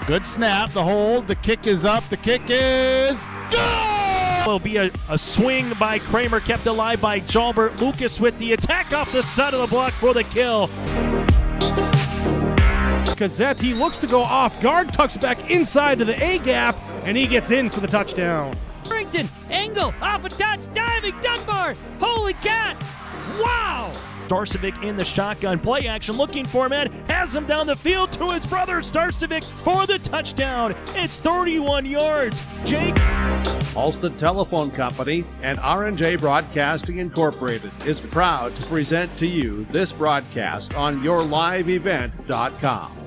Good snap, the hold, the kick is up, the kick is good! Will be a swing by Kramer, kept alive by Jalbert. Lucas with the attack off the side of the block for the kill. Gazette, he looks to go off guard, tucks back inside to the A gap, and he gets in for the touchdown. Harrington, angle, off a touch, diving, Dunbar, holy cats, wow! Starcevic in the shotgun, play action, looking for a man, has him down the field to his brother Starcevic for the touchdown. It's 31 yards. Jake. Alston Telephone Company and R&J Broadcasting Incorporated is proud to present to you this broadcast on yourliveevent.com.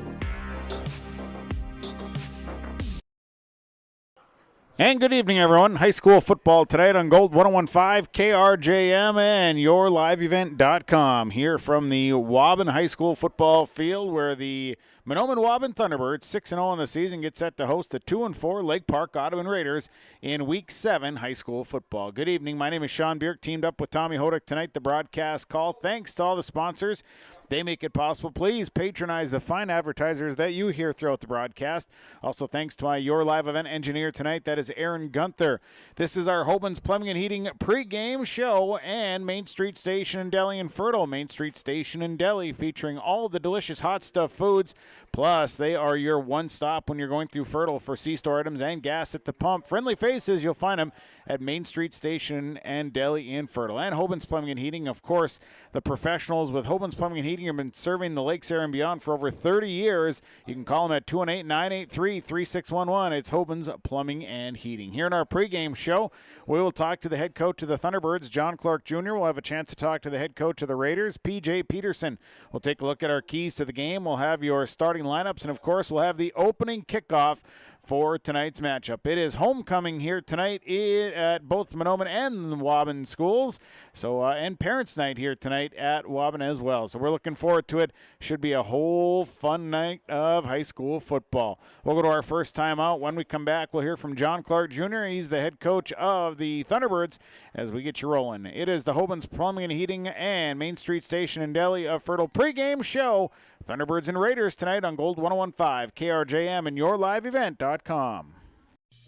And good evening, everyone. High school football tonight on Gold 101.5 KRJM and yourliveevent.com. Here from the Waubun High School football field where the Mahnomen-Waubun Thunderbirds, 6-0 in the season, get set to host the 2-4 Lake Park Audubon Raiders in Week 7 high school football. Good evening. My name is Sean Bierk, teamed up with Tommy Hodak tonight, the broadcast call. Thanks to all the sponsors. They make it possible. Please patronize the fine advertisers that you hear throughout the broadcast. Also, thanks to my Your Live Event engineer tonight. That is Aaron Gunther. This is our Hoban's Plumbing and Heating pregame show and Main Street Station in Delhi and Fertile. Main Street Station in Delhi featuring all the delicious hot stuff foods. Plus, they are your one stop when you're going through Fertile for C-store items and gas at the pump. Friendly faces, you'll find them at Main Street Station and Delhi in Fertile. And Hoban's Plumbing and Heating, of course, the professionals with Hoban's Plumbing and Heating have been serving the lakes area and beyond for over 30 years. You can call them at 218-983-3611. It's Hoban's Plumbing and Heating. Here in our pregame show, we will talk to the head coach of the Thunderbirds, John Clark Jr. We'll have a chance to talk to the head coach of the Raiders, P.J. Peterson. We'll take a look at our keys to the game. We'll have your starting lineups, and of course, we'll have the opening kickoff for tonight's matchup. It is homecoming here tonight at both Mahnomen and Waubun schools. So, and parents' night here tonight at Waubun as well. So we're looking forward to it. Should be a whole fun night of high school football. We'll go to our first time out. When we come back, we'll hear from John Clark Jr. He's the head coach of the Thunderbirds as we get you rolling. It is the Hoban's Plumbing and Heating and Main Street Station in Delhi of Fertile pregame show. Thunderbirds and Raiders tonight on Gold 101.5 KRJM and yourliveevent.com.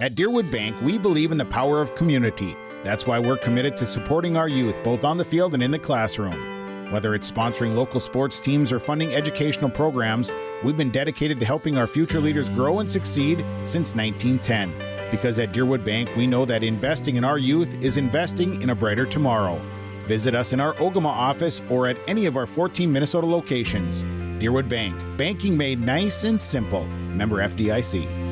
At Deerwood Bank, we believe in the power of community. That's why we're committed to supporting our youth, both on the field and in the classroom. Whether it's sponsoring local sports teams or funding educational programs, we've been dedicated to helping our future leaders grow and succeed since 1910. Because at Deerwood Bank, we know that investing in our youth is investing in a brighter tomorrow. Visit us in our Ogama office or at any of our 14 Minnesota locations. Deerwood Bank, banking made nice and simple. Member FDIC.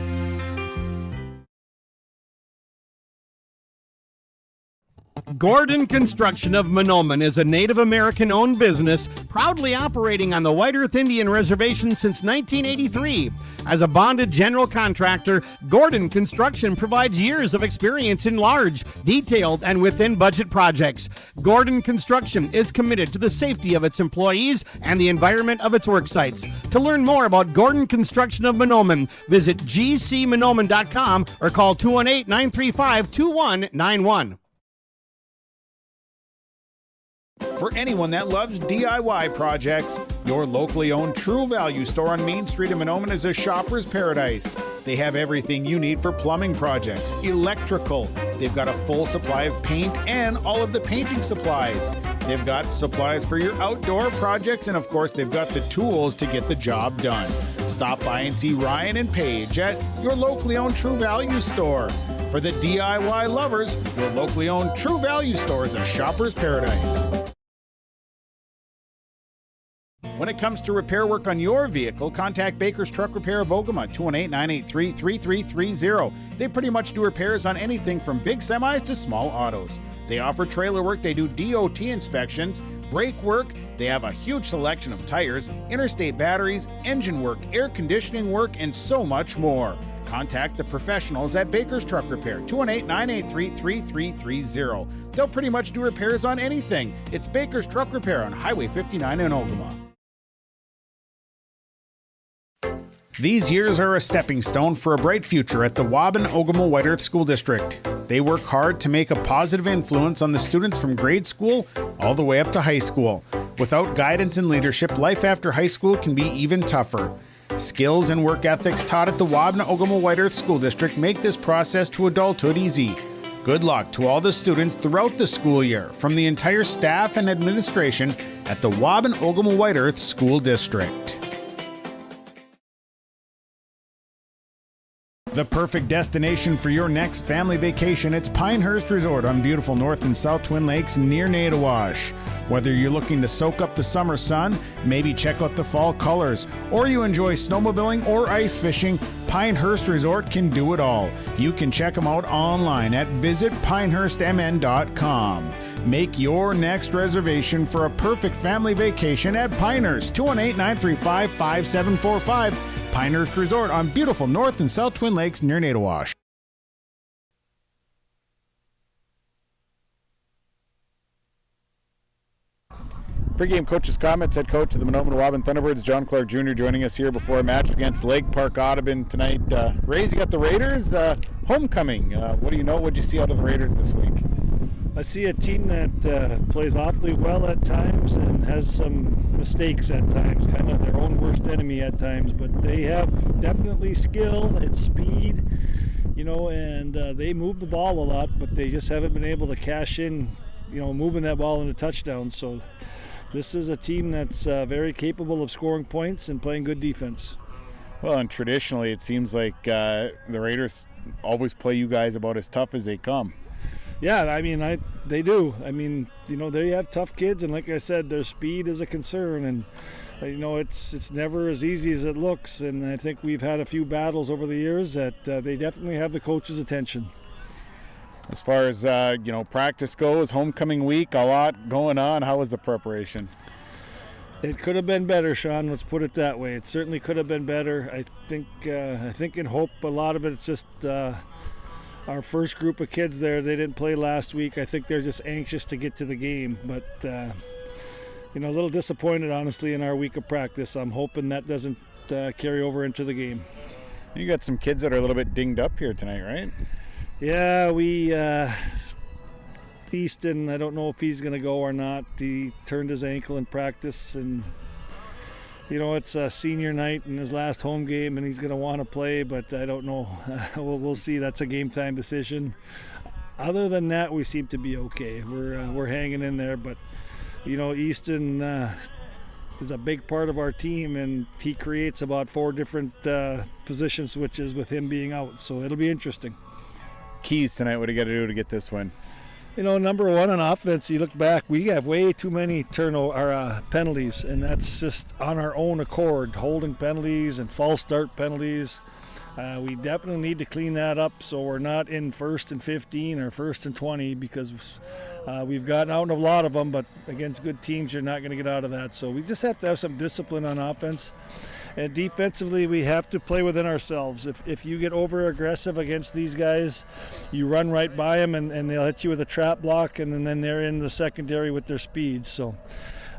Gordon Construction of Mahnomen is a Native American-owned business proudly operating on the White Earth Indian Reservation since 1983. As a bonded general contractor, Gordon Construction provides years of experience in large, detailed, and within-budget projects. Gordon Construction is committed to the safety of its employees and the environment of its work sites. To learn more about Gordon Construction of Mahnomen, visit gcmahnomen.com or call 218-935-2191. For anyone that loves DIY projects, your locally owned True Value store on Main Street in Mahnomen is a shopper's paradise. They have everything you need for plumbing projects, electrical. They've got a full supply of paint and all of the painting supplies. They've got supplies for your outdoor projects, and of course, they've got the tools to get the job done. Stop by and see Ryan and Paige at your locally owned True Value store. For the DIY lovers, your locally owned True Value store is a shopper's paradise. When it comes to repair work on your vehicle, contact Baker's Truck Repair of Ogama, 218-983-3330. They pretty much do repairs on anything from big semis to small autos. They offer trailer work, they do DOT inspections, brake work, they have a huge selection of tires, interstate batteries, engine work, air conditioning work, and so much more. Contact the professionals at Baker's Truck Repair, 218-983-3330. They'll pretty much do repairs on anything. It's Baker's Truck Repair on Highway 59 in Ogama. These years are a stepping stone for a bright future at the Waubun-Ogama White Earth School District. They work hard to make a positive influence on the students from grade school all the way up to high school. Without guidance and leadership, life after high school can be even tougher. Skills and work ethics taught at the Mahnomen-Waubun White Earth School District make this process to adulthood easy. Good luck to all the students throughout the school year from the entire staff and administration at the Mahnomen-Waubun White Earth School District. The perfect destination for your next family vacation, it's Pinehurst Resort on beautiful North and South Twin Lakes near Nadawash. Whether you're looking to soak up the summer sun, maybe check out the fall colors, or you enjoy snowmobiling or ice fishing, Pinehurst Resort can do it all. You can check them out online at visitpinehurstmn.com. Make your next reservation for a perfect family vacation at Pinehurst, 218-935-5745. Pinehurst Resort on beautiful North and South Twin Lakes near Nadawash. Pregame coach's comments. Head coach of the Mahnomen-Waubun Thunderbirds, John Clark Jr., joining us here before a match against Lake Park Audubon tonight. Rays, you got the Raiders homecoming. What do you know? What did you see out of the Raiders this week? I see a team that plays awfully well at times and has some mistakes at times, kind of their own worst enemy at times, but they have definitely skill and speed, and they move the ball a lot, but they just haven't been able to cash in, moving that ball into touchdowns. So this is a team that's very capable of scoring points and playing good defense. Well, and traditionally it seems like the Raiders always play you guys about as tough as they come. Yeah, they do. They have tough kids, and like I said, their speed is a concern, and it's never as easy as it looks. And I think we've had a few battles over the years that they definitely have the coach's attention. As far as practice goes, homecoming week, a lot going on. How was the preparation? It could have been better, Sean. Let's put it that way. It certainly could have been better. I think in hope a lot of it is just. Our first group of kids there, they didn't play last week. I think they're just anxious to get to the game. But, a little disappointed, honestly, in our week of practice. I'm hoping that doesn't carry over into the game. You got some kids that are a little bit dinged up here tonight, right? Yeah, Easton, I don't know if he's going to go or not. He turned his ankle in practice, and it's a senior night in his last home game, and he's going to want to play, but I don't know. We'll see. That's a game time decision. Other than that, we seem to be okay. We're hanging in there, but Easton is a big part of our team, and he creates about 4 different position switches with him being out, so it'll be interesting. Keys tonight, what do you got to do to get this win? Number one on offense, you look back, we have way too many penalties, and that's just on our own accord, holding penalties and false start penalties. We definitely need to clean that up so we're not in 1st and 15 or 1st and 20, because we've gotten out of a lot of them, but against good teams, you're not going to get out of that. So we just have to have some discipline on offense. And defensively, we have to play within ourselves. If you get over aggressive against these guys, you run right by them, and they'll hit you with a trap block, and then they're in the secondary with their speed. So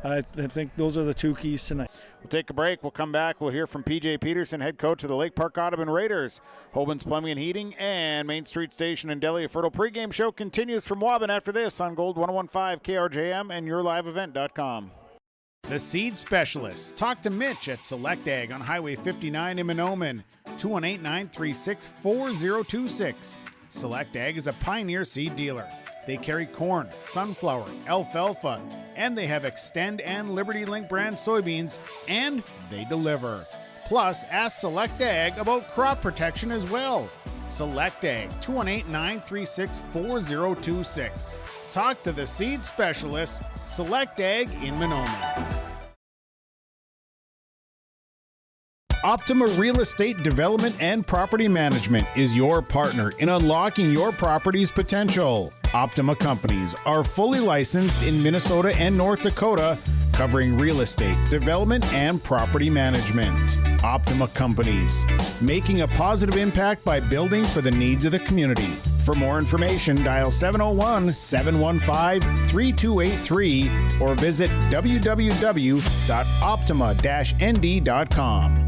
I think those are the 2 keys tonight. We'll take a break. We'll come back. We'll hear from P.J. Peterson, head coach of the Lake Park Audubon Raiders. Hoban's Plumbing and Heating and Main Street Station in Delhi. A fertile pregame show continues from Waubun after this on Gold 101.5 KRJM and yourliveevent.com. The Seed Specialist. Talk to Mitch at Select Ag on Highway 59 in Mahnomen, 218-936-4026. Select Ag is a Pioneer seed dealer. They carry corn, sunflower, alfalfa, and they have Extend and Liberty Link brand soybeans, and they deliver. Plus, ask Select Ag about crop protection as well. Select Ag, 218-936-4026. Talk to the Seed Specialist, Select Ag in Mahnomen. Optima Real Estate Development and Property Management is your partner in unlocking your property's potential. Optima companies are fully licensed in Minnesota and North Dakota, covering real estate, development, and property management. Optima companies, making a positive impact by building for the needs of the community. For more information, dial 701-715-3283 or visit www.optima-nd.com.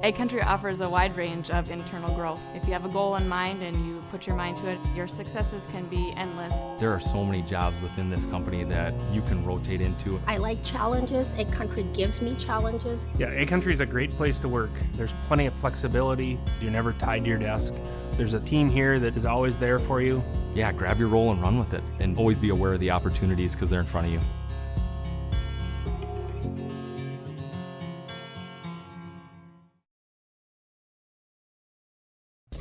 Ag Country offers a wide range of internal growth. If you have a goal in mind and you put your mind to it, your successes can be endless. There are so many jobs within this company that you can rotate into. I like challenges. Ag Country gives me challenges. Yeah, Ag Country is a great place to work. There's plenty of flexibility. You're never tied to your desk. There's a team here that is always there for you. Yeah, grab your role and run with it, and always be aware of the opportunities because they're in front of you.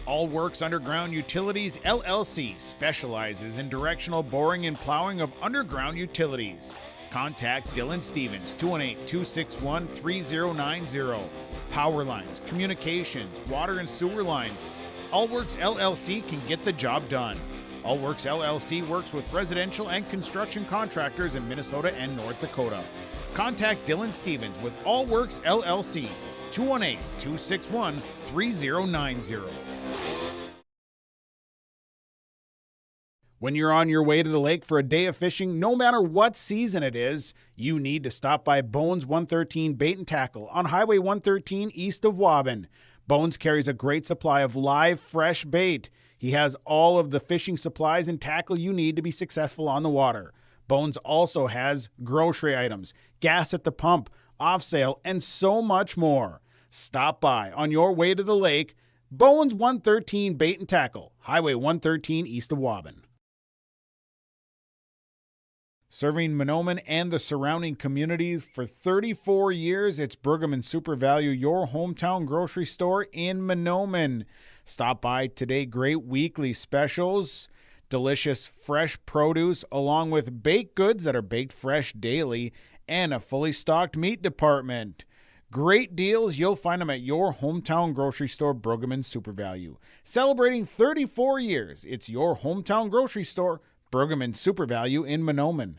All Works Underground Utilities LLC specializes in directional boring and plowing of underground utilities. Contact Dylan Stevens, 218-261-3090. Power lines, communications, water and sewer lines. All Works LLC can get the job done. All Works LLC works with residential and construction contractors in Minnesota and North Dakota. Contact Dylan Stevens with All Works LLC, 218-261-3090. When you're on your way to the lake for a day of fishing, no matter what season it is, you need to stop by Bones 113 Bait and Tackle on Highway 113 east of Waubun. Bones carries a great supply of live, fresh bait. He has all of the fishing supplies and tackle you need to be successful on the water. Bones also has grocery items, gas at the pump, off sale, and so much more. Stop by on your way to the lake. Bones 113 Bait and Tackle, Highway 113 east of Waubun. Serving Mahnomen and the surrounding communities for 34 years, it's Pregame Super Value, your hometown grocery store in Mahnomen. Stop by today. Great weekly specials, delicious fresh produce, along with baked goods that are baked fresh daily, and a fully stocked meat department. Great deals. You'll find them at your hometown grocery store, Pregame Super Value. Celebrating 34 years, it's your hometown grocery store, Pregame Super Value in Mahnomen.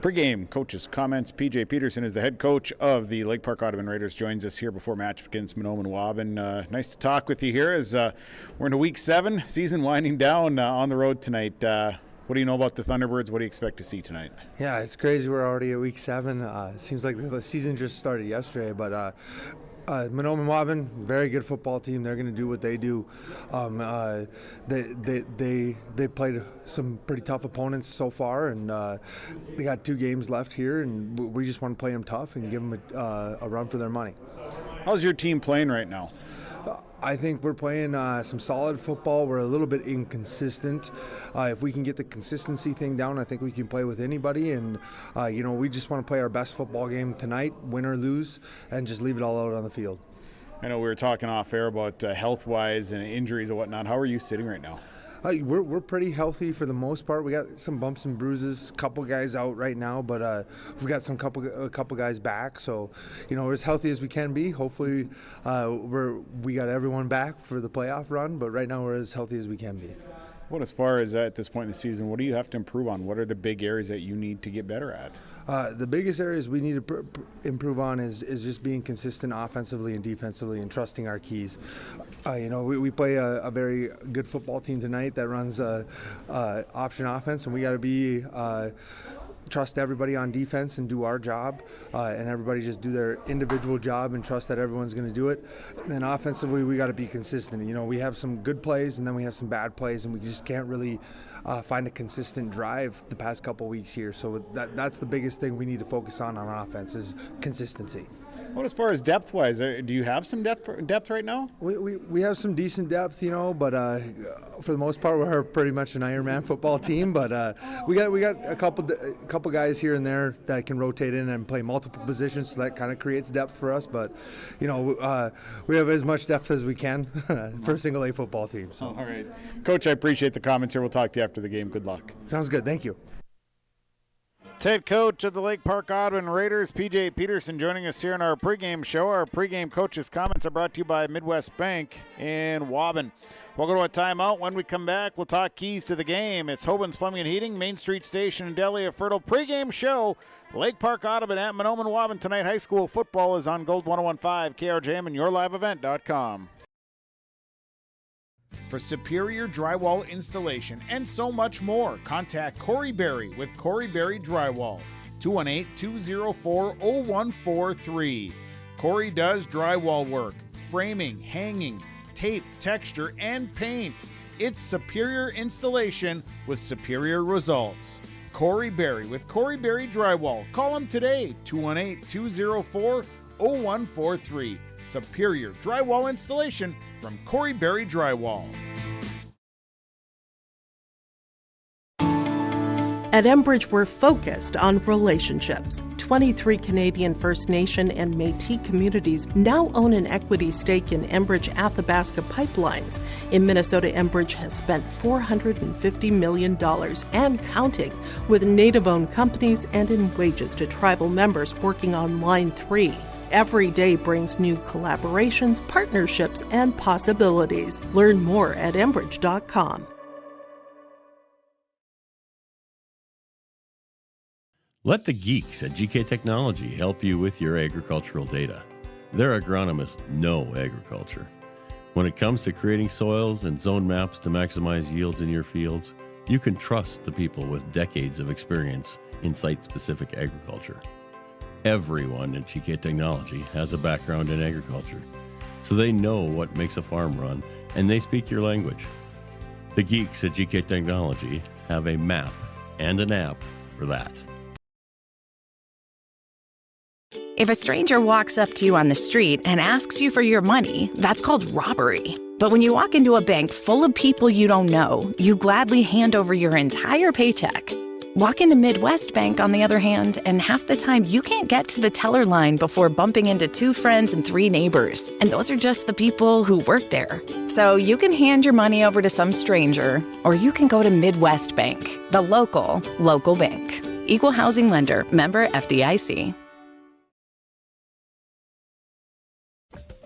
Pregame coaches' comments. PJ Peterson is the head coach of the Lake Park Audubon Raiders. Joins us here before match against Mahnomen-Waubun. Nice to talk with you here as we're into week 7, season winding down on the road tonight. What do you know about the Thunderbirds? What do you expect to see tonight? Yeah, it's crazy. We're already at week 7. It seems like the season just started yesterday, but Mahnomen-Waubun, very good football team. They're going to do what they do. They played some pretty tough opponents so far, and they got 2 games left here, and we just want to play them tough and give them a run for their money. How's your team playing right now? I think we're playing some solid football. We're a little bit inconsistent. If we can get the consistency thing down, I think we can play with anybody. And, we just want to play our best football game tonight, win or lose, and just leave it all out on the field. I know we were talking off air about health-wise and injuries and whatnot. How are you sitting right now? We're pretty healthy for the most part. We got some bumps and bruises, couple guys out right now, but we've got a couple guys back. So, we're as healthy as we can be. Hopefully, we got everyone back for the playoff run, but right now we're as healthy as we can be. What, as far as at this point in the season, what do you have to improve on? What are the big areas that you need to get better at? The biggest areas we need to improve on is just being consistent offensively and defensively and trusting our keys. We play a very good football team tonight that runs option offense, and we got to be trust everybody on defense and do our job, and everybody just do their individual job and trust that everyone's going to do it. And then offensively, we got to be consistent. We have some good plays and then we have some bad plays, and we just can't really find a consistent drive the past couple weeks here. So that's the biggest thing we need to focus on offense is consistency. Well, as far as depth-wise, do you have some depth right now? We have some decent depth, but for the most part, we're pretty much an Iron Man football team. But we got a couple guys here and there that can rotate in and play multiple positions, so that kind of creates depth for us. But we have as much depth as we can for a single A football team. So. All right, Coach, I appreciate the comments here. We'll talk to you after the game. Good luck. Sounds good. Thank you. Head coach of the Lake Park Audubon Raiders, PJ Peterson, joining us here in our pregame show. Our pregame coaches' comments are brought to you by Midwest Bank in Waubun. We'll go to a timeout. When we come back, we'll talk keys to the game. It's Hoban's Plumbing and Heating, Main Street Station in Delia Fertile. Pregame show, Lake Park Audubon at Mahnomen-Waubun tonight. High school football is on Gold 101.5, KRJM, and yourliveevent.com. For superior drywall installation and so much more, contact Corey Berry with Corey Berry Drywall, 218-204-0143. Corey does drywall work, framing, hanging, tape, texture, and paint. It's superior installation with superior results. Corey Berry with Corey Berry Drywall. Call him today, 218-204-0143. Superior drywall installation from Corey Berry Drywall. At Enbridge, we're focused on relationships. 23 Canadian First Nation and Métis communities now own an equity stake in Enbridge Athabasca Pipelines. In Minnesota, Enbridge has spent $450 million and counting with Native-owned companies and in wages to tribal members working on Line 3. Every day brings new collaborations, partnerships, and possibilities. Learn more at Enbridge.com. Let the geeks at GK Technology help you with your agricultural data. Their agronomists know agriculture. When it comes to creating soils and zone maps to maximize yields in your fields, you can trust the people with decades of experience in site-specific agriculture. Everyone at GK Technology has a background in agriculture, so they know what makes a farm run, and they speak your language. The geeks at GK Technology have a map and an app for that. If a stranger walks up to you on the street and asks you for your money, that's called robbery. But when you walk into a bank full of people you don't know, you gladly hand over your entire paycheck. Walk into Midwest Bank, on the other hand, and half the time you can't get to the teller line before bumping into 2 friends and 3 neighbors. And those are just the people who work there. So you can hand your money over to some stranger, or you can go to Midwest Bank, the local bank. Equal housing lender, member FDIC.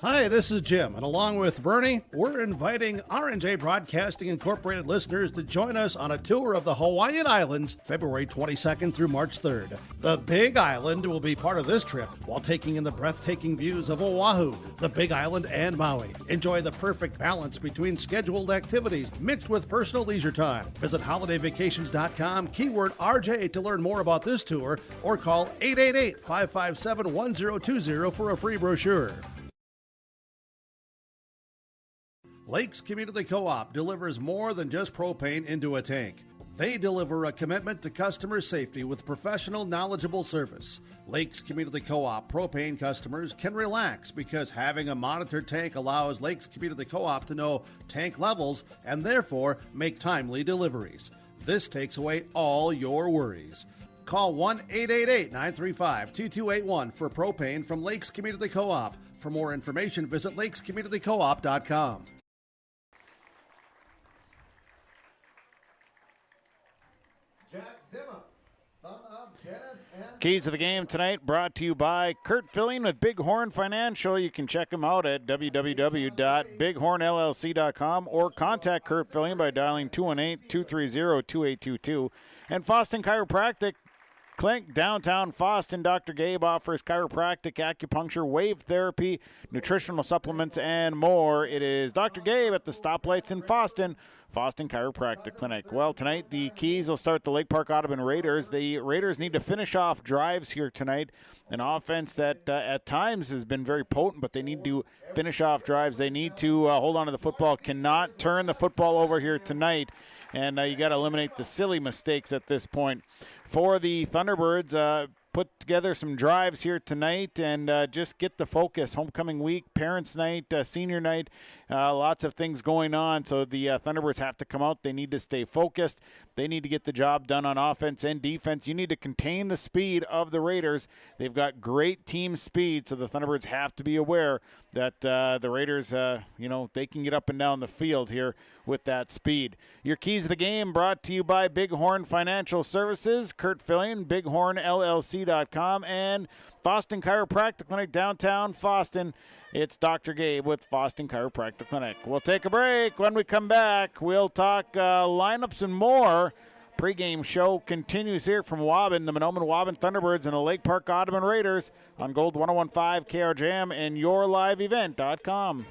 Hi, this is Jim, and along with Bernie, we're inviting R&J Broadcasting Incorporated listeners to join us on a tour of the Hawaiian Islands, February 22nd through March 3rd. The Big Island will be part of this trip while taking in the breathtaking views of Oahu, the Big Island, and Maui. Enjoy the perfect balance between scheduled activities mixed with personal leisure time. Visit holidayvacations.com, keyword RJ to learn more about this tour, or call 888-557-1020 for a free brochure. Lakes Community Co-op delivers more than just propane into a tank. They deliver a commitment to customer safety with professional, knowledgeable service. Lakes Community Co-op propane customers can relax because having a monitored tank allows Lakes Community Co-op to know tank levels and therefore make timely deliveries. This takes away all your worries. Call 1-888-935-2281 for propane from Lakes Community Co-op. For more information, visit lakescommunitycoop.com. Keys of the game tonight brought to you by Kurt Fillion with Bighorn Financial. You can check him out at www.bighornllc.com or contact Kurt Fillion by dialing 218-230-2822. And Foston Chiropractic Clinic, downtown Foston. Dr. Gabe offers chiropractic, acupuncture, wave therapy, nutritional supplements, and more. It is Dr. Gabe at the stoplights in Foston. Foston Chiropractic Clinic. Well, tonight the Keys will start the Lake Park Audubon Raiders. The Raiders need to finish off drives here tonight. An offense that at times has been very potent, but they need to finish off drives. They need to hold on to the football, cannot turn the football over here tonight. And you got to eliminate the silly mistakes at this point. For the Thunderbirds, put together some drives here tonight and just get the focus. Homecoming week, parents' night, senior night, lots of things going on. So the Thunderbirds have to come out. They need to stay focused. They need to get the job done on offense and defense. You need to contain the speed of the Raiders. They've got great team speed, so the Thunderbirds have to be aware that the Raiders, they can get up and down the field here with that speed. Your keys of the game brought to you by Bighorn Financial Services, Kurt Fillion, BighornLLC.com, and Foston Chiropractic Clinic, downtown Foston. It's Dr. Gabe with Foston Chiropractic Clinic. We'll take a break. When we come back, we'll talk lineups and more. Pregame show continues here from Waubun, the Mahnomen-Waubun Thunderbirds and the Lake Park Audubon Raiders on Gold 101.5 KRJM and yourliveevent.com.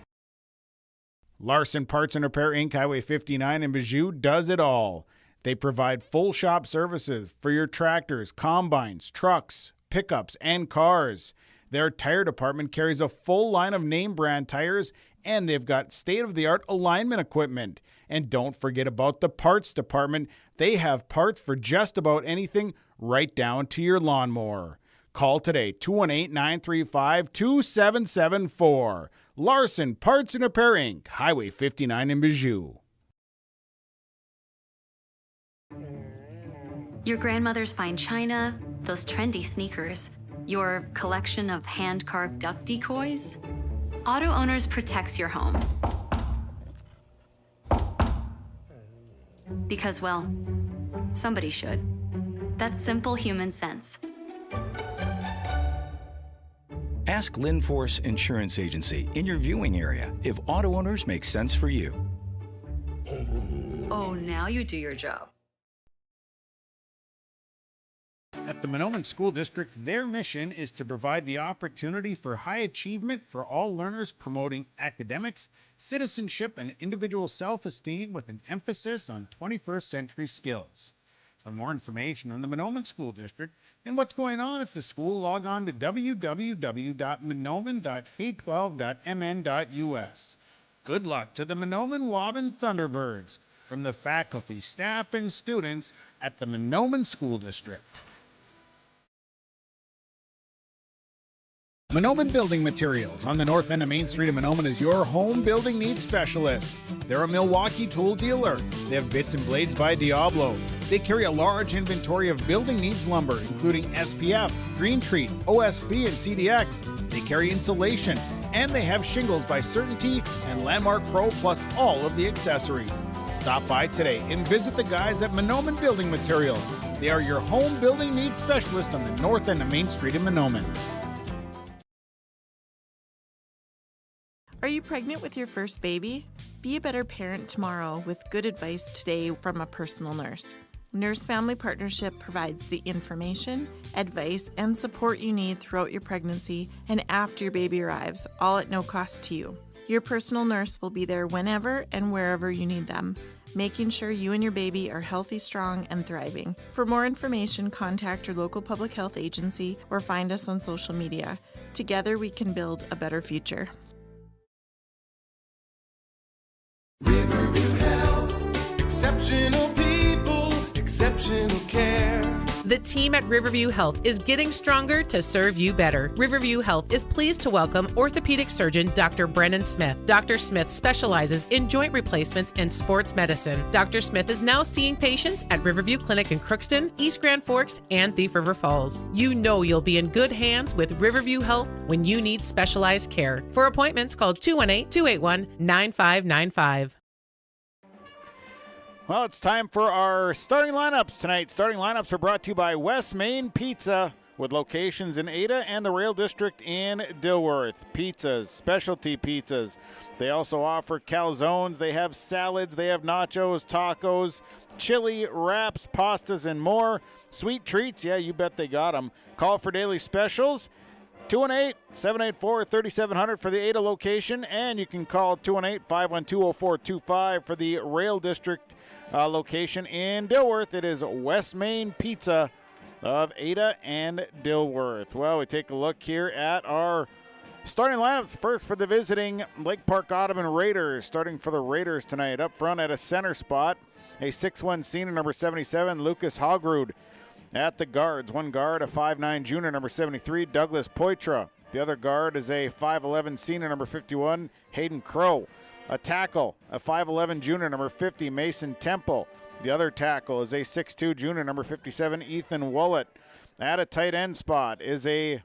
Larson Parts and Repair Inc., Highway 59 in Bijou does it all. They provide full shop services for your tractors, combines, trucks, pickups, and cars. Their tire department carries a full line of name brand tires, and they've got state-of-the-art alignment equipment. And don't forget about the parts department. They have parts for just about anything, right down to your lawnmower. Call today, 218-935-2774. Larson Parts and Repair, Inc., Highway 59 in Bijou. Your grandmother's fine china, those trendy sneakers, your collection of hand-carved duck decoys. Auto Owners protects your home. Because, well, somebody should. That's simple human sense. Ask Linforce Insurance Agency in your viewing area if Auto Owners makes sense for you. Oh, now you do your job. At the Mahnomen School District, their mission is to provide the opportunity for high achievement for all learners, promoting academics, citizenship, and individual self-esteem with an emphasis on 21st century skills. For more information on the Mahnomen School District and what's going on at the school, log on to www.mahnomen.k12.mn.us. Good luck to the Mahnomen-Waubun Thunderbirds from the faculty, staff, and students at the Mahnomen School District. Mahnomen Building Materials on the north end of Main Street in Mahnomen is your home building needs specialist. They're a Milwaukee tool dealer. They have bits and blades by Diablo. They carry a large inventory of building needs lumber, including SPF, Green Treat, OSB, and CDX. They carry insulation, and they have shingles by Certainty and Landmark Pro, plus all of the accessories. Stop by today and visit the guys at Mahnomen Building Materials. They are your home building needs specialist on the north end of Main Street in Mahnomen. Are you pregnant with your first baby? Be a better parent tomorrow with good advice today from a personal nurse. Nurse Family Partnership provides the information, advice, and support you need throughout your pregnancy and after your baby arrives, all at no cost to you. Your personal nurse will be there whenever and wherever you need them, making sure you and your baby are healthy, strong, and thriving. For more information, contact your local public health agency or find us on social media. Together, we can build a better future. Riverview Health, exceptional people, exceptional care. The team at Riverview Health is getting stronger to serve you better. Riverview Health is pleased to welcome orthopedic surgeon Dr. Brennan Smith. Dr. Smith specializes in joint replacements and sports medicine. Dr. Smith is now seeing patients at Riverview Clinic in Crookston, East Grand Forks, and Thief River Falls. You know you'll be in good hands with Riverview Health when you need specialized care. For appointments, call 218-281-9595. Well, it's time for our starting lineups tonight. Starting lineups are brought to you by West Main Pizza, with locations in Ada and the Rail District in Dilworth. Pizzas, specialty pizzas. They also offer calzones. They have salads. They have nachos, tacos, chili, wraps, pastas, and more. Sweet treats, yeah, you bet they got them. Call for daily specials. 218-784-3700 for the Ada location, and you can call 218-512-0425 for the Rail District location in Dilworth. It is West Main Pizza of Ada and Dilworth. Well, we take a look here at our starting lineups. First for the visiting Lake Park Audubon Raiders. Starting for the Raiders tonight, up front at a center spot, a 6'1" senior, number 77, Lucas Hogrud. At the guards, one guard, a 5'9" junior, number 73, Douglas Poitra. The other guard is a 5'11" senior, number 51, Hayden Crow. A tackle, a 5'11" junior, number 50, Mason Temple. The other tackle is a 6'2" junior, number 57, Ethan Willett. At a tight end spot is a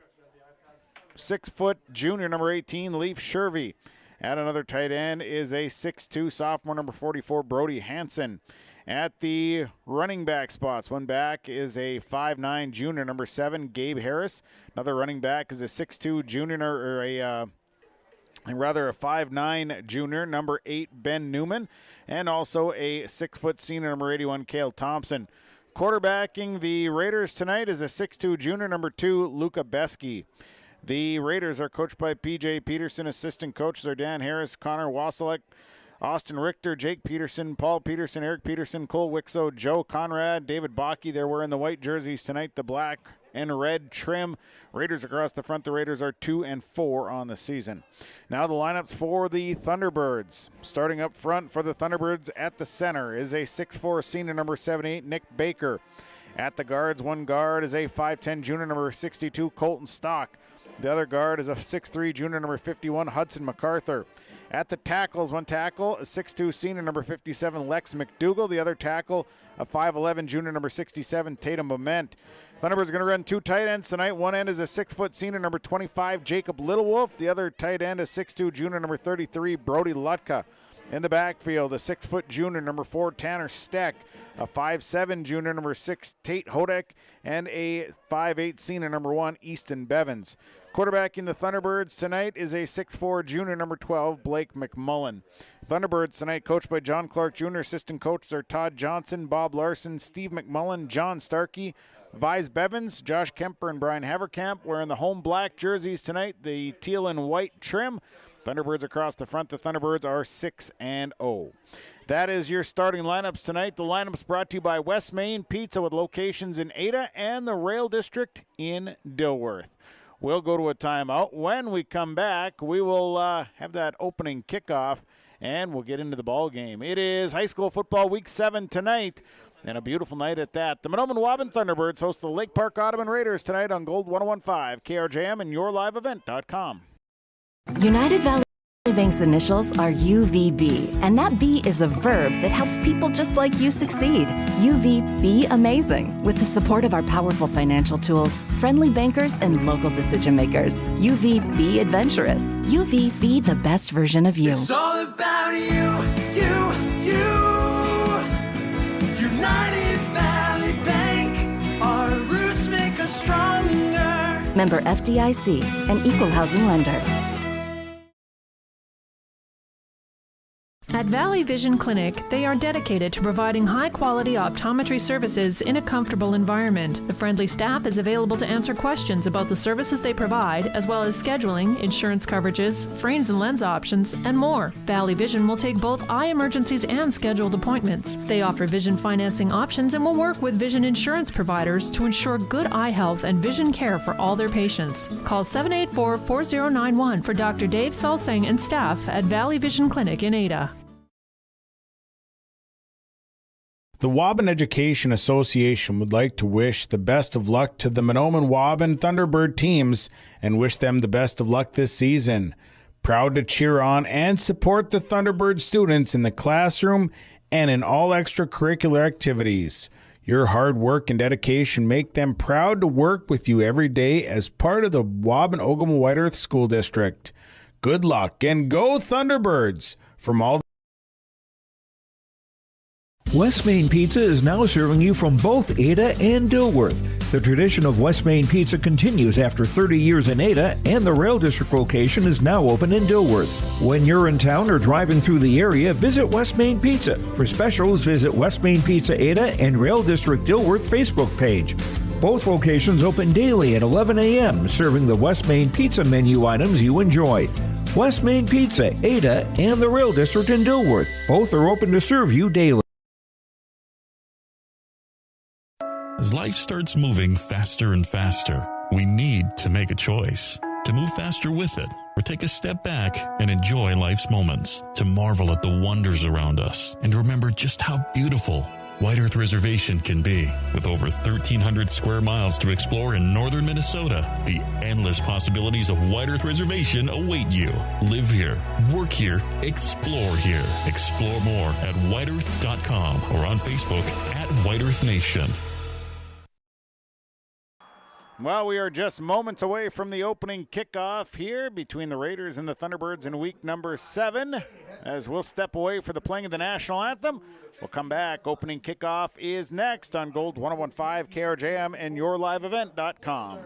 6-foot junior, number 18, Leaf Shervey. At another tight end is a 6'2" sophomore, number 44, Brody Hansen. At the running back spots, one back is a 5'9" junior, number 7, Gabe Harris. Another running back is a 6'2" junior, or a 5'9" junior, number 8, Ben Newman. And also a 6-foot senior, number 81, Cale Thompson. Quarterbacking the Raiders tonight is a 6'2" junior, number 2, Luca Besky. The Raiders are coached by P.J. Peterson. Assistant coaches are Dan Harris, Connor Wasilek, Austin Richter, Jake Peterson, Paul Peterson, Eric Peterson, Cole Wixo, Joe Conrad, David Bakke. They're wearing the white jerseys tonight, the black and red trim. Raiders across the front. The Raiders are 2-4 on the season. Now the lineups for the Thunderbirds. Starting up front for the Thunderbirds at the center is a 6'4" senior number 78, Nick Baker. At the guards, one guard is a 5'10" junior number 62, Colton Stock. The other guard is a 6'3" junior number 51, Hudson MacArthur. At the tackles, one tackle, a 6'2" senior number 57, Lex McDougall. The other tackle, a 5'11" junior number 67, Tatum Bement. Thunderbirds are going to run two tight ends tonight. One end is a 6' senior number 25, Jacob Littlewolf. The other tight end is 6'2" junior number 33, Brody Lutka. In the backfield, a 6' junior number 4, Tanner Steck. A 5'7" junior number 6, Tate Hodek. And a 5'8" senior number 1, Easton Bevins. Quarterbacking the Thunderbirds tonight is a 6'4" junior number 12, Blake McMullen. Thunderbirds tonight coached by John Clark Jr. Assistant coaches are Todd Johnson, Bob Larson, Steve McMullen, John Starkey, Vise Bevins, Josh Kemper, and Brian Haverkamp wearing the home black jerseys tonight, the teal and white trim. Thunderbirds across the front. The Thunderbirds are 6-0. That is your starting lineups tonight. The lineups brought to you by West Main Pizza with locations in Ada and the Rail District in Dilworth. We'll go to a timeout. When we come back, we will have that opening kickoff, and we'll get into the ball game. It is high school football week 7 tonight, and a beautiful night at that. The Mahnomen-Waubun Thunderbirds host the Lake Park Audubon Raiders tonight on Gold 101.5, KRJM, and yourliveevent.com. United Valley Bank's initials are UVB, and that B is a verb that helps people just like you succeed. UVB amazing, with the support of our powerful financial tools, friendly bankers, and local decision makers. UVB adventurous. UVB the best version of you. It's all about you. United Valley Bank, our roots make us stronger. Member FDIC, an equal housing lender. At Valley Vision Clinic, they are dedicated to providing high-quality optometry services in a comfortable environment. The friendly staff is available to answer questions about the services they provide, as well as scheduling, insurance coverages, frames and lens options, and more. Valley Vision will take both eye emergencies and scheduled appointments. They offer vision financing options and will work with vision insurance providers to ensure good eye health and vision care for all their patients. Call 784-4091 for Dr. Dave Salsang and staff at Valley Vision Clinic in Ada. The Waubun Education Association would like to wish the best of luck to the Mahnomen-Waubun Thunderbird teams and wish them the best of luck this season. Proud to cheer on and support the Thunderbird students in the classroom and in all extracurricular activities. Your hard work and dedication make them proud to work with you every day as part of the Waubun-Ogama-White Earth School District. Good luck and go Thunderbirds! From all West Main Pizza is now serving you from both Ada and Dilworth. The tradition of West Main Pizza continues after 30 years in Ada, and the Rail District location is now open in Dilworth. When you're in town or driving through the area, visit West Main Pizza. For specials, visit West Main Pizza Ada and Rail District Dilworth Facebook page. Both locations open daily at 11 a.m., serving the West Main Pizza menu items you enjoy. West Main Pizza, Ada, and the Rail District in Dilworth. Both are open to serve you daily. As life starts moving faster and faster, we need to make a choice. To move faster with it, or take a step back and enjoy life's moments. To marvel at the wonders around us, and remember just how beautiful White Earth Reservation can be. With over 1,300 square miles to explore in northern Minnesota, the endless possibilities of White Earth Reservation await you. Live here, work here, explore here. Explore more at whiteearth.com or on Facebook at White Earth Nation. Well, we are just moments away from the opening kickoff here between the Raiders and the Thunderbirds in week number 7. As we'll step away for the playing of the national anthem, we'll come back. Opening kickoff is next on Gold 101.5, KRJM, and yourliveevent.com.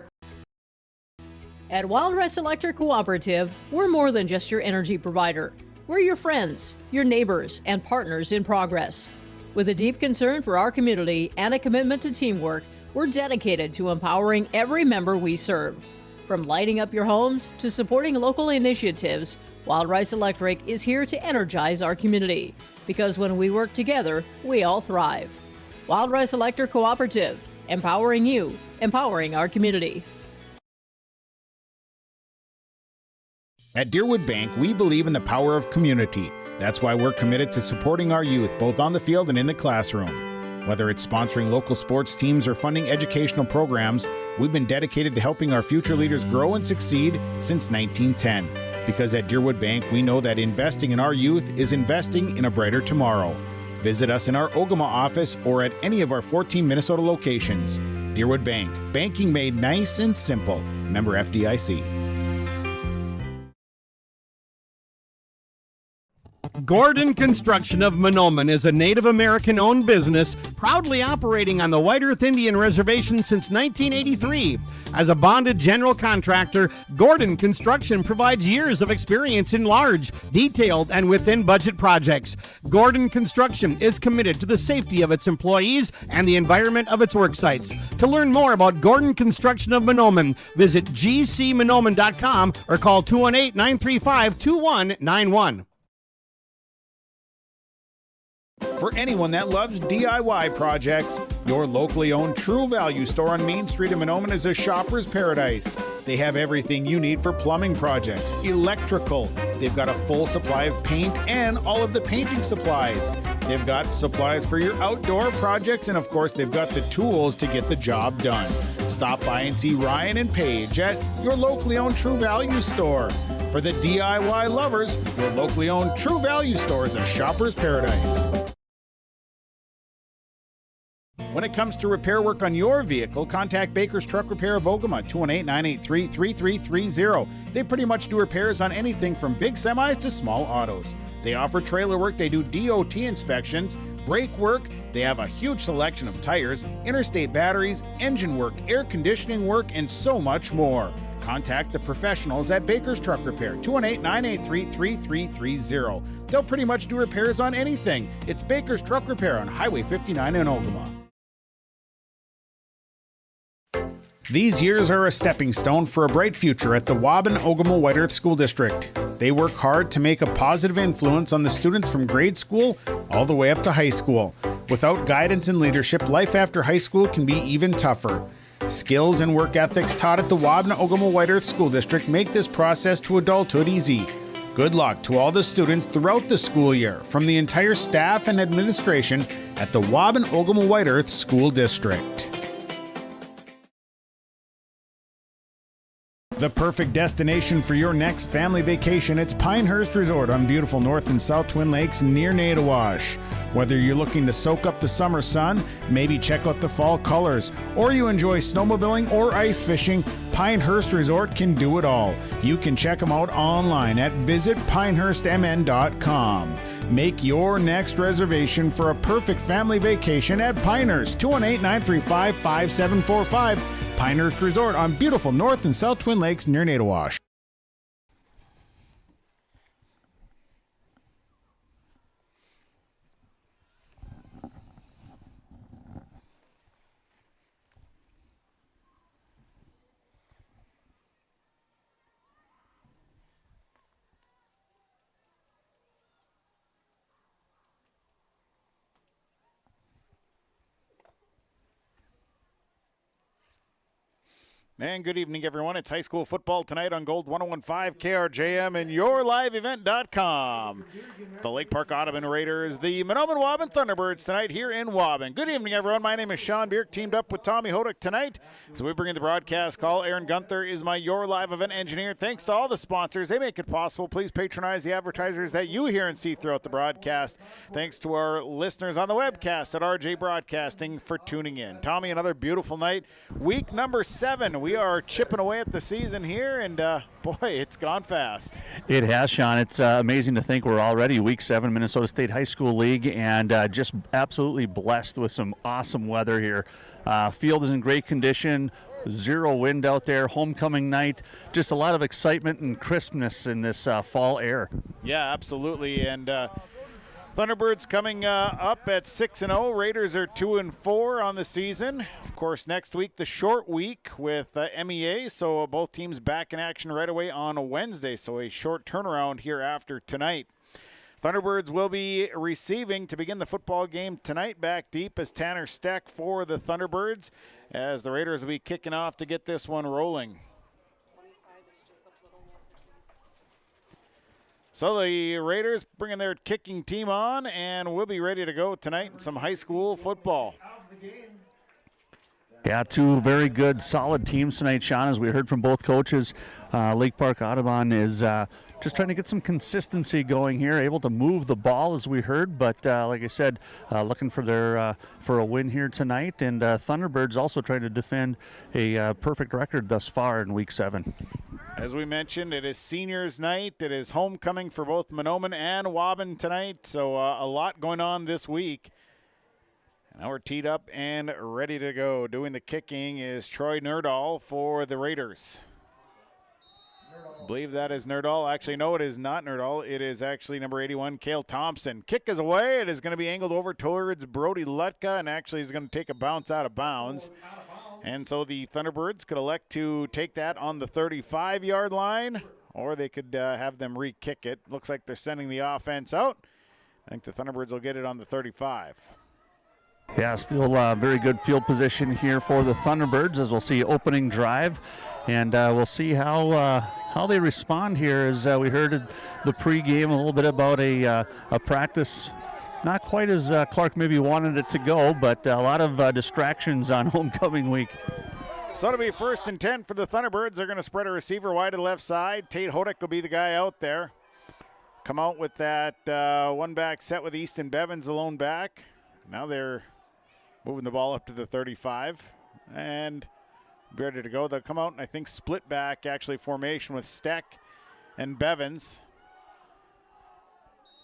At Wild Rest Electric Cooperative, we're more than just your energy provider. We're your friends, your neighbors, and partners in progress. With a deep concern for our community and a commitment to teamwork, we're dedicated to empowering every member we serve. From lighting up your homes to supporting local initiatives, Wild Rice Electric is here to energize our community, because when we work together, we all thrive. Wild Rice Electric Cooperative, empowering you, empowering our community. At Deerwood Bank, we believe in the power of community. That's why we're committed to supporting our youth, both on the field and in the classroom. Whether it's sponsoring local sports teams or funding educational programs, we've been dedicated to helping our future leaders grow and succeed since 1910. Because at Deerwood Bank, we know that investing in our youth is investing in a brighter tomorrow. Visit us in our Ogama office or at any of our 14 Minnesota locations. Deerwood Bank, banking made nice and simple. Member FDIC. Gordon Construction of Mahnomen is a Native American-owned business proudly operating on the White Earth Indian Reservation since 1983. As a bonded general contractor, Gordon Construction provides years of experience in large, detailed, and within-budget projects. Gordon Construction is committed to the safety of its employees and the environment of its work sites. To learn more about Gordon Construction of Mahnomen, visit gcmahnomen.com or call 218-935-2191. For anyone that loves DIY projects, your locally owned True Value store on Main Street in Mahnomen is a shopper's paradise. They have everything you need for plumbing projects, electrical. They've got a full supply of paint and all of the painting supplies. They've got supplies for your outdoor projects, and of course, they've got the tools to get the job done. Stop by and see Ryan and Paige at your locally owned True Value store. For the DIY lovers, your locally owned True Value store is a shopper's paradise. When it comes to repair work on your vehicle, contact Baker's Truck Repair of Ogama, 218-983-3330. They pretty much do repairs on anything from big semis to small autos. They offer trailer work, they do DOT inspections, brake work, they have a huge selection of tires, interstate batteries, engine work, air conditioning work, and so much more. Contact the professionals at Baker's Truck Repair, 218-983-3330. They'll pretty much do repairs on anything. It's Baker's Truck Repair on Highway 59 in Ogama. These years are a stepping stone for a bright future at the Mahnomen-Waubun White Earth School District. They work hard to make a positive influence on the students from grade school all the way up to high school. Without guidance and leadership, life after high school can be even tougher. Skills and work ethics taught at the Mahnomen-Waubun White Earth School District make this process to adulthood easy. Good luck to all the students throughout the school year from the entire staff and administration at the Mahnomen-Waubun White Earth School District. The perfect destination for your next family vacation, it's Pinehurst Resort on beautiful North and South Twin Lakes near Nadawash. Whether you're looking to soak up the summer sun, maybe check out the fall colors, or you enjoy snowmobiling or ice fishing, Pinehurst Resort can do it all. You can check them out online at visitpinehurstmn.com. Make your next reservation for a perfect family vacation at Pinehurst, 218-935-5745. Pinehurst Resort on beautiful North and South Twin Lakes near Nadawash. And good evening, everyone. It's high school football tonight on Gold 101.5 KRJM and yourliveevent.com. The Lake Park Audubon Raiders, the Mahnomen-Waubun Thunderbirds tonight here in Waubun. Good evening, everyone. My name is Sean Bierk, teamed up with Tommy Hodak tonight. So we bring in the broadcast call. Aaron Gunther is my Your Live Event engineer. Thanks to all the sponsors. They make it possible. Please patronize the advertisers that you hear and see throughout the broadcast. Thanks to our listeners on the webcast at RJ Broadcasting for tuning in. Tommy, another beautiful night. Week number 7. We are chipping away at the season here, and boy, it's gone fast. It has, Sean. It's amazing to think we're already Week 7 Minnesota State High School League, and just absolutely blessed with some awesome weather here. Field is in great condition. 0 wind out there, homecoming night, just a lot of excitement and crispness in this fall air. Yeah, absolutely, and Thunderbirds coming up at 6-0. Raiders are 2-4 on the season. Of course, next week, the short week with MEA, so both teams back in action right away on a Wednesday, so a short turnaround here after tonight. Thunderbirds will be receiving to begin the football game tonight. Back deep is Tanner Steck for the Thunderbirds, as the Raiders will be kicking off to get this one rolling. So the Raiders bringing their kicking team on, and we'll be ready to go tonight in some high school football. Yeah, two very good, solid teams tonight, Sean, as we heard from both coaches. Lake Park Audubon is just trying to get some consistency going here, able to move the ball, as we heard, but like I said, looking for their for a win here tonight. And Thunderbirds also trying to defend a perfect record thus far in Week 7. As we mentioned, it is seniors night. It is homecoming for both Mahnomen and Waubun tonight, so a lot going on this week. And now we're teed up and ready to go. Doing the kicking is Troy Nerdahl for the Raiders. I believe that is Nerdahl. Actually, no, it is not Nerdahl. It is actually number 81, Cale Thompson. Kick is away. It is going to be angled over towards Brody Lutka, and actually is going to take a bounce out of bounds. And so the Thunderbirds could elect to take that on the 35-yard line, or they could have them re-kick it. Looks like they're sending the offense out. I think the Thunderbirds will get it on the 35. Yeah, still very good field position here for the Thunderbirds, as we'll see opening drive, and we'll see how they respond here. As we heard the pregame a little bit about a practice, not quite as Clark maybe wanted it to go, but a lot of distractions on homecoming week. So it'll be 1st and 10 for the Thunderbirds. They're going to spread a receiver wide to the left side. Tate Hodek will be the guy out there. Come out with that one-back set with Easton Bevins, the lone back. Now they're moving the ball up to the 35 and ready to go. They'll come out and I think split back actually formation with Steck and Bevins.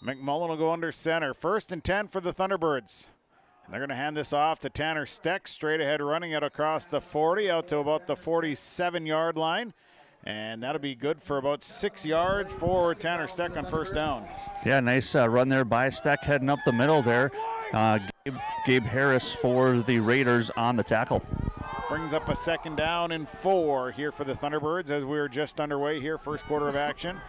McMullen will go under center. 1st and 10 for the Thunderbirds. And they're going to hand this off to Tanner Steck, straight ahead running it across the 40 out to about the 47-yard line. And that'll be good for about 6 yards for Tanner Steck on 1st down. Yeah, nice run there by Steck heading up the middle there. Gabe Harris for the Raiders on the tackle. Brings up a 2nd down and 4 here for the Thunderbirds as we're just underway here, first quarter of action.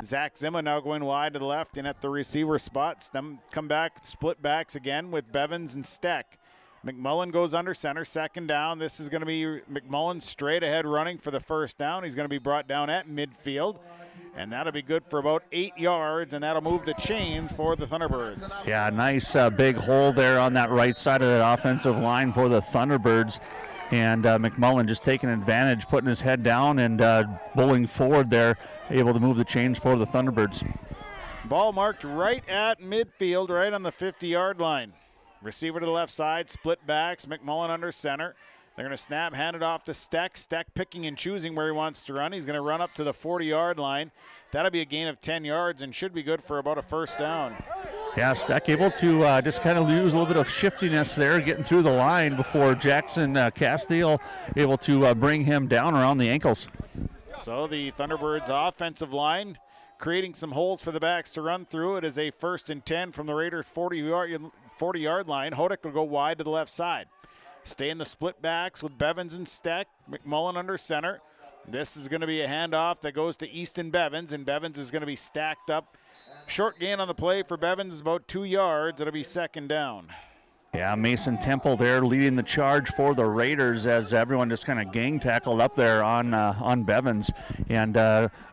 Zach Zimma now going wide to the left and at the receiver spots. Them come back, split backs again with Bevins and Steck. McMullen goes under center, 2nd down. This is going to be McMullen straight ahead running for the 1st down. He's going to be brought down at midfield, and that'll be good for about 8 yards, and that'll move the chains for the Thunderbirds. Yeah, nice big hole there on that right side of that offensive line for the Thunderbirds. And McMullen just taking advantage, putting his head down and bowling forward there, able to move the chains for the Thunderbirds. Ball marked right at midfield, right on the 50-yard line. Receiver to the left side, split backs, McMullen under center. They're going to snap, hand it off to Steck. Steck picking and choosing where he wants to run. He's going to run up to the 40-yard line. That'll be a gain of 10 yards and should be good for about a 1st down. Yeah, Steck able to just kind of use a little bit of shiftiness there, getting through the line before Jackson Castile able to bring him down around the ankles. So the Thunderbirds offensive line creating some holes for the backs to run through. It is a 1st and 10 from the Raiders' 40-yard line. Hodek will go wide to the left side. Stay in the split backs with Bevins and Steck. McMullen under center. This is going to be a handoff that goes to Easton Bevins, and Bevins is going to be stacked up. Short gain on the play for Bevins is about 2 yards. It'll be 2nd down. Yeah, Mason Temple there leading the charge for the Raiders as everyone just kind of gang tackled up there on Bevins. And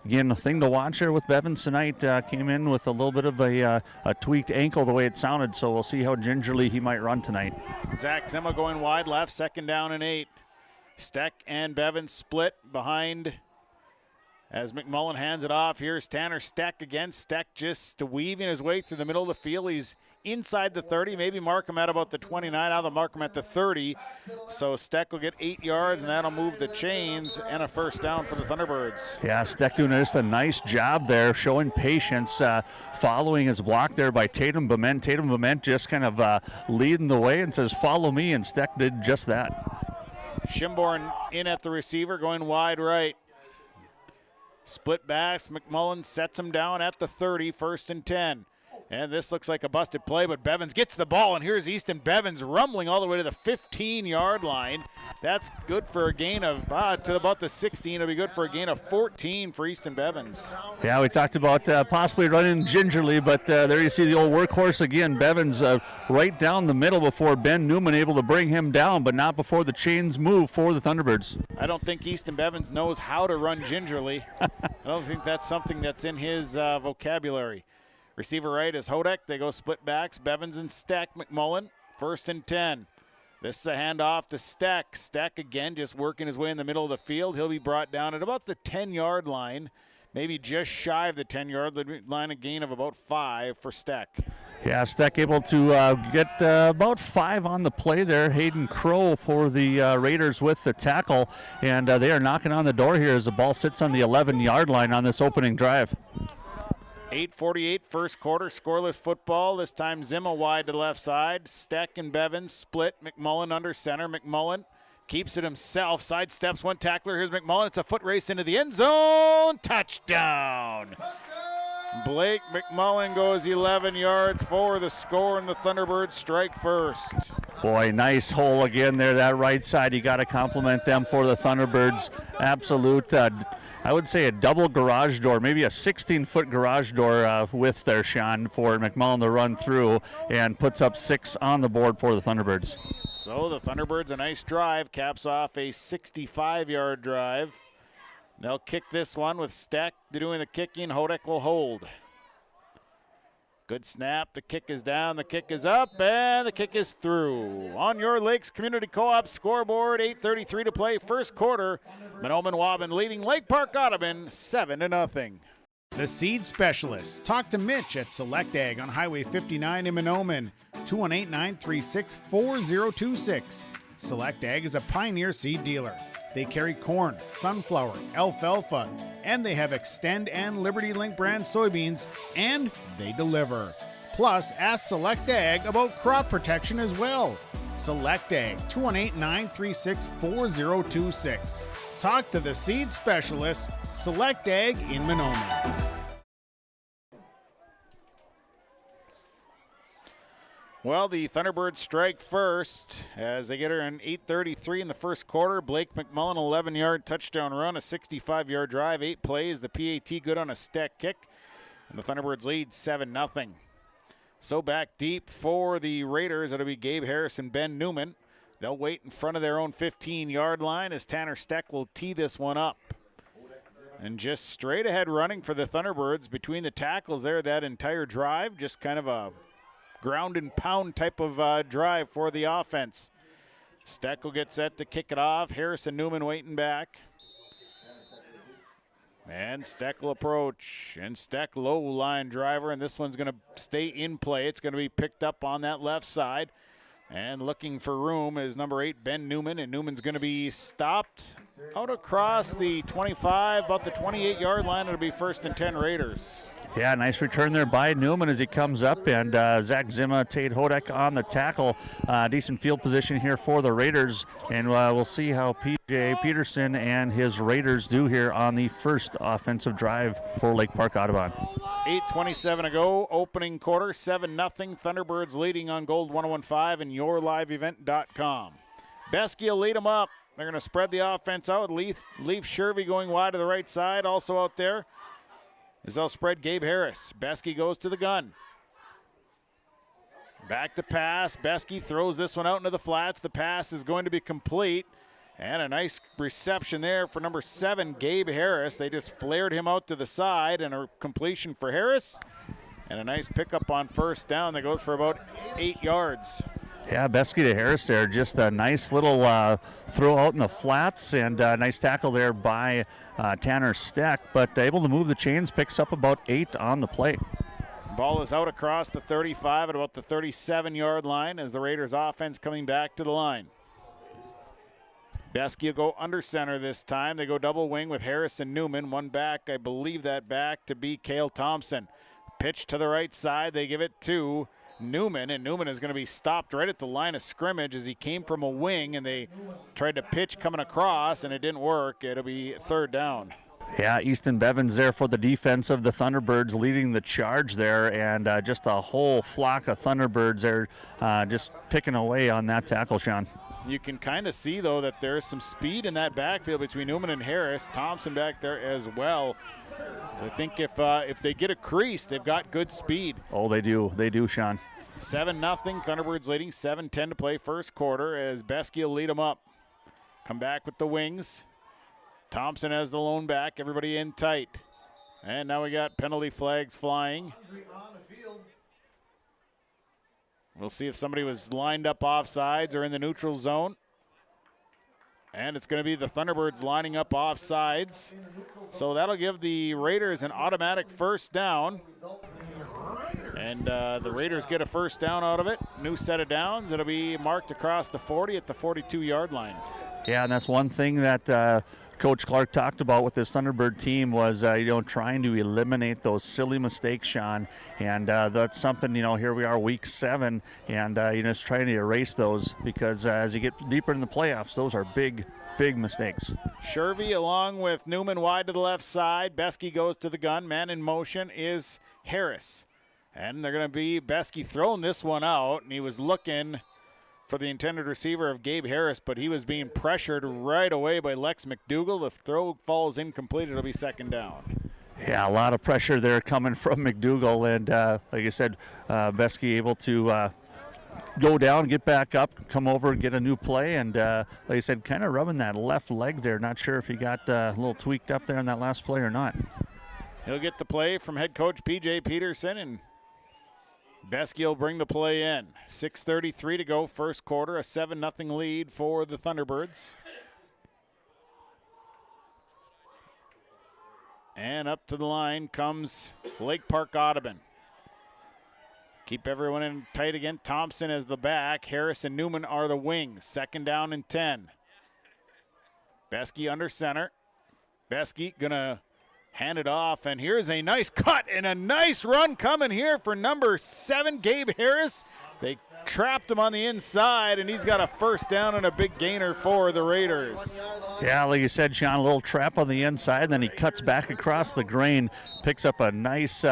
again, the thing to watch here with Bevins tonight, came in with a little bit of a tweaked ankle the way it sounded, so we'll see how gingerly he might run tonight. Zach Zimma going wide left, 2nd down and 8. Steck and Bevins split behind as McMullen hands it off. Here's Tanner Steck again. Steck just weaving his way through the middle of the field. He's inside the 30, maybe mark him at about the 29. Now they'll mark him at the 30. So Steck will get 8 yards, and that'll move the chains and a 1st down for the Thunderbirds. Yeah, Steck doing just a nice job there, showing patience, following his block there by Tatum Bement. Tatum Bement just kind of leading the way and says, follow me, and Steck did just that. Schimborn in at the receiver, going wide right. Split backs, McMullen sets him down at the 30, 1st and 10. And this looks like a busted play, but Bevins gets the ball, and here's Easton Bevins rumbling all the way to the 15-yard line. That's good for a gain of to about the 16. It'll be good for a gain of 14 for Easton Bevins. Yeah, we talked about possibly running gingerly, but there you see the old workhorse again. Bevins right down the middle before Ben Newman able to bring him down, but not before the chains move for the Thunderbirds. I don't think Easton Bevins knows how to run gingerly. I don't think that's something that's in his vocabulary. Receiver right is Hodek. They go split backs. Bevins and Steck. McMullen, 1st and 10. This is a handoff to Steck. Steck again just working his way in the middle of the field. He'll be brought down at about the 10-yard line, maybe just shy of the 10-yard line, a gain of about 5 for Steck. Yeah, Steck able to get about 5 on the play there. Hayden Crow for the Raiders with the tackle, and they are knocking on the door here as the ball sits on the 11-yard line on this opening drive. 8:48 first quarter, scoreless football. This time Zimma wide to the left side. Steck and Bevins split. McMullen under center. McMullen keeps it himself. Sidesteps one tackler. Here's McMullen. It's a foot race into the end zone. Touchdown. Blake McMullen goes 11 yards for the score, and the Thunderbirds strike first. Boy, nice hole again there, that right side. You got to compliment them for the Thunderbirds. Absolute, I would say a double garage door, maybe a 16-foot garage door width there, Sean, for McMullen to run through, and puts up 6 on the board for the Thunderbirds. So the Thunderbirds, a nice drive, caps off a 65-yard drive. They'll kick this one with Steck doing the kicking. Hodek will hold. Good snap. The kick is down. The kick is up, and the kick is through. On your Lakes Community Co-op scoreboard, 8:33 to play, first quarter. Mahnomen-Waubun leading Lake Park Audubon 7-0. The Seed Specialist. Talk to Mitch at Select Ag on Highway 59 in Mahnomen. 218-936-4026. Select Ag is a Pioneer seed dealer. They carry corn, sunflower, alfalfa, and they have Extend and Liberty Link brand soybeans, and they deliver. Plus, ask Select Ag about crop protection as well. Select Ag, 218-936-4026. Talk to the Seed Specialist, Select Ag in Mahnomen. Well, the Thunderbirds strike first as they get her in 8:33 in the first quarter. Blake McMullen, 11-yard touchdown run, a 65-yard drive, 8 plays. The PAT good on a Steck kick, and the Thunderbirds lead 7-0. So back deep for the Raiders, it'll be Gabe Harris and Ben Newman. They'll wait in front of their own 15-yard line as Tanner Steck will tee this one up. And just straight ahead running for the Thunderbirds between the tackles there that entire drive, just kind of a ground and pound type of drive for the offense. Steck will get set to kick it off. Harris and Newman waiting back. And Steck will approach. And Steck low line driver, and this one's going to stay in play. It's going to be picked up on that left side. And looking for room is number 8, Ben Newman, and Newman's going to be stopped out across the 25, about the 28-yard line. It'll be 1st and 10 Raiders. Yeah, nice return there by Newman as he comes up, and Zach Zimma, Tate Hodek on the tackle. Decent field position here for the Raiders, and we'll see how P.J. Peterson and his Raiders do here on the first offensive drive for Lake Park Audubon. 8:27 to go, opening quarter, 7-0. Thunderbirds leading on Gold 101.5 and yourliveevent.com. Beskey will lead them up. They're going to spread the offense out. Leaf Shervey going wide to the right side, also out there. As they'll spread Gabe Harris. Beskey goes to the gun. Back to pass. Beskey throws this one out into the flats. The pass is going to be complete. And a nice reception there for number 7, Gabe Harris. They just flared him out to the side, and a completion for Harris. And a nice pickup on first down that goes for about 8 yards. Yeah, Beskey to Harris there. Just a nice little throw out in the flats, and a nice tackle there by Tanner Steck, but able to move the chains, picks up about 8 on the play. Ball is out across the 35 at about the 37-yard line as the Raiders offense coming back to the line. Beskey will go under center this time. They go double wing with Harris and Newman. One back, I believe that back to be Cale Thompson. Pitch to the right side. They give it to Newman, and Newman is going to be stopped right at the line of scrimmage as he came from a wing, and they tried to pitch coming across, and it didn't work. It'll be 3rd down. Yeah, Easton Bevins there for the defense of the Thunderbirds leading the charge there, and just a whole flock of Thunderbirds there just picking away on that tackle, Sean. You can kind of see, though, that there's some speed in that backfield between Newman and Harris. Thompson back there as well. So I think if they get a crease, they've got good speed. Oh, they do. They do, Sean. 7-0. Thunderbirds leading. 7:10 to play first quarter as Beskey will lead them up. Come back with the wings. Thompson has the lone back. Everybody in tight. And now we got penalty flags flying. We'll see if somebody was lined up offsides or in the neutral zone. And it's going to be the Thunderbirds lining up offsides. So that'll give the Raiders an automatic first down. And the Raiders get a first down out of it. New set of downs. It'll be marked across the 40 at the 42-yard line. Yeah, and that's one thing that Coach Clark talked about with this Thunderbird team was, trying to eliminate those silly mistakes, Sean. And that's something, here we are week 7, and, just trying to erase those because as you get deeper in the playoffs, those are big, big mistakes. Shervy along with Newman wide to the left side. Beskey goes to the gun. Man in motion is Harris. And they're going to be Beskey throwing this one out, and he was looking for the intended receiver of Gabe Harris, but he was being pressured right away by Lex McDougall. If throw falls incomplete, it'll be second down. Yeah, a lot of pressure there coming from McDougall, and like I said, Beskey able to go down, get back up, come over and get a new play, and like I said, kind of rubbing that left leg there. Not sure if he got a little tweaked up there in that last play or not. He'll get the play from head coach P.J. Peterson, and Beskey will bring the play in. 6:33 to go, first quarter, a 7-0 lead for the Thunderbirds. And up to the line comes Lake Park Audubon. Keep everyone in tight again. Thompson as the back. Harris and Newman are the wings. Second down and 10. Beskey under center. Beskey gonna hand it off, and here's a nice cut and a nice run coming here for number 7, Gabe Harris. They trapped him on the inside, and he's got a first down and a big gainer for the Raiders. Yeah, like you said, Sean, a little trap on the inside, and then he cuts back across the grain, picks up a nice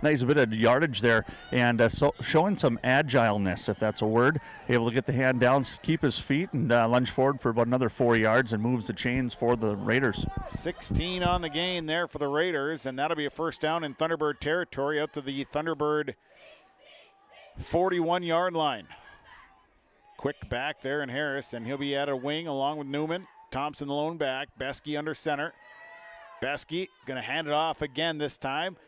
nice bit of yardage there, and so showing some agileness, if that's a word. Able to get the hand down, keep his feet, and lunge forward for about another 4 yards and moves the chains for the Raiders. 16 on the gain there for the Raiders, and that'll be a first down in Thunderbird territory out to the Thunderbird 41-yard line. Quick back there in Harris, and he'll be at a wing along with Newman. Thompson the lone back. Beskey under center. Beskey going to hand it off again this time.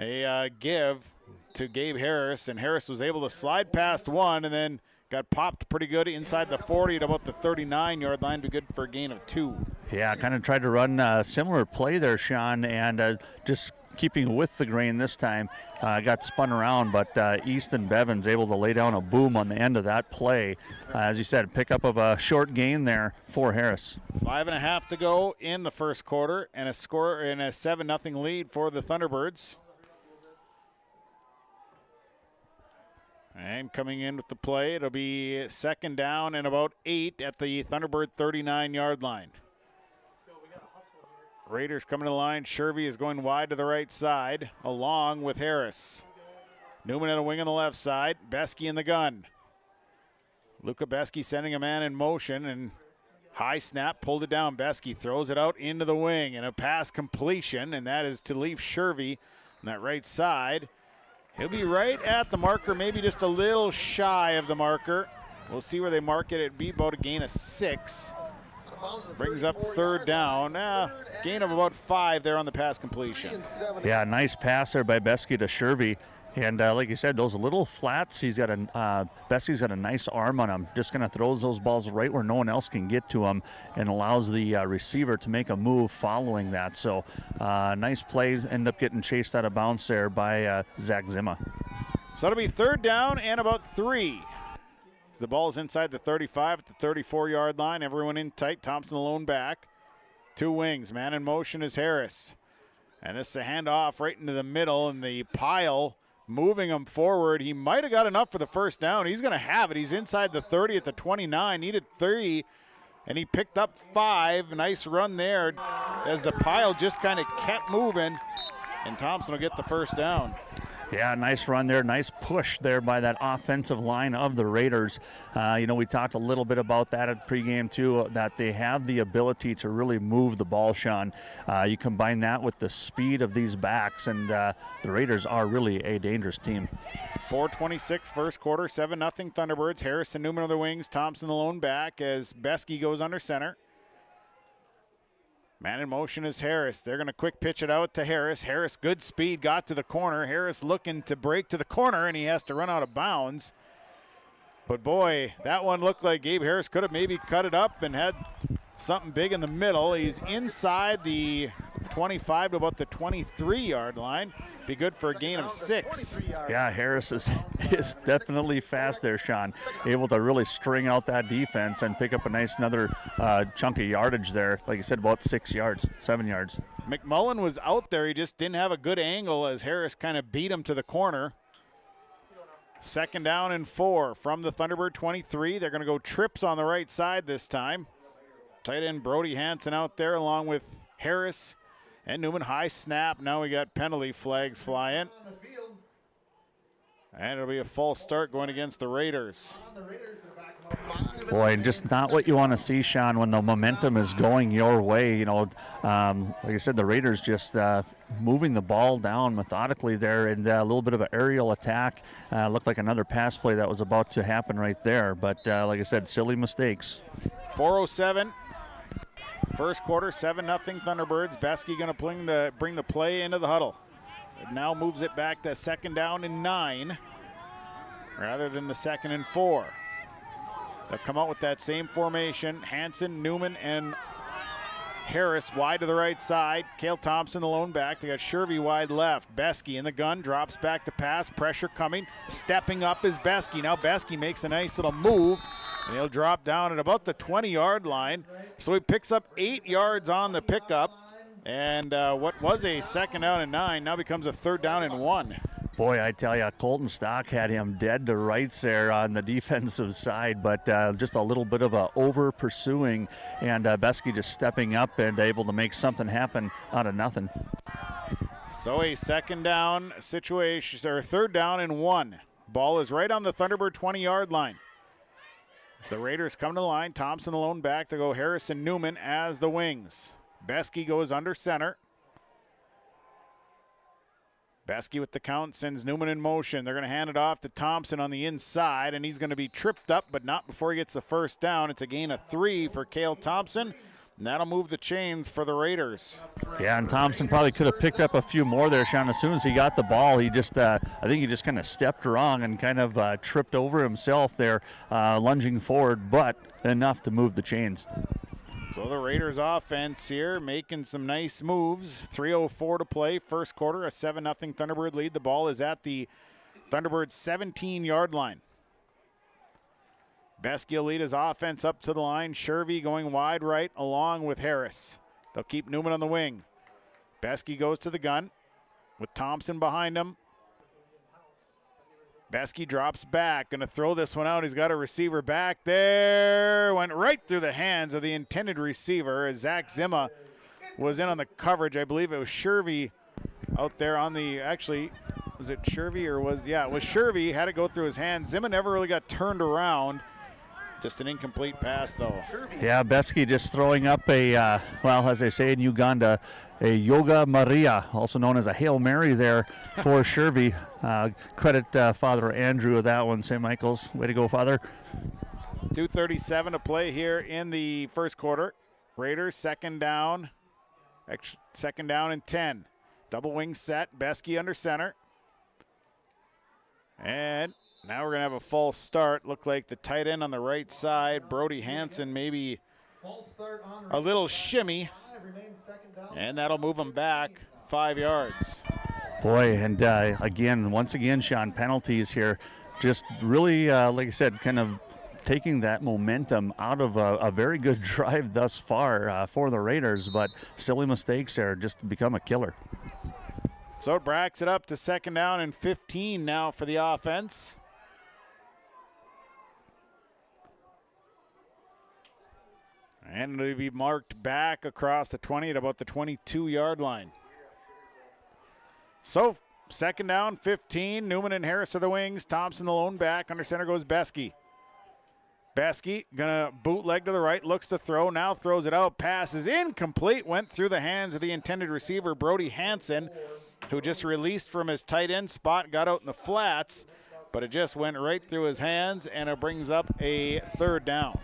A give to Gabe Harris, and Harris was able to slide past one and then got popped pretty good inside the 40 at about the 39-yard line. Be good for a gain of 2. Yeah, kind of tried to run a similar play there, Sean, and just keeping with the grain this time. Got spun around, but Easton Bevins able to lay down a boom on the end of that play. As you said, pick up of a short gain there for Harris. 5.5 to go in the first quarter, and a 7-0 lead for the Thunderbirds. And coming in with the play, it'll be second down and about 8 at the Thunderbird 39-yard line. Raiders coming to the line. Shervy is going wide to the right side, along with Harris. Newman at a wing on the left side. Beskey in the gun. Luca Beskey sending a man in motion, and high snap, pulled it down. Beskey throws it out into the wing, and a pass completion, and that is to leave Shervy on that right side. He'll be right at the marker, maybe just a little shy of the marker. We'll see where they mark it. It'd be about a gain of 6. Brings up third down. Gain of about 5 there on the pass completion. Yeah, nice pass there by Beskey to Shervy. And like you said, those little flats, Beskey's got a nice arm on him. Just kind of throws those balls right where no one else can get to him and allows the receiver to make a move following that. So nice play. End up getting chased out of bounds there by Zach Zima. So it'll be third down and about 3. The ball's inside the 35 at the 34-yard line. Everyone in tight. Thompson alone back. 2 wings. Man in motion is Harris. And this is a handoff right into the middle, and the pile moving him forward. He might have got enough for the first down. He's going to have it. He's inside the 30 at the 29. Needed 3. and he picked up 5. Nice run there as the pile just kind of kept moving, and Thompson will get the first down. Yeah, nice run there. Nice push there by that offensive line of the Raiders. We talked a little bit about that at pregame, too, that they have the ability to really move the ball, Sean. You combine that with the speed of these backs, and the Raiders are really a dangerous team. 4:26 first quarter, 7-0 Thunderbirds. Harrison Newman on the wings, Thompson the lone back as Beskey goes under center. Man in motion is Harris. They're going to quick pitch it out to Harris. Harris, good speed, got to the corner. Harris looking to break to the corner, and he has to run out of bounds. But boy, that one looked like Gabe Harris could have maybe cut it up and had something big in the middle. He's inside the 25 to about the 23-yard line. Be good for a gain of 6. Yeah, Harris is definitely fast there, Sean. Able to really string out that defense and pick up a nice another chunk of yardage there. Like you said, about 7 yards. McMullen was out there. He just didn't have a good angle as Harris kind of beat him to the corner. 2nd down and 4 from the Thunderbird 23. They're going to go trips on the right side this time. Tight end Brody Hansen out there along with Harris and Newman. High snap. Now we got penalty flags flying. And it'll be a false start going against the Raiders. Boy, just not what you want to see, Sean, when the momentum is going your way. Like I said, the Raiders just moving the ball down methodically there, and a little bit of an aerial attack. Looked like another pass play that was about to happen right there. But like I said, silly mistakes. 4:07. First quarter, 7-0 Thunderbirds. Beskey going to bring the play into the huddle. It now moves it back to 2nd down and 9 rather than the 2nd and 4. They'll come out with that same formation. Hansen, Newman, and Harris wide to the right side. Cale Thompson, the lone back. They got Shervy wide left. Beskey in the gun, drops back to pass. Pressure coming. Stepping up is Beskey. Now Beskey makes a nice little move, and he'll drop down at about the 20-yard line. So he picks up 8 yards on the pickup. And what was a 2nd down and 9 now becomes a 3rd down and 1. Boy, I tell you, Colton Stock had him dead to rights there on the defensive side, but just a little bit of a over-pursuing, and Beskey just stepping up and able to make something happen out of nothing. So a 2nd down situation, or 3rd down and 1. Ball is right on the Thunderbird 20-yard line. As the Raiders come to the line, Thompson the lone back to go Harrison Newman as the wings. Beskey goes under center. Beskey with the count sends Newman in motion. They're going to hand it off to Thompson on the inside, and he's going to be tripped up, but not before he gets the first down. It's a gain of 3 for Cale Thompson, and that'll move the chains for the Raiders. Yeah, and Thompson probably could have picked up a few more there, Sean. As soon as he got the ball, he just, I think he just kind of stepped wrong and kind of tripped over himself there, lunging forward, but enough to move the chains. So the Raiders offense here making some nice moves. 3:04 to play, first quarter, a 7-0 Thunderbird lead. The ball is at the Thunderbird 17-yard line. Beskey will lead his offense up to the line. Shervy going wide right along with Harris. They'll keep Newman on the wing. Beskey goes to the gun with Thompson behind him. Beskey drops back, going to throw this one out. He's got a receiver back there. Went right through the hands of the intended receiver as Zach Zimma was in on the coverage. I believe it was Shervy out there on the, actually, was it Shervy or was, yeah, it was Shervy. Had it go through his hand. Zimma never really got turned around. Just an incomplete pass, though. Yeah, Beskey just throwing up a, well, as they say in Uganda, a Yoga Maria, also known as a Hail Mary there for Shervy. Credit Father Andrew of that one, St. Michael's. Way to go, Father. 2:37 to play here in the first quarter. Raiders second down and 10. Double wing set, Beskey under center. And now we're going to have a false start. Look like the tight end on the right side, Brody Hansen, maybe a little shimmy. And that'll move him back 5 yards. Boy, and once again, Sean, penalties here. Just really, like I said, kind of taking that momentum out of a very good drive thus far for the Raiders, but silly mistakes there just become a killer. So it bracks it up to second down and 15 now for the offense. And it'll be marked back across the 20 at about the 22-yard line. So, second down, 15. Newman and Harris are the wings. Thompson the lone back. Under center goes Besky. Besky gonna bootleg to the right, looks to throw, now throws it out. Pass is incomplete. Went through the hands of the intended receiver, Brody Hansen, who just released from his tight end spot, got out in the flats, but it just went right through his hands, and it brings up a third down.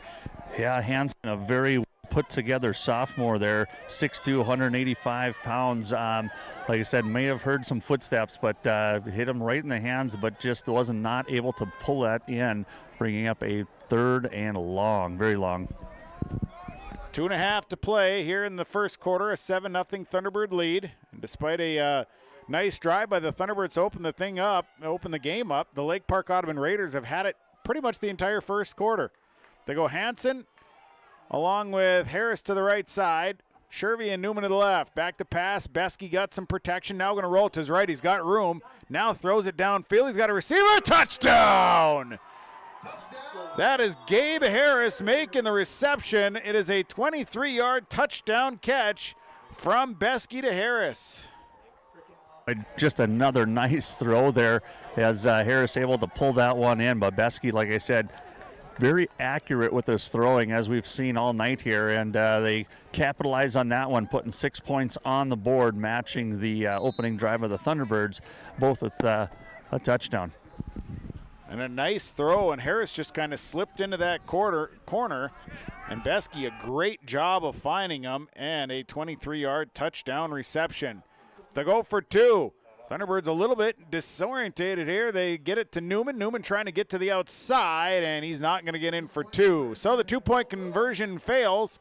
Yeah, Hansen, a very put-together sophomore there, 6'2", 185 pounds. Like I said, may have heard some footsteps, but hit him right in the hands, but just was not able to pull that in, bringing up a third and long, very long. 2.5 to play here in the first quarter, a 7-0 Thunderbird lead. And despite a nice drive by the Thunderbirds to open the game up, the Lake Park Audubon Raiders have had it pretty much the entire first quarter. They go Hansen along with Harris to the right side. Shervy and Newman to the left. Back to pass. Besky got some protection. Now going to roll to his right. He's got room. Now throws it downfield. He's got a receiver. Touchdown! That is Gabe Harris making the reception. It is a 23-yard touchdown catch from Besky to Harris. Just another nice throw there as Harris able to pull that one in. But Besky, like I said, very accurate with his throwing, as we've seen all night here, and they capitalize on that one, putting 6 points on the board, matching the opening drive of the Thunderbirds, both with a touchdown. And a nice throw, and Harris just kind of slipped into that corner, and Besky a great job of finding him, and a 23-yard touchdown reception. They go for two. Thunderbirds a little bit disorientated here. They get it to Newman. Newman trying to get to the outside, and he's not going to get in for two. So the two-point conversion fails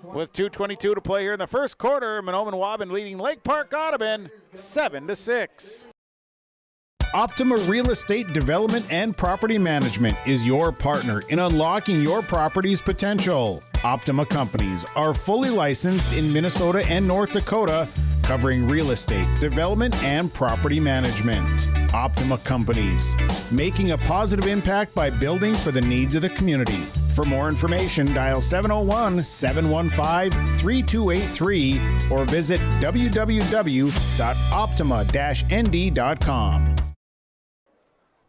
with 2:22 to play here in the first quarter. Mahnomen-Waubun leading Lake Park Audubon 7-6. Optima Real Estate Development and Property Management is your partner in unlocking your property's potential. Optima companies are fully licensed in Minnesota and North Dakota, covering real estate, development, and property management. Optima companies, making a positive impact by building for the needs of the community. For more information, dial 701-715-3283 or visit www.optima-nd.com.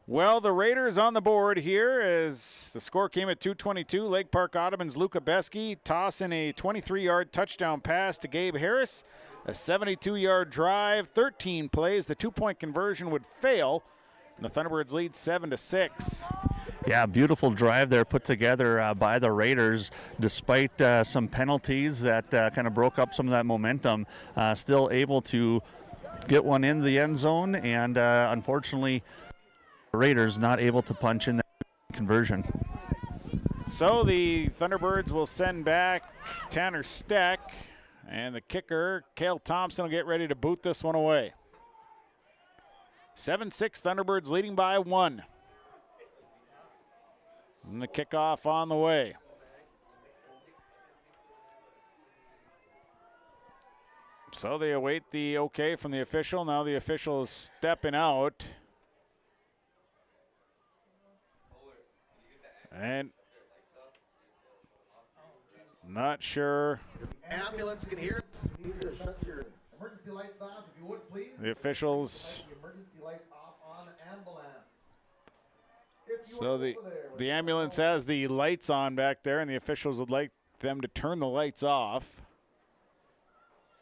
Well, the Raiders on the board here as the score came at 2:22. Lake Park Audubon's Luca Besky tossing a 23-yard touchdown pass to Gabe Harris. A 72-yard drive, 13 plays. The two-point conversion would fail, and the Thunderbirds lead 7-6. Yeah, beautiful drive there put together by the Raiders, despite some penalties that kind of broke up some of that momentum. Still able to get one in the end zone, and unfortunately, the Raiders not able to punch in that conversion. So the Thunderbirds will send back Tanner Steck, and the kicker, Cale Thompson, will get ready to boot this one away. 7-6 Thunderbirds leading by 1. And the kickoff on the way. So they await the okay from the official. Now the official is stepping out. And not sure. Ambulance can hear us. You need to shut your emergency lights off, if you would, please. The officials. Emergency lights off on ambulance. So the ambulance has the lights on back there, and the officials would like them to turn the lights off.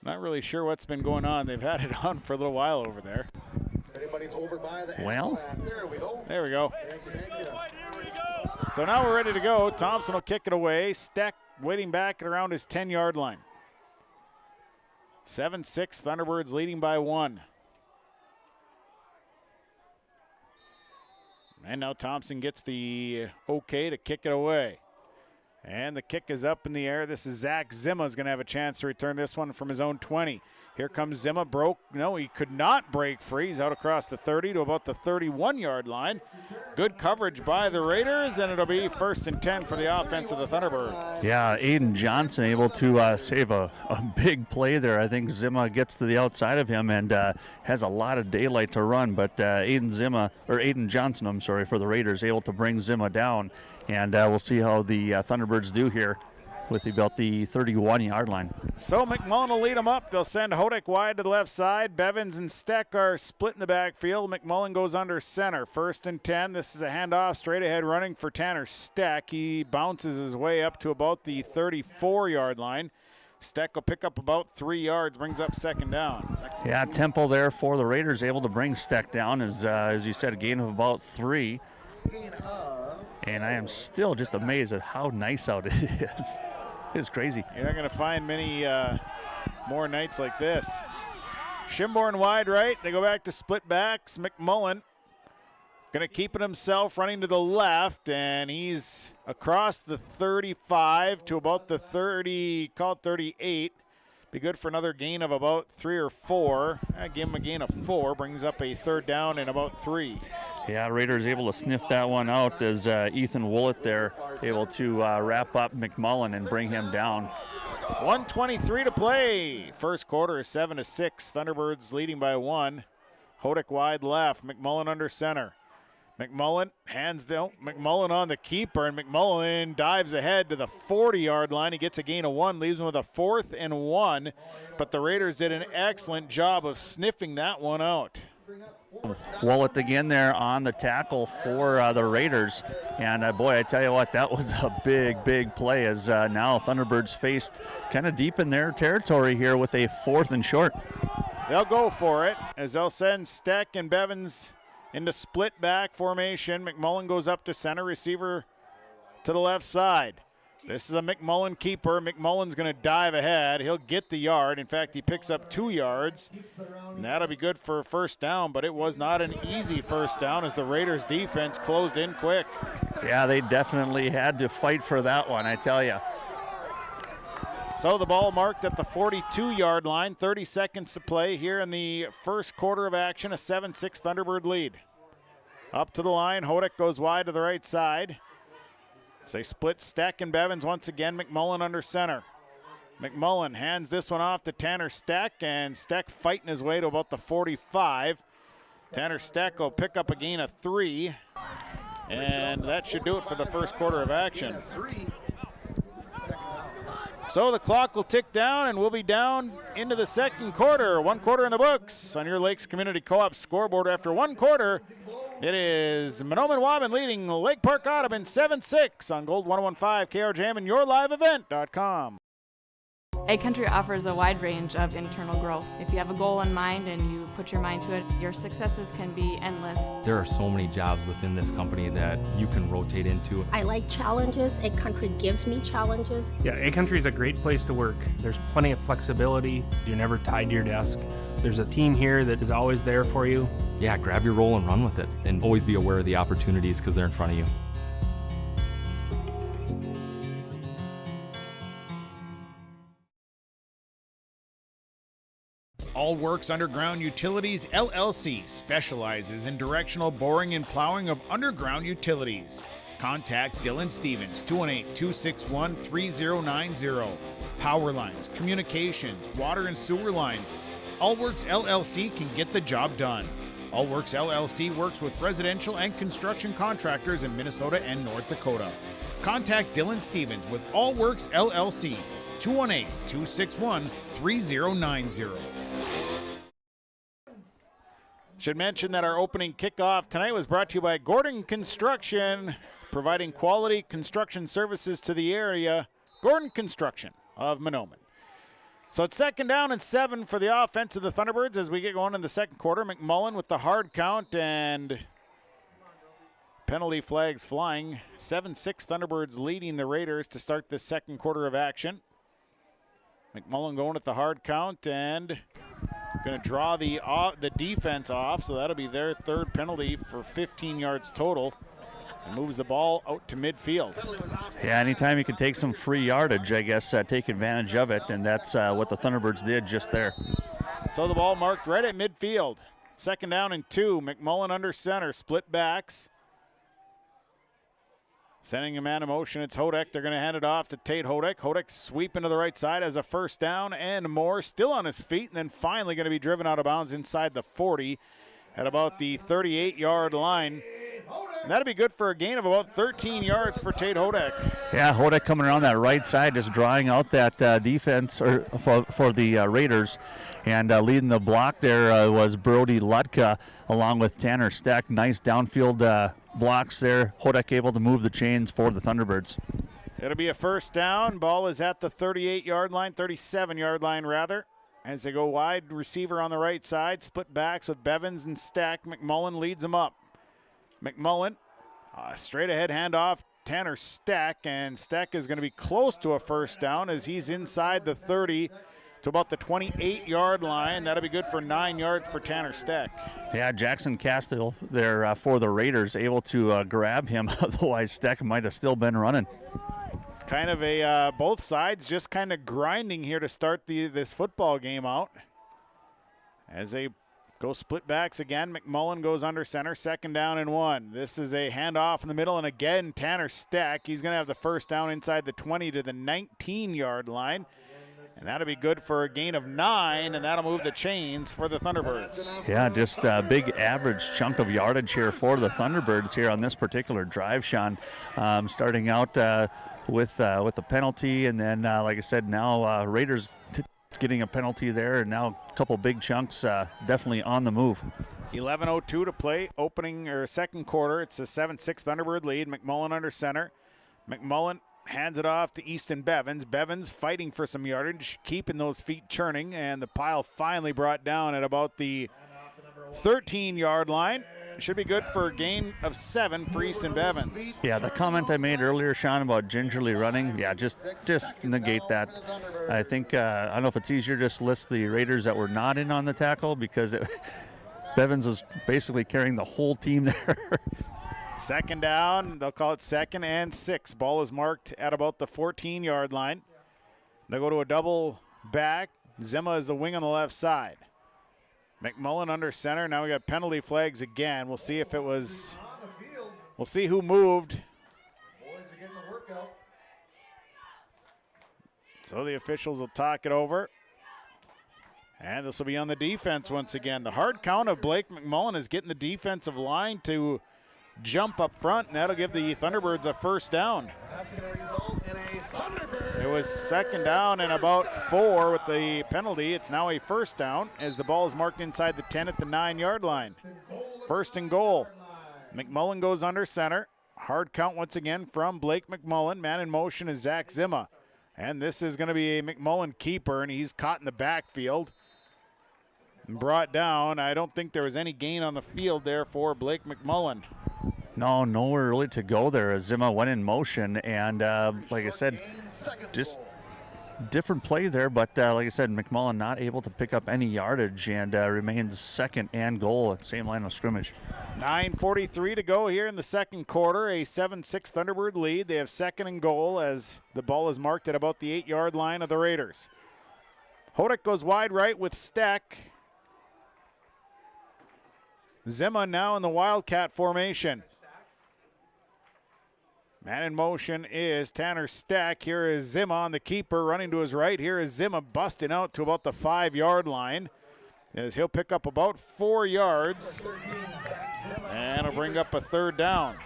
Not really sure what's been going on. They've had it on for a little while over there. Anybody's over by the well, ambulance. There we go. There we go. Thank you. So now we're ready to go. Thompson will kick it away. Steck waiting back at around his 10-yard line. 7-6 Thunderbirds leading by 1. And now Thompson gets the okay to kick it away. And the kick is up in the air. This is Zach Zimma is going to have a chance to return this one from his own 20. Here comes Zimma. No, he could not break free. He's out across the 30 to about the 31-yard line. Good coverage by the Raiders, and it'll be 1st and 10 for the offense of the Thunderbirds. Yeah, Aiden Johnson able to save a big play there. I think Zimma gets to the outside of him and has a lot of daylight to run, but Aiden Johnson, for the Raiders, able to bring Zimma down, and we'll see how the Thunderbirds do here. with about the 31-yard line. So McMullen will lead them up. They'll send Hodek wide to the left side. Bevins and Steck are split in the backfield. McMullen goes under center. 1st and 10. This is a handoff straight ahead running for Tanner Steck. He bounces his way up to about the 34-yard line. Steck will pick up about 3 yards, brings up 2nd down. Yeah, tempo there for the Raiders, able to bring Steck down as you said, a gain of about 3. And I am still just amazed at how nice out it is. It's crazy. You're not going to find many more nights like this. Schimborn wide right. They go back to split backs. McMullen going to keep it himself, running to the left, and he's across the 35 to about the 30, call it 38. Be good for another gain of about 3 or 4. Give him a gain of 4, brings up a 3rd down and about 3. Yeah, Raiders able to sniff that one out as Ethan Woollett there able to wrap up McMullen and bring him down. 1:23 to play. First quarter is 7-6. Thunderbirds leading by 1. Hodek wide left. McMullen under center. McMullen hands down. McMullen on the keeper, and McMullen dives ahead to the 40-yard line. He gets a gain of 1, leaves him with a 4th and 1. But the Raiders did an excellent job of sniffing that one out. Woollett again there on the tackle for the Raiders. And boy, I tell you what, that was a big play as now Thunderbirds faced kind of deep in their territory here with a 4th and short. They'll go for it as they'll send Steck and Bevins into split back formation. McMullen goes up to center, receiver to the left side. This is a McMullen keeper. McMullen's going to dive ahead. He'll get the yard. In fact, he picks up 2 yards. And that'll be good for a 1st down, but it was not an easy 1st down as the Raiders defense closed in quick. Yeah, they definitely had to fight for that one, I tell you. So the ball marked at the 42-yard line. 30 seconds to play here in the first quarter of action. A 7-6 Thunderbird lead. Up to the line. Hodek goes wide to the right side. So they split Steck and Bevins once again. McMullen under center. McMullen hands this one off to Tanner Steck, and Steck fighting his way to about the 45. Tanner Steck will pick up a gain of 3, and that should do it for the first quarter of action. So the clock will tick down, and we'll be down into the second quarter. 1 quarter in the books on your Lakes Community Co-op scoreboard. After 1 quarter, it is Mahnomen-Waubun leading Lake Park Audubon 7-6 on Gold 101.5 KRJM and yourliveevent.com. Ag Country offers a wide range of internal growth. If you have a goal in mind and you put your mind to it, your successes can be endless. There are so many jobs within this company that you can rotate into. I like challenges. Ag Country gives me challenges. Yeah, Ag Country is a great place to work. There's plenty of flexibility. You're never tied to your desk. There's a team here that is always there for you. Yeah, grab your role and run with it. And always be aware of the opportunities because they're in front of you. All Works Underground Utilities, LLC specializes in directional boring and plowing of underground utilities. Contact Dylan Stevens, 218-261-3090. Power lines, communications, water and sewer lines. All Works LLC can get the job done. All Works LLC works with residential and construction contractors in Minnesota and North Dakota. Contact Dylan Stevens with All Works LLC, 218-261-3090. Should mention that our opening kickoff tonight was brought to you by Gordon Construction, providing quality construction services to the area. Gordon Construction of Mahnomen. So it's 2nd down and 7 for the offense of the Thunderbirds as we get going in the second quarter. McMullen with the hard count and penalty flags flying. 7-6 Thunderbirds leading the Raiders to start this second quarter of action. McMullen going at the hard count and going to draw the defense off, so that'll be their 3rd penalty for 15 yards total. And moves the ball out to midfield. Yeah, anytime you can take some free yardage, I guess, take advantage of it, and that's what the Thunderbirds did just there. So the ball marked right at midfield. 2nd down and 2. McMullen under center, split backs. Sending a man in motion, it's Hodek. They're going to hand it off to Tate Hodek. Hodek sweeping to the right side as a 1st down and more. Still on his feet and then finally going to be driven out of bounds inside the 40 at about the 38-yard line. And that'll be good for a gain of about 13 yards for Tate Hodak. Yeah, Hodak coming around that right side, just drawing out that defense for the Raiders. And leading the block there was Brody Lutka along with Tanner Steck. Nice downfield blocks there. Hodak able to move the chains for the Thunderbirds. It'll be a first down. Ball is at the 38-yard line, 37-yard line rather. As they go wide receiver on the right side, split backs with Bevins and Steck. McMullen leads them up. McMullen, straight ahead handoff, Tanner Steck, and Steck is going to be close to a first down as he's inside the 30 to about the 28-yard line. That'll be good for 9 yards for Tanner Steck. Yeah, Jackson Castile there for the Raiders, able to grab him. Otherwise, Steck might have still been running. Kind of a both sides just kind of grinding here to start this football game out. As they go split backs again, McMullen goes under center, second down and 1. This is a handoff in the middle, and again, Tanner Steck. He's going to have the first down inside the 20 to the 19-yard line. And that'll be good for a gain of 9, and that'll move the chains for the Thunderbirds. Yeah, just a big average chunk of yardage here for the Thunderbirds here on this particular drive, Sean. Starting out with the penalty, and then, like I said, now Raiders getting a penalty there, and now a couple big chunks definitely on the move. 11:02 to play, opening or second quarter. It's a 7-6 Thunderbird lead. McMullen under center. McMullen hands it off to Easton Bevins. Bevins fighting for some yardage, keeping those feet churning, and the pile finally brought down at about the 13-yard line. Should be good for a gain of 7 for Easton Bevins. Yeah, the comment I made earlier, Sean, about gingerly running, yeah, just negate that. I think, I don't know if it's easier to just list the Raiders that were not in on the tackle, because Bevins was basically carrying the whole team there. Second down, they'll call it 2nd and 6. Ball is marked at about the 14-yard line. They'll go to a double back. Zima is the wing on the left side. McMullen under center. Now we got penalty flags again. We'll see if it was, we'll see who moved. So the officials will talk it over. And this will be on the defense once again. The hard count of Blake McMullen is getting the defensive line to jump up front, and that'll give the Thunderbirds a first down. It was second down and about 4 with the penalty. It's now a first down as the ball is marked inside the 10 at the 9-yard line. First and goal. McMullen goes under center. Hard count once again from Blake McMullen. Man in motion is Zach Zima. And this is going to be a McMullen keeper, and he's caught in the backfield and brought down. I don't think there was any gain on the field there for Blake McMullen. No, nowhere really to go there as Zima went in motion, and like I said, just different play there, but like I said, McMullen not able to pick up any yardage and remains second and goal at the same line of scrimmage. 9:43 to go here in the second quarter, a 7-6 Thunderbird lead. They have second and goal as the ball is marked at about the 8-yard line of the Raiders. Hodak goes wide right with Steck. Zima now in the Wildcat formation. Man in motion is Tanner Steck. Here is Zima on the keeper running to his right. Here is Zima busting out to about the 5-yard line as he'll pick up about 4 yards. And it'll bring up a third down.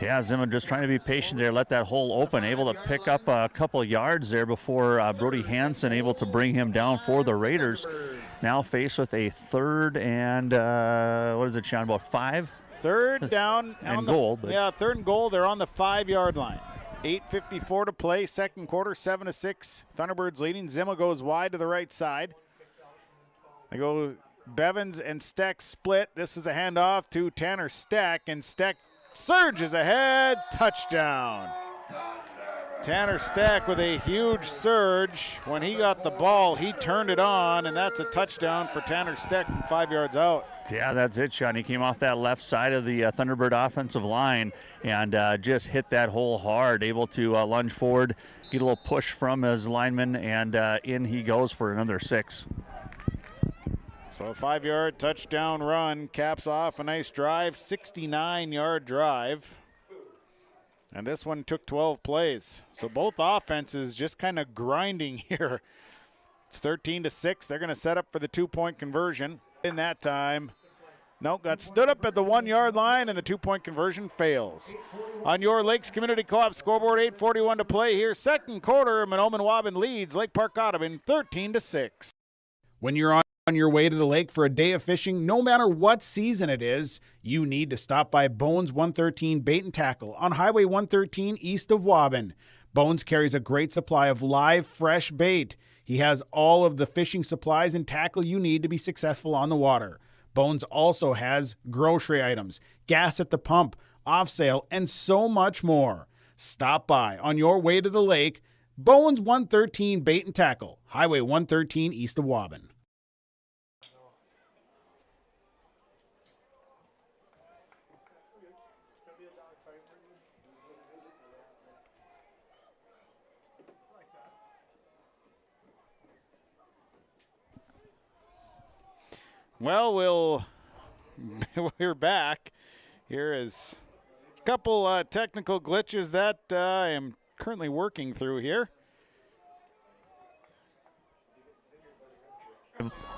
Yeah, Zima just trying to be patient there, let that hole open, able to pick up a couple yards there before Brody Hansen able to bring him down for the Raiders. Now faced with a third and, what is it, Sean, about 5? Third down and goal. Yeah, third and goal. They're on the 5-yard line. 8:54 to play. Second quarter, 7-6. Thunderbirds leading. Zima goes wide to the right side. They go Bevins and Steck split. This is a handoff to Tanner Steck, and Steck surges ahead. Touchdown. Tanner Steck with a huge surge. When he got the ball, he turned it on, and that's a touchdown for Tanner Steck from 5 yards out. Yeah, that's it, Sean. He came off that left side of the Thunderbird offensive line and just hit that hole hard, able to lunge forward, get a little push from his lineman, and in he goes for another 6. So a 5-yard touchdown run caps off a nice drive, 69-yard drive. And this one took 12 plays. So both offenses just kind of grinding here. It's 13-6. They're going to set up for the 2-point conversion. In that time, No, got stood up at the 1 yard line, and the 2-point conversion fails. On your Lakes Community Co-op scoreboard, 8:41 to play here. Second quarter, Mahnomen-Waubun leads Lake Park Audubon 13-6. When you're on your way to the lake for a day of fishing, no matter what season it is, you need to stop by Bones 113 Bait and Tackle on Highway 113 east of Waubun. Bones carries a great supply of live, fresh bait. He has all of the fishing supplies and tackle you need to be successful on the water. Bones also has grocery items, gas at the pump, off sale, and so much more. Stop by on your way to the lake. Bones 113 Bait and Tackle, Highway 113 east of Waubun. Well, we're back. Here is a couple technical glitches that I am currently working through here.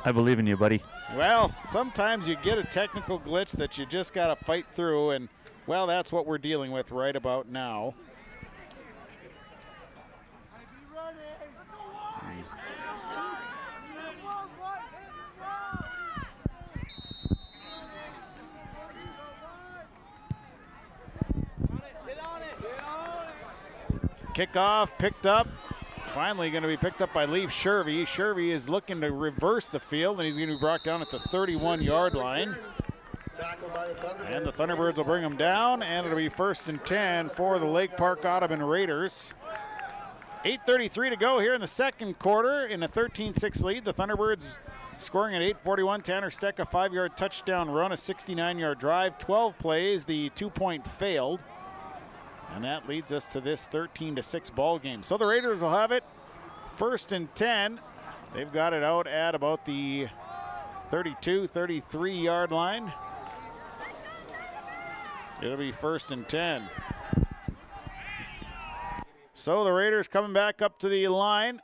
I believe in you, buddy. Well, sometimes you get a technical glitch that you just got to fight through, and, well, that's what we're dealing with right about now. Kickoff picked up. Finally going to be picked up by Leaf Shervy. Shervy is looking to reverse the field, and he's going to be brought down at the 31-yard line. And the Thunderbirds will bring him down, and it'll be 1st and 10 for the Lake Park Audubon Raiders. 8:33 to go here in the second quarter in a 13-6 lead. The Thunderbirds scoring at 8:41. Tanner Steck, a 5-yard touchdown run, a 69-yard drive, 12 plays. The 2-point failed. And that leads us to this 13-6 ball game. So the Raiders will have it 1st and 10. They've got it out at about the 32, 33-yard line. It'll be 1st and 10. So the Raiders coming back up to the line.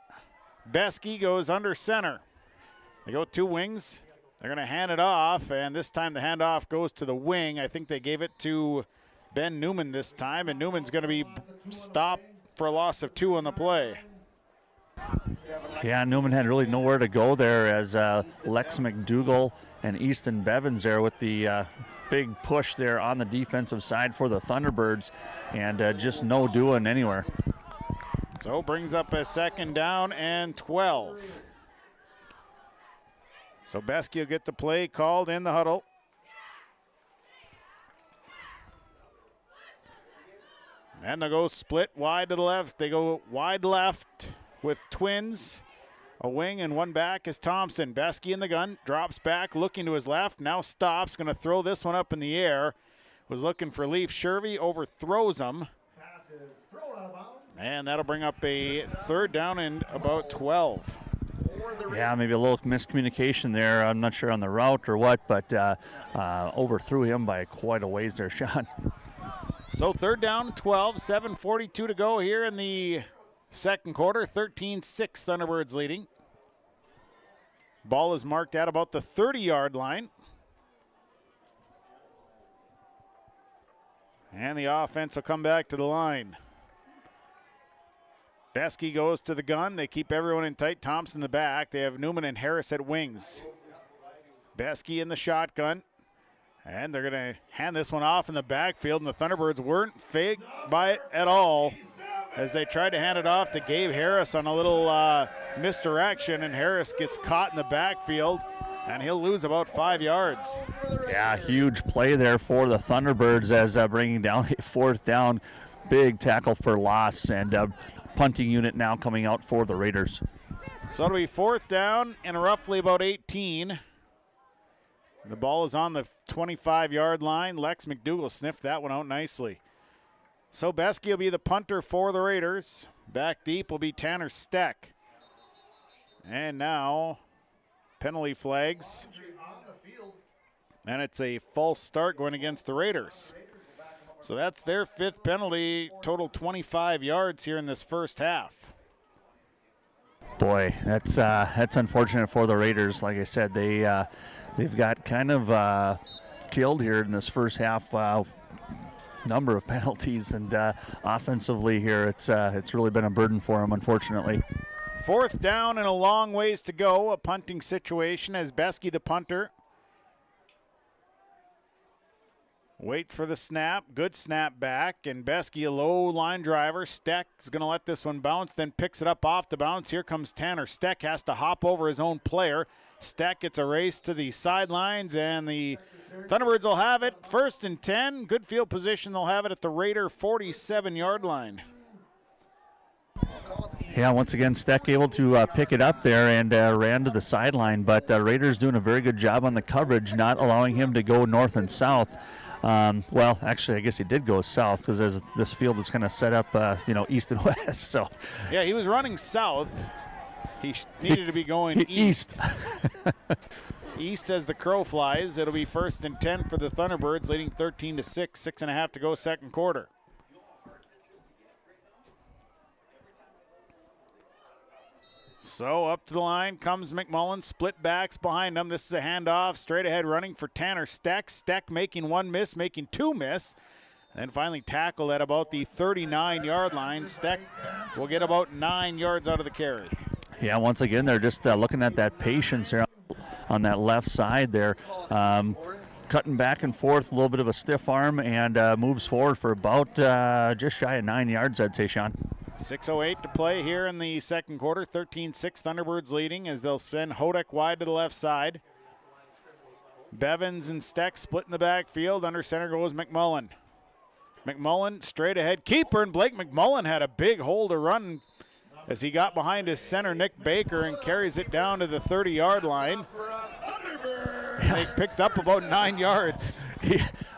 Besky goes under center. They go 2 wings. They're going to hand it off, and this time the handoff goes to the wing. I think they gave it to Ben Newman this time, and Newman's going to be stopped for a loss of 2 on the play. Yeah, Newman had really nowhere to go there as Lex McDougall and Easton Bevins there with the big push there on the defensive side for the Thunderbirds, and just no doing anywhere. So brings up a 2nd down and 12. So Besky will get the play called in the huddle. And they'll go split wide to the left. They go wide left with twins. A wing and one back is Thompson. Besky in the gun, drops back, looking to his left, now stops, going to throw this one up in the air. Was looking for Leaf Shervy, overthrows him. And that'll bring up a 3rd down and about 12. Yeah, maybe a little miscommunication there. I'm not sure on the route or what, but overthrew him by quite a ways there, Sean. So 3rd down, 12, 7:42 to go here in the second quarter. 13-6 Thunderbirds leading. Ball is marked at about the 30-yard line. And the offense will come back to the line. Besky goes to the gun. They keep everyone in tight. Thompson in the back. They have Newman and Harris at wings. Besky in the shotgun. And they're going to hand this one off in the backfield, and the Thunderbirds weren't fazed by it at all as they tried to hand it off to Gabe Harris on a little misdirection, and Harris gets caught in the backfield, and he'll lose about 5 yards. Yeah, huge play there for the Thunderbirds as bringing down a 4th down. Big tackle for loss, and punting unit now coming out for the Raiders. So it'll be 4th down and roughly about 18. The ball is on the 25-yard line. Lex McDougall sniffed that one out nicely. So Besky will be the punter for the Raiders. Back deep will be Tanner Steck. And now penalty flags. And it's a false start going against the Raiders. So that's their 5th penalty, total 25 yards here in this first half. Boy, that's unfortunate for the Raiders. Like I said, they've got kind of killed here in this first half. Number of penalties, and offensively here, it's really been a burden for him, unfortunately. 4th down and a long ways to go. A punting situation as Beskey, the punter, waits for the snap. Good snap back, and Beskey, a low line driver. Steck is going to let this one bounce, then picks it up off the bounce. Here comes Tanner Steck, has to hop over his own player. Steck gets a race to the sidelines, and the Thunderbirds will have it. 1st and 10. Good field position. They'll have it at the Raider 47-yard line. Yeah, once again, Steck able to pick it up there and ran to the sideline, but Raiders doing a very good job on the coverage, not allowing him to go north and south. Well, actually, I guess he did go south because there's this field is kind of set up, east and west. So, yeah, he was running south. He needed to be going east. East as the crow flies. It'll be 1st and 10 for the Thunderbirds, leading 13-6, 6.5 to go second quarter. So up to the line comes McMullen, split backs behind him. This is a handoff, straight ahead running for Tanner Steck. Steck making one miss, making two miss. And then finally tackled at about the 39-yard line. Steck will get about 9 yards out of the carry. Yeah, once again, they're just looking at that patience here on that left side there. Cutting back and forth, a little bit of a stiff arm, and moves forward for about just shy of 9 yards, I'd say, Sean. 6:08 to play here in the second quarter. 13-6 Thunderbirds leading as they'll send Hodek wide to the left side. Bevins and Steck split in the backfield. Under center goes McMullen. McMullen straight ahead. Keeper, and Blake McMullen had a big hole to run as he got behind his center, Nick Baker, and carries it down to the 30-yard line. They picked up about 9 yards.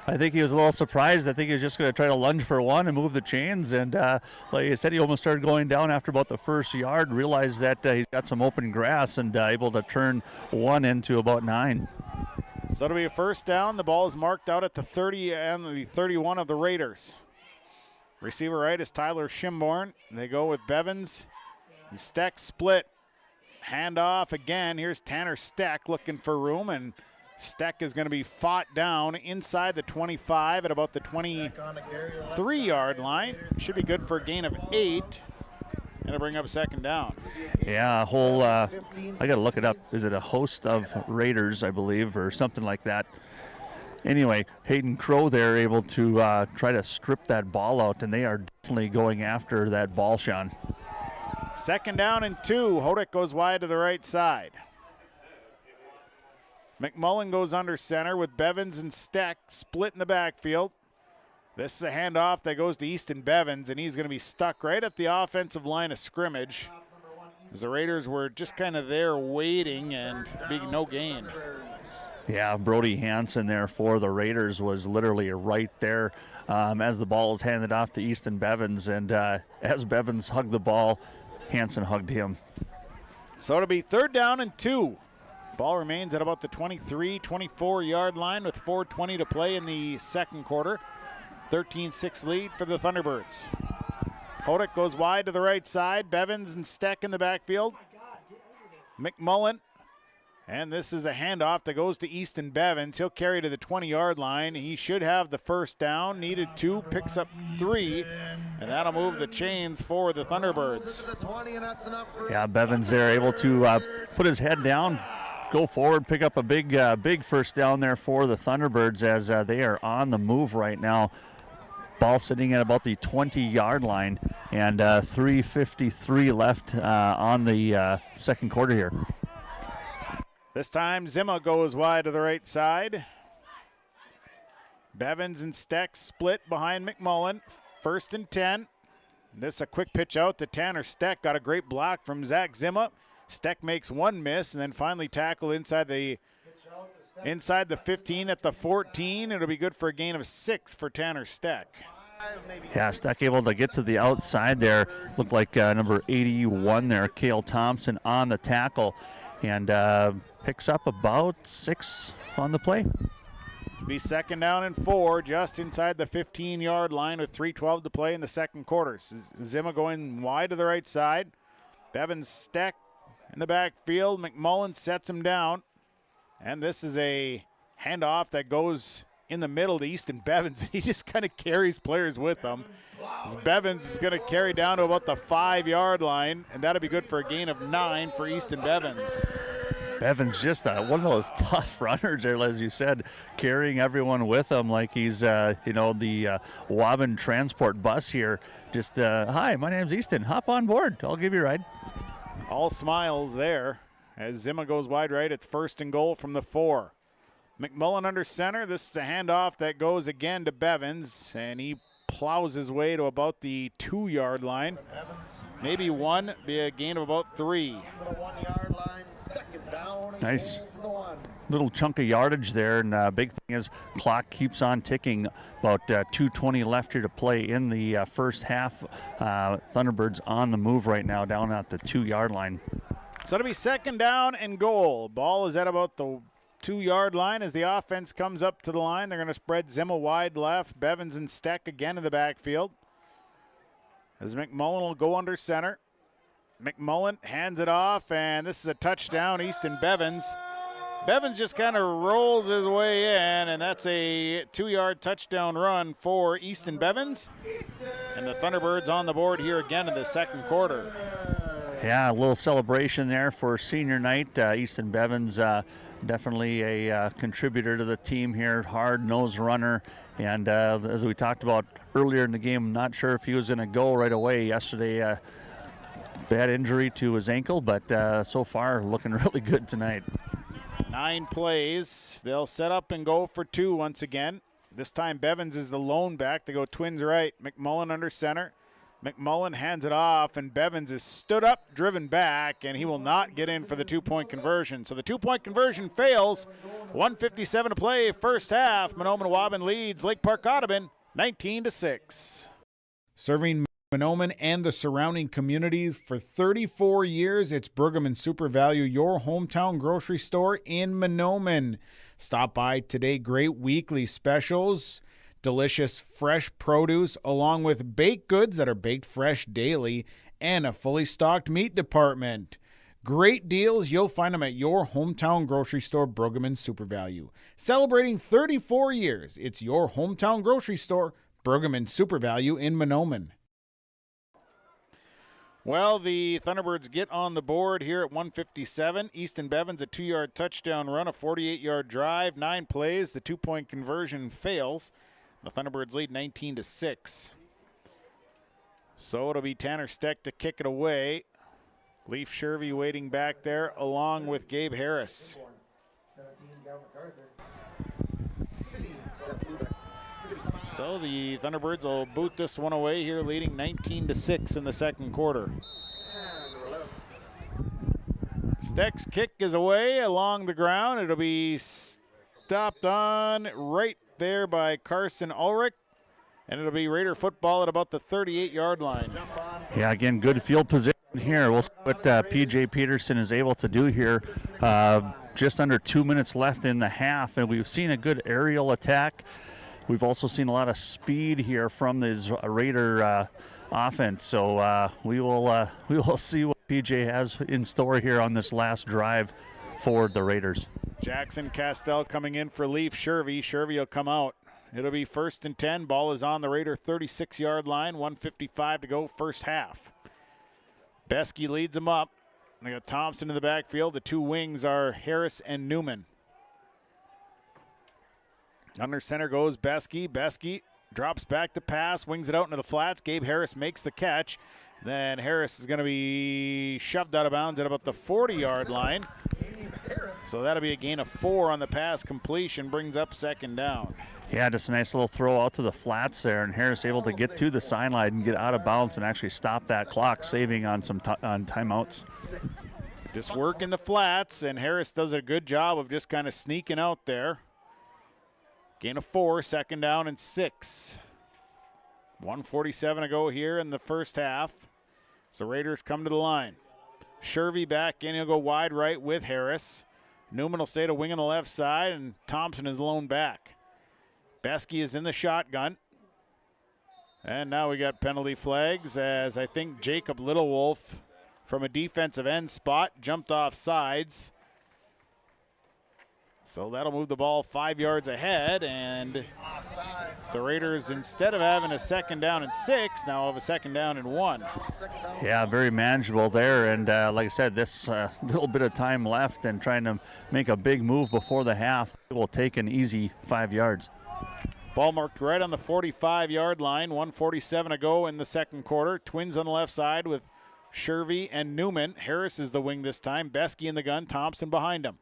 I think he was a little surprised. I think he was just going to try to lunge for one and move the chains. And like I said, he almost started going down after about the first yard, realized that he's got some open grass and able to turn one into about 9. So it'll be a 1st down. The ball is marked out at the 30 and the 31 of the Raiders. Receiver right is Tyler Schimborn. They go with Bevins and Steck split. Handoff again. Here's Tanner Steck looking for room, and Steck is going to be fought down inside the 25 at about the 23-yard line. Should be good for a gain of 8. And to bring up 2nd down. Yeah, a whole, I got to look it up. Is it a host of Raiders, I believe, or something like that? Anyway, Hayden Crow there able to try to strip that ball out, and they are definitely going after that ball, Sean. 2nd down and 2. Hodek goes wide to the right side. McMullen goes under center with Bevins and Steck split in the backfield. This is a handoff that goes to Easton Bevins, and he's going to be stuck right at the offensive line of scrimmage. As the Raiders were just kind of there waiting, and big no gain. Yeah, Brody Hansen there for the Raiders was literally right there as the ball was handed off to Easton Bevins, and as Bevins hugged the ball, Hansen hugged him. So it'll be 3rd down and 2. Ball remains at about the 23, 24-yard line with 4:20 to play in the second quarter. 13-6 lead for the Thunderbirds. Hodek goes wide to the right side. Bevins and Steck in the backfield. McMullen. And this is a handoff that goes to Easton Bevins. He'll carry to the 20-yard line. He should have the 1st down. Needed 2, picks up 3. And that'll move the chains for the Thunderbirds. Yeah, Bevins there able to put his head down, go forward, pick up a big 1st down there for the Thunderbirds as they are on the move right now. Ball sitting at about the 20-yard line, and 3:53 left on the second quarter here. This time Zimma goes wide to the right side. Bevins and Steck split behind McMullen. 1st and 10. This a quick pitch out to Tanner Steck. Got a great block from Zach Zimma. Steck makes one miss, and then finally tackled inside the 15 at the 14. It'll be good for a gain of 6 for Tanner Steck. Yeah, Steck able to get to the outside there. Looked like number 81 there, Cale Thompson, on the tackle, and picks up about 6 on the play. Be 2nd down and 4, just inside the 15-yard line with 3:12 to play in the second quarter. Zimma going wide to the right side. Bevins Steck in the backfield. McMullen sets him down. And this is a handoff that goes in the middle to Easton Bevins. He just kind of carries players with him. As Bevins is going to carry down to about the 5-yard line, and that'll be good for a gain of 9 for Easton Bevins. Bevins just one of those tough runners there, as you said, carrying everyone with him like he's, the Waubun transport bus here. Just, hi, my name's Easton. Hop on board. I'll give you a ride. All smiles there. As Zima goes wide right, it's 1st and goal from the 4. McMullen under center. This is a handoff that goes again to Bevins, and he plows his way to about the 2-yard line. Maybe 1, be a gain of about 3. Nice little chunk of yardage there, and big thing is clock keeps on ticking. About 2:20 left here to play in the first half. Thunderbirds on the move right now down at the 2-yard line. So it'll be 2nd down and goal. Ball is at about the 2-yard line as the offense comes up to the line. They're going to spread Zima wide left. Bevins and Steck again in the backfield. As McMullen will go under center. McMullen hands it off, and this is a touchdown, Easton Bevins. Bevins just kind of rolls his way in, and that's a 2-yard touchdown run for Easton Bevins. And the Thunderbirds on the board here again in the 2nd quarter. Yeah, a little celebration there for senior night. Easton Bevins definitely a contributor to the team here, hard-nosed runner. And as we talked about earlier in the game, I'm not sure if he was going to go right away yesterday. Bad injury to his ankle, but so far looking really good tonight. 9 plays. They'll set up and go for 2 once again. This time Bevins is the lone back. They go twins right. McMullen under center. McMullen hands it off, and Bevins is stood up, driven back, and he will not get in for the 2-point conversion. So the 2-point conversion fails. 1:57 to play, first half. Mahnomen-Waubun leads Lake Park Audubon 19-6. Serving Mahnomen and the surrounding communities for 34 years, it's Pregame Super Value, your hometown grocery store in Mahnomen. Stop by today. Great weekly specials, delicious fresh produce, along with baked goods that are baked fresh daily, and a fully stocked meat department. Great deals, you'll find them at your hometown grocery store, Pregame Super Value. Celebrating 34 years, it's your hometown grocery store, Pregame Super Value in Mahnomen. Well, the Thunderbirds get on the board here at 1:57. Easton Bevins, a 2-yard touchdown run, a 48-yard drive, 9 plays. The 2-point conversion fails. The Thunderbirds lead 19-6. So it'll be Tanner Steck to kick it away. Leaf Shervy waiting back there along with Gabe Harris. So the Thunderbirds will boot this one away here, leading 19-6 in the 2nd quarter. Steck's kick is away along the ground. It'll be stopped on right there by Carson Ulrich, and it'll be Raider football at about the 38-yard line. Yeah, again, good field position here. We'll see what P.J. Peterson is able to do here. Just under 2 minutes left in the half, and we've seen a good aerial attack. We've also seen a lot of speed here from this Raider offense, so we will see what PJ has in store here on this last drive for the Raiders. Jackson Castell coming in for Leaf Shervy. Shervy will come out. It'll be 1st and 10. Ball is on the Raider 36-yard line. 1:55 to go, first half. Beskey leads them up. They got Thompson in the backfield. The 2 wings are Harris and Newman. Under center goes Beskey. Beskey drops back to pass, wings it out into the flats. Gabe Harris makes the catch. Then Harris is going to be shoved out of bounds at about the 40-yard line. So that'll be a gain of 4 on the pass completion, brings up 2nd down. Yeah, just a nice little throw out to the flats there, and Harris able to get to the sideline and get out of bounds and actually stop that clock, saving on some on timeouts. Just working the flats, and Harris does a good job of just kind of sneaking out there. Gain of 4, 2nd down and 6. 1:47 to go here in the first half. So Raiders come to the line. Shervy back in. He'll go wide right with Harris. Newman will stay to wing on the left side, and Thompson is lone back. Beskey is in the shotgun. And now we got penalty flags as I think Jacob Littlewolf from a defensive end spot jumped off sides. So that'll move the ball 5 yards ahead, and the Raiders, instead of having a 2nd down and 6, now have a 2nd down and 1. Yeah, very manageable there, and like I said, this little bit of time left and trying to make a big move before the half will take an easy 5 yards. Ball marked right on the 45-yard line, 1:47 to go in the second quarter. Twins on the left side with Shervy and Newman. Harris is the wing this time. Beskey in the gun, Thompson behind him.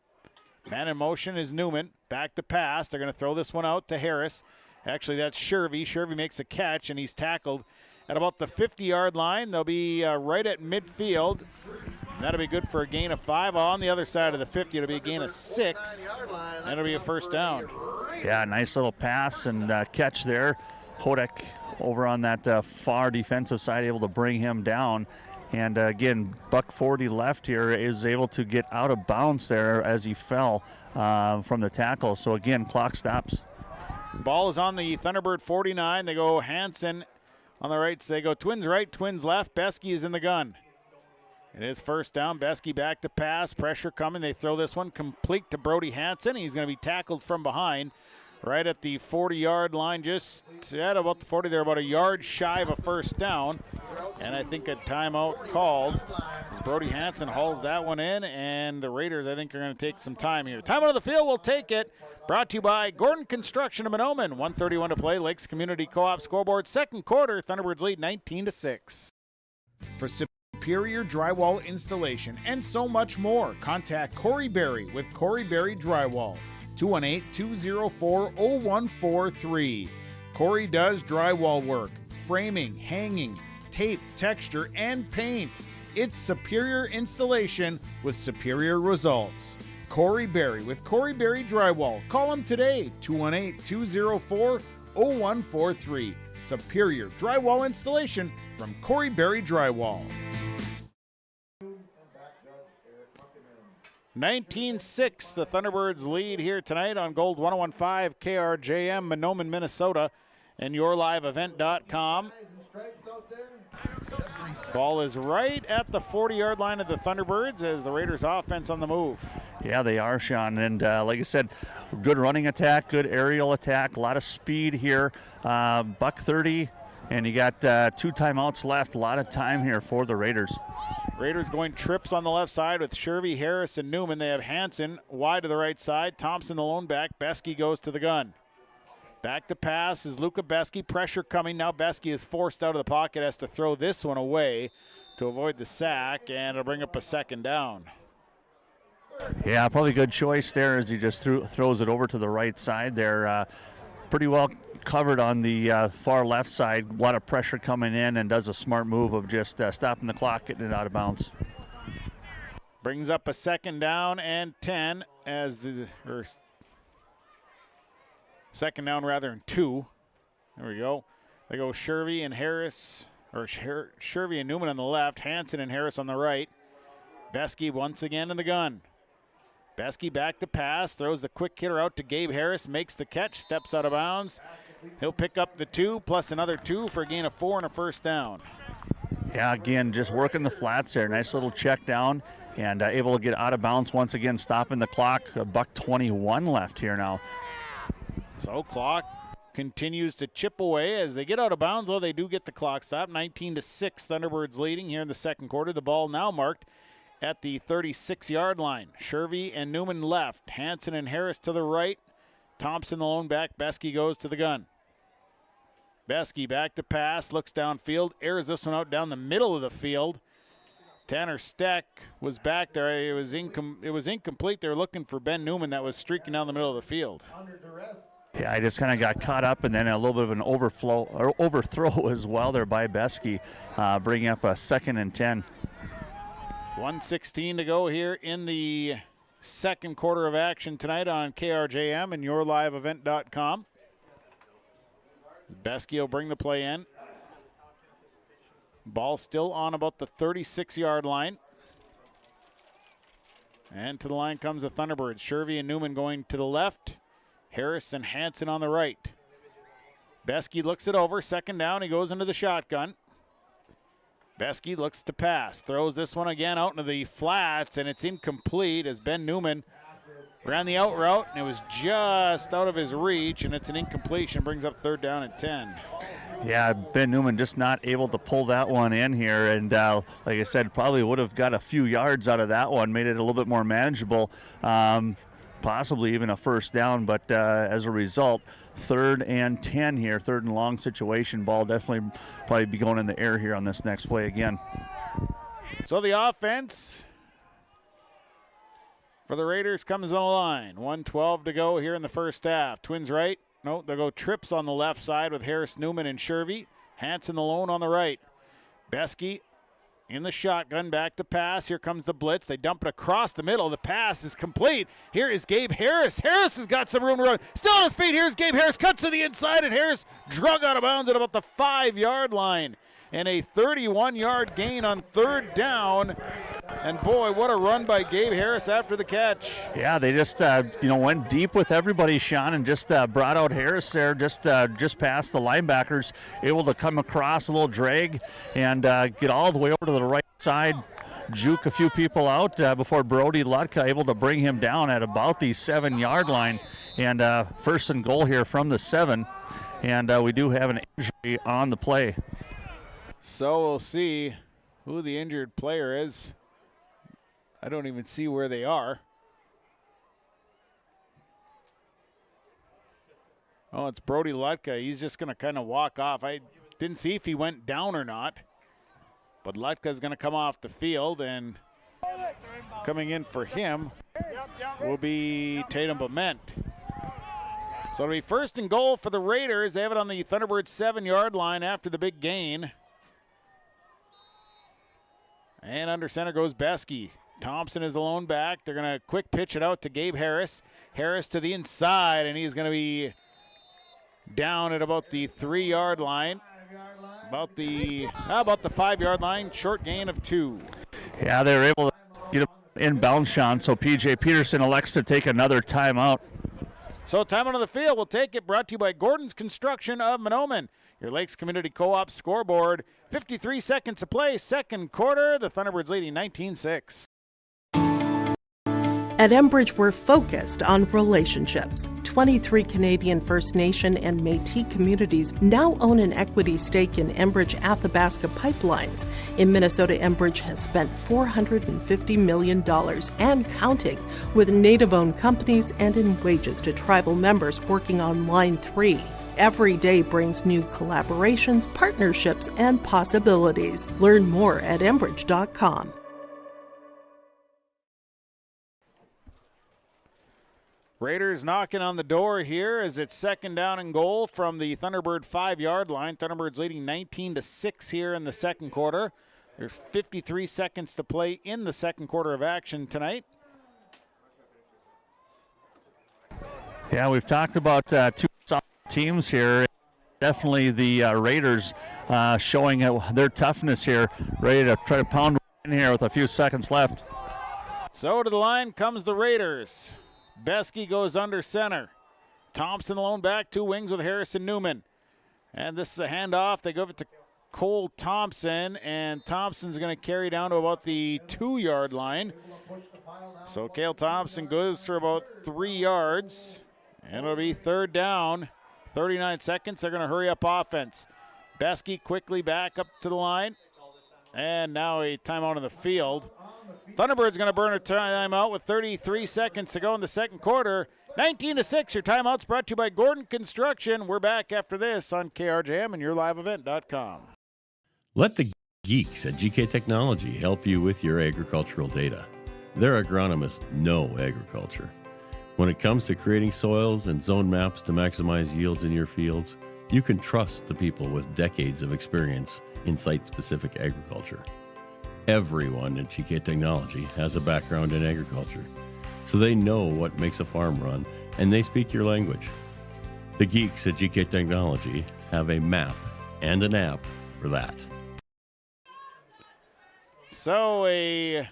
Man in motion is Newman. Back to pass. They're going to throw this one out to Harris. Actually, that's Shervy. Shervy makes a catch, and he's tackled at about the 50-yard line. They'll be right at midfield. That'll be good for a gain of 5. On the other side of the 50, it'll be a gain of 6. That'll be a first down. Yeah, nice little pass and catch there. Hodek over on that far defensive side, able to bring him down. And again, $140 left here, is able to get out of bounds there as he fell from the tackle. So again, clock stops. Ball is on the Thunderbird 49. They go Hansen on the right. So they go Twins right, Twins left. Beskey is in the gun. It is first down. Beskey back to pass. Pressure coming. They throw this one complete to Brody Hansen. He's going to be tackled from behind right at the 40-yard line, just at about the 40. They're about a yard shy of a first down. And I think a timeout called as Brody Hansen hauls that one in, and the Raiders, I think, are going to take some time here. Time out of the field, we'll take it. Brought to you by Gordon Construction of Mahnomen. 1:31 to play. Lakes Community Co-op scoreboard. Second quarter, Thunderbirds lead 19-6. For superior drywall installation and so much more, contact Corey Berry with Corey Berry Drywall. 218-204-0143. Corey does drywall work, framing, hanging, tape, texture, and paint. It's superior installation with superior results. Corey Berry with Corey Berry Drywall. Call him today, 218-204-0143. Superior drywall installation from Corey Berry Drywall. 19-6, the Thunderbirds lead here tonight on Gold 101.5 KRJM, Mahnomen, Minnesota, and yourliveevent.com. Ball is right at the 40-yard line of the Thunderbirds as the Raiders offense on the move. Yeah, they are, Sean. And like I said, good running attack, good aerial attack, a lot of speed here. $130, and you got 2 timeouts left. A lot of time here for the Raiders. Raiders going trips on the left side with Shervy, Harris, and Newman. They have Hansen wide to the right side. Thompson the lone back. Beskey goes to the gun. Back to pass is Luca Beskey. Pressure coming. Now Beskey is forced out of the pocket. Has to throw this one away to avoid the sack, and it'll bring up a 2nd down. Yeah, probably a good choice there as he just throws it over to the right side there. Pretty well covered on the far left side. A lot of pressure coming in, and does a smart move of just stopping the clock, getting it out of bounds. Brings up a 2nd down and 10 as the second down rather than 2. There we go. They go Shervy and Harris, or Shervy and Newman on the left, Hansen and Harris on the right. Beskey once again in the gun. Beskey back to pass, throws the quick hitter out to Gabe Harris, makes the catch, steps out of bounds. He'll pick up the 2 plus another 2 for a gain of 4 and a first down. Yeah, again, just working the flats there. Nice little check down and able to get out of bounds once again, stopping the clock. $1:21 left here now. So clock continues to chip away as they get out of bounds. Well, they do get the clock stopped. 19-6, Thunderbirds leading here in the second quarter. The ball now marked at the 36-yard line. Shervy and Newman left. Hansen and Harris to the right. Thompson the lone back. Beskey goes to the gun. Beskey back to pass, looks downfield, airs this one out down the middle of the field. Tanner Steck was back there. It was incomplete. They were looking for Ben Newman that was streaking down the middle of the field. Yeah, I just kind of got caught up, and then a little bit of an overthrow as well there by Beskey, bringing up a 2nd and 10. 1:16 to go here in the second quarter of action tonight on KRJM and yourliveevent.com. Beskey will bring the play in. Ball still on about the 36-yard line. And to the line comes the Thunderbirds. Shervy and Newman going to the left. Harris and Hansen on the right. Beskey looks it over. 2nd down. He goes into the shotgun. Beskey looks to pass. Throws this one again out into the flats, and it's incomplete as Ben Newman Ran the out route, and it was just out of his reach, and it's an incompletion. Brings up 3rd down and 10. Yeah, Ben Newman just not able to pull that one in here. And like I said, probably would have got a few yards out of that one, made it a little bit more manageable, possibly even a 1st down. But as a result, 3rd and 10 here, 3rd and long situation. Ball definitely probably be going in the air here on this next play again. So the offense for the Raiders comes on the line. 1:12 to go here in the first half. Twins right. No, they'll go trips on the left side with Harris, Newman, and Shervy. Hanson alone on the right. Besky in the shotgun, back to pass. Here comes the blitz. They dump it across the middle. The pass is complete. Here is Gabe Harris. Harris has got some room to run. Still on his feet. Here's Gabe Harris. Cuts to the inside, and Harris drug out of bounds at about the 5-yard line. And a 31-yard gain on 3rd down. And boy, what a run by Gabe Harris after the catch. Yeah, they just went deep with everybody, Sean, and just brought out Harris there, just past the linebackers, able to come across a little drag and get all the way over to the right side, juke a few people out before Brody Lutka able to bring him down at about the 7-yard line. And 1st and goal here from the 7. And we do have an injury on the play. So we'll see who the injured player is. I don't even see where they are. Oh, it's Brody Lutka. He's just going to kind of walk off. I didn't see if he went down or not. But Lutka's going to come off the field, and coming in for him will be Tatum Bement. So it'll be 1st and goal for the Raiders. They have it on the Thunderbirds 7-yard line after the big gain. And under center goes Besky. Thompson is alone back. They're going to quick pitch it out to Gabe Harris. Harris to the inside, and he's going to be down at about the 3-yard line. About the 5-yard line. Short gain of 2. Yeah, they were able to get him inbound, Sean, so P.J. Peterson elects to take another timeout. So timeout on the field. We'll take it. Brought to you by Gordon's Construction of Mahnomen. Your Lakes Community Co-op scoreboard. 53 seconds to play. 2nd quarter. The Thunderbirds leading 19-6. At Enbridge, we're focused on relationships. 23 Canadian First Nation and Métis communities now own an equity stake in Enbridge Athabasca Pipelines. In Minnesota, Enbridge has spent $450 million and counting with Native-owned companies and in wages to tribal members working on Line 3. Every day brings new collaborations, partnerships, and possibilities. Learn more at Enbridge.com. Raiders knocking on the door here as it's 2nd down and goal from the Thunderbird 5-yard line. Thunderbirds leading 19-6 here in the 2nd quarter. There's 53 seconds to play in the 2nd quarter of action tonight. Yeah, we've talked about 2 solid teams here. Definitely the Raiders showing their toughness here, ready to try to pound in here with a few seconds left. So to the line comes the Raiders. Besky goes under center. Thompson alone back, 2 wings with Harrison Newman. And this is a handoff. They give it to Cole Thompson, and Thompson's going to carry down to about the 2-yard line. So Cale Thompson goes for about 3 yards, and it'll be 3rd down. 39 seconds. They're going to hurry up offense. Besky quickly back up to the line, and now a timeout on the field. Thunderbirds going to burn a timeout with 33 seconds to go in the 2nd quarter. 19-6, your timeout's brought to you by Gordon Construction. We're back after this on KRJM and yourliveevent.com. Let the geeks at GK Technology help you with your agricultural data. Their agronomists know agriculture. When it comes to creating soils and zone maps to maximize yields in your fields, you can trust the people with decades of experience in site-specific agriculture. Everyone at GK Technology has a background in agriculture, so they know what makes a farm run, and they speak your language. The geeks at GK Technology have a map and an app for that. So a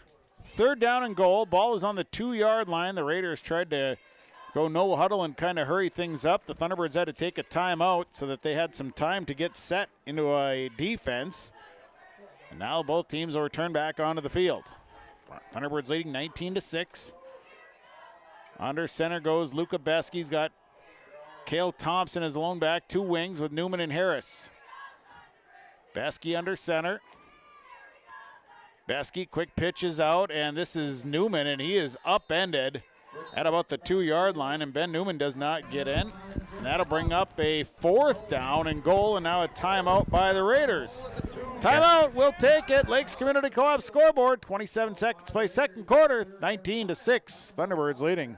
3rd down and goal. Ball is on the 2-yard line. The Raiders tried to go no huddle and kind of hurry things up. The Thunderbirds had to take a timeout so that they had some time to get set into a defense. And now both teams will return back onto the field. Thunderbirds leading 19-6. Under center goes Luca Beske. He's got Cale Thompson as lone back, two wings with Newman and Harris. Beske under center. Beske, quick pitches out, and this is Newman, and he is upended at about the 2-yard line, and Ben Newman does not get in. And that'll bring up a 4th down and goal, and now a timeout by the Raiders. Timeout, we'll take it. Lakes Community Co-op scoreboard, 27 seconds play second quarter, 19-6. Thunderbirds leading.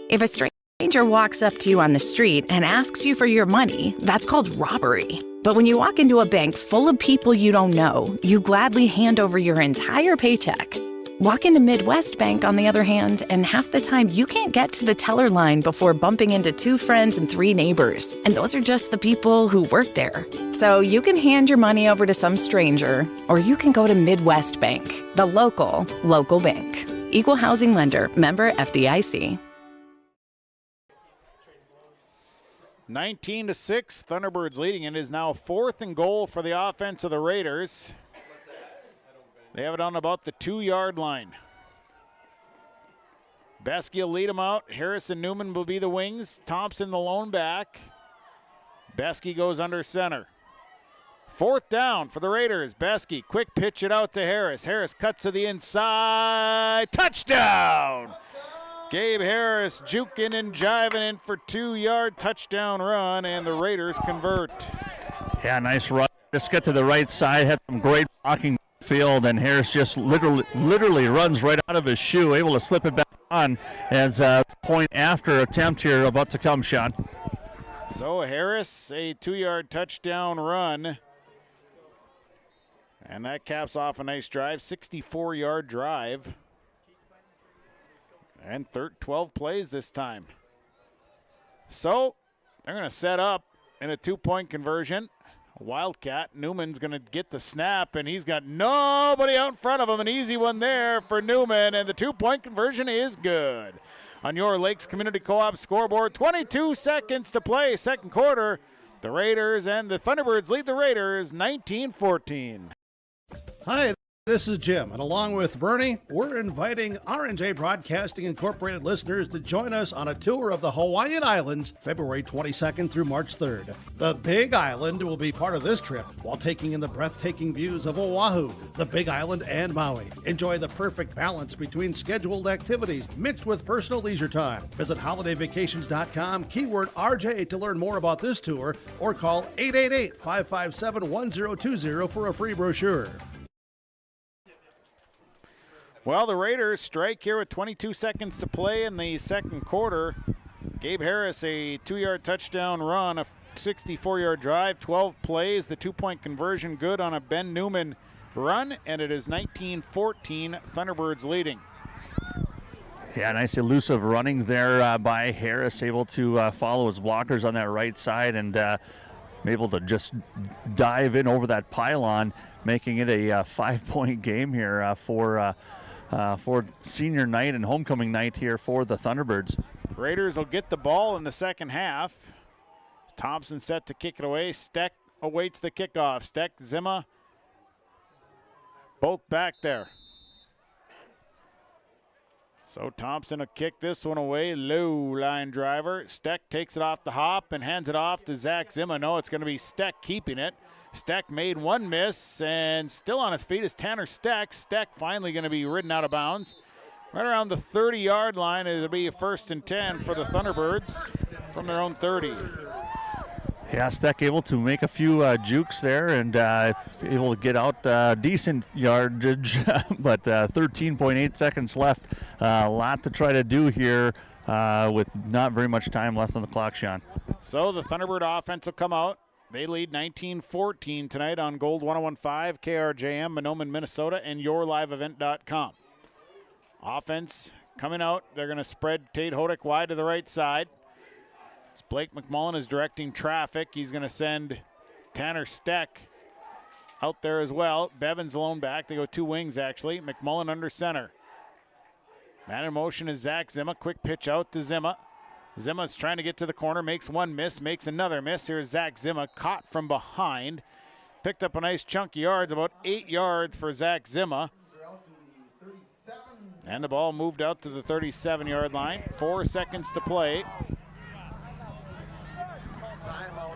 If a stranger walks up to you on the street and asks you for your money, that's called robbery. But when you walk into a bank full of people you don't know, you gladly hand over your entire paycheck. Walk into Midwest Bank, on the other hand, and half the time you can't get to the teller line before bumping into 2 friends and 3 neighbors. And those are just the people who work there. So you can hand your money over to some stranger, or you can go to Midwest Bank, the local bank. Equal housing lender, member FDIC. 19-6, Thunderbirds leading. It is now 4th and goal for the offense of the Raiders. They have it on about the 2-yard line. Beske will lead them out. Harris and Newman will be the wings. Thompson the lone back. Beske goes under center. 4th down for the Raiders. Beske, quick pitch it out to Harris. Harris cuts to the inside. Touchdown! Gabe Harris juking and jiving in for 2-yard touchdown run, and the Raiders convert. Yeah, nice run. Just get to the right side, had some great blocking field, and Harris just literally runs right out of his shoe, able to slip it back on as a point after attempt here about to come, Sean. So Harris, a 2-yard touchdown run. And that caps off a nice drive, 64-yard drive. And 12 plays this time. So they're going to set up in a 2-point conversion. Wildcat, Newman's going to get the snap, and he's got nobody out in front of him. An easy one there for Newman, and the 2-point conversion is good. On your Lakes Community Co-op scoreboard, 22 seconds to play, second quarter. The Raiders and the Thunderbirds lead the Raiders 19-14. Hi, this is Jim, and along with Bernie, we're inviting R&J Broadcasting Incorporated listeners to join us on a tour of the Hawaiian Islands, February 22nd through March 3rd. The Big Island will be part of this trip while taking in the breathtaking views of Oahu, the Big Island, and Maui. Enjoy the perfect balance between scheduled activities mixed with personal leisure time. Visit holidayvacations.com, keyword RJ to learn more about this tour, or call 888-557-1020 for a free brochure. Well, the Raiders strike here with 22 seconds to play in the second quarter. Gabe Harris, a 2-yard touchdown run, a 64-yard drive, 12 plays, the 2-point conversion good on a Ben Newman run, and it is 19-14, Thunderbirds leading. Yeah, nice elusive running there by Harris, able to follow his blockers on that right side and able to just dive in over that pylon, making it a 5-point game here for senior night and homecoming night here for the Thunderbirds. Raiders will get the ball in the second half. Thompson set to kick it away. Steck awaits the kickoff. Steck, Zima, both back there. So Thompson will kick this one away. Low line driver. Steck takes it off the hop and hands it off to Zach Zima. No, it's going to be Steck keeping it. Steck made one miss, and still on his feet is Tanner Steck. Steck finally going to be ridden out of bounds. Right around the 30-yard line, it'll be a 1st and 10 for the Thunderbirds from their own 30. Yeah, Steck able to make a few jukes there and able to get out decent yardage, but 13.8 seconds left. A lot to try to do here with not very much time left on the clock, Sean. So the Thunderbird offense will come out. They lead 19-14 tonight on Gold 101.5, KRJM, Mahnomen, Minnesota, and YourLiveEvent.com. Offense coming out. They're going to spread Tate Hodek wide to the right side. As Blake McMullen is directing traffic, he's going to send Tanner Steck out there as well. Bevan's alone back. They go 2 wings, actually. McMullen under center. Man in motion is Zach Zima. Quick pitch out to Zima. Zima's trying to get to the corner, makes one miss, makes another miss. Here's Zach Zima, caught from behind. Picked up a nice chunk of yards, about 8 yards for Zach Zima. And the ball moved out to the 37-yard line. 4 seconds to play.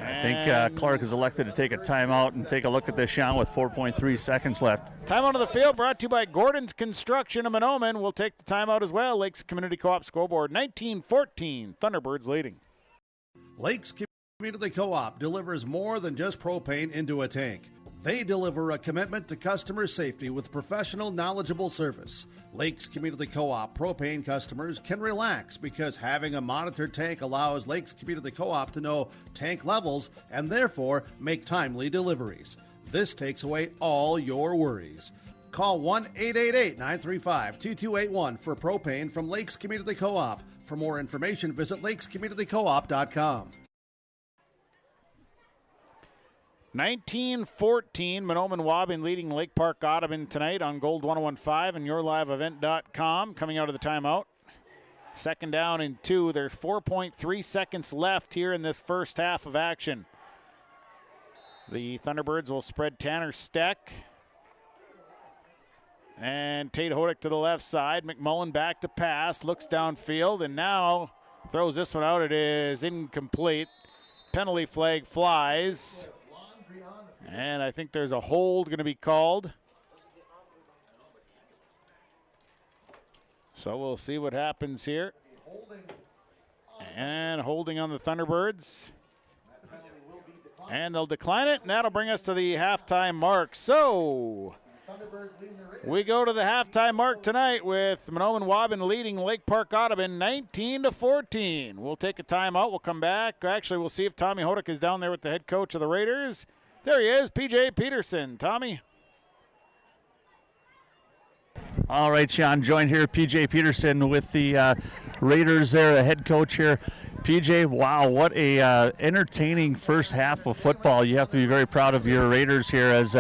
I think Clark has elected to take a timeout and take a look at this shot with 4.3 seconds left. Timeout of the field brought to you by Gordon's Construction of Mahnomen. We'll take the timeout as well. Lakes Community Co-op scoreboard 19-14. Thunderbirds leading. Lakes Community Co-op delivers more than just propane into a tank. They deliver a commitment to customer safety with professional, knowledgeable service. Lakes Community Co-op propane customers can relax because having a monitored tank allows Lakes Community Co-op to know tank levels and therefore make timely deliveries. This takes away all your worries. Call 1-888-935-2281 for propane from Lakes Community Co-op. For more information, visit lakescommunitycoop.com. 19-14, Mahnomen-Waubun leading Lake Park Audubon tonight on Gold 101.5 and yourliveevent.com. Coming out of the timeout. Second down and 2. There's 4.3 seconds left here in this first half of action. The Thunderbirds will spread Tanner Steck. And Tate Hodick to the left side. McMullen back to pass. Looks downfield and now throws this one out. It is incomplete. Penalty flag flies. And I think there's a hold going to be called. So we'll see what happens here. And holding on the Thunderbirds. And they'll decline it, and that'll bring us to the halftime mark. So we go to the halftime mark tonight with Mahnomen-Waubun leading Lake Park Audubon 19-14. We'll take a timeout. We'll come back. Actually, we'll see if Tommy Hodick is down there with the head coach of the Raiders. There he is, P.J. Peterson. Tommy. All right, Sean, joined here, P.J. Peterson with the Raiders there, the head coach here. P.J., wow, what a entertaining first half of football. You have to be very proud of your Raiders here as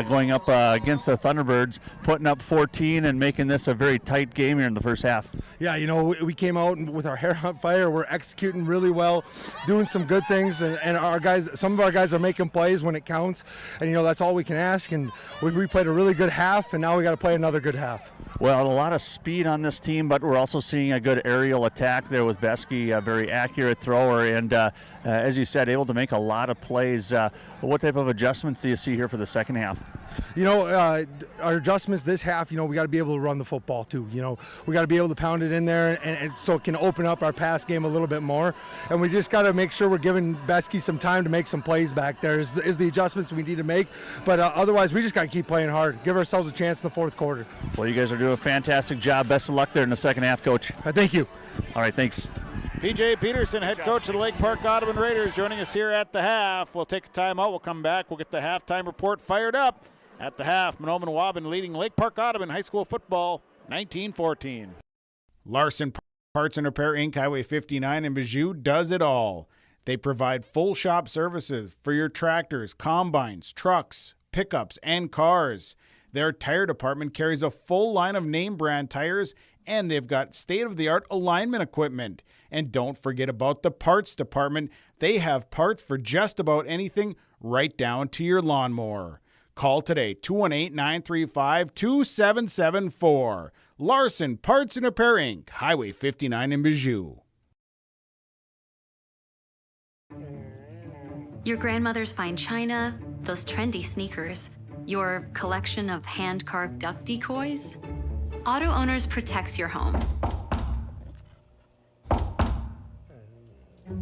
going up against the Thunderbirds, putting up 14 and making this a very tight game here in the first half. Yeah, you know, we came out with our hair on fire. We're executing really well, doing some good things, and our guys, some of our guys are making plays when it counts, and, you know, that's all we can ask, and we played a really good half, and now we got to play another good half. Well, a lot of speed on this team, but we're also seeing a good aerial attack there with Besky, a very accurate thrower, and as you said, able to make a lot of plays. What type of adjustments do you see here for the second half? You know, our adjustments this half, you know, we got to be able to run the football too. You know, we got to be able to pound it in there, and so it can open up our pass game a little bit more. And we just got to make sure we're giving Besky some time to make some plays back there is the adjustments we need to make. But otherwise, we just got to keep playing hard, give ourselves a chance in the fourth quarter. Well, you guys are doing a fantastic job. Best of luck there in the second half, Coach. Thank you. All right, thanks. P.J. Peterson, head coach of the Lake Park Audubon Raiders, joining us here at the half. We'll take a timeout. We'll come back. We'll get the halftime report fired up. At the half, Mahnomen-Waubun leading Lake Park Audubon High School football 19-14. Larson Parts and Repair Inc., Highway 59 in Bijou does it all. They provide full shop services for your tractors, combines, trucks, pickups, and cars. Their tire department carries a full line of name brand tires, and they've got state-of-the-art alignment equipment. And don't forget about the parts department. They have parts for just about anything, right down to your lawnmower. Call today, 218-935-2774. Larson Parts and Repair Inc., Highway 59 in Bijou. Your grandmother's fine china, those trendy sneakers, your collection of hand-carved duck decoys. Auto Owners protects your home.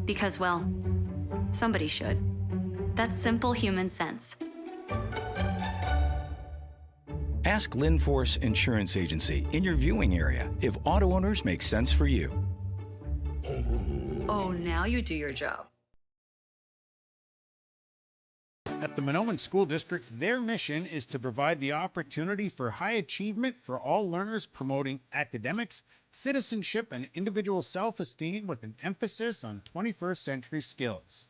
Because, well, somebody should. That's simple human sense. Ask Linforce Insurance Agency in your viewing area if Auto Owners make sense for you. Oh, now you do your job. At the Mahnomen School District, their mission is to provide the opportunity for high achievement for all learners, promoting academics, citizenship, and individual self-esteem with an emphasis on 21st century skills.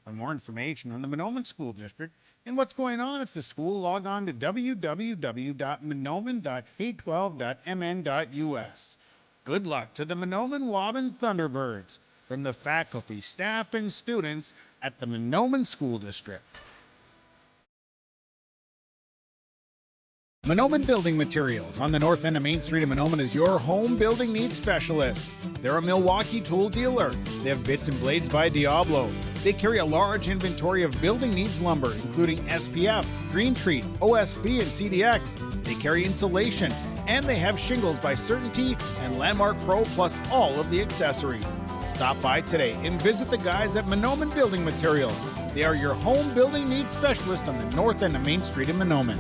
For more information on the Mahnomen School District and what's going on at the school, log on to www.mahnomen.k12.mn.us. Good luck to the Mahnomen-Waubun Thunderbirds from the faculty, staff, and students at the Mahnomen School District. Mahnomen Building Materials on the north end of Main Street in Mahnomen is your home building needs specialist. They're a Milwaukee tool dealer. They have bits and blades by Diablo. They carry a large inventory of building needs lumber, including SPF, Green Treat, OSB, and CDX. They carry insulation, and they have shingles by Certainty and Landmark Pro, plus all of the accessories. Stop by today and visit the guys at Mahnomen Building Materials. They are your home building needs specialist on the north end of Main Street in Mahnomen.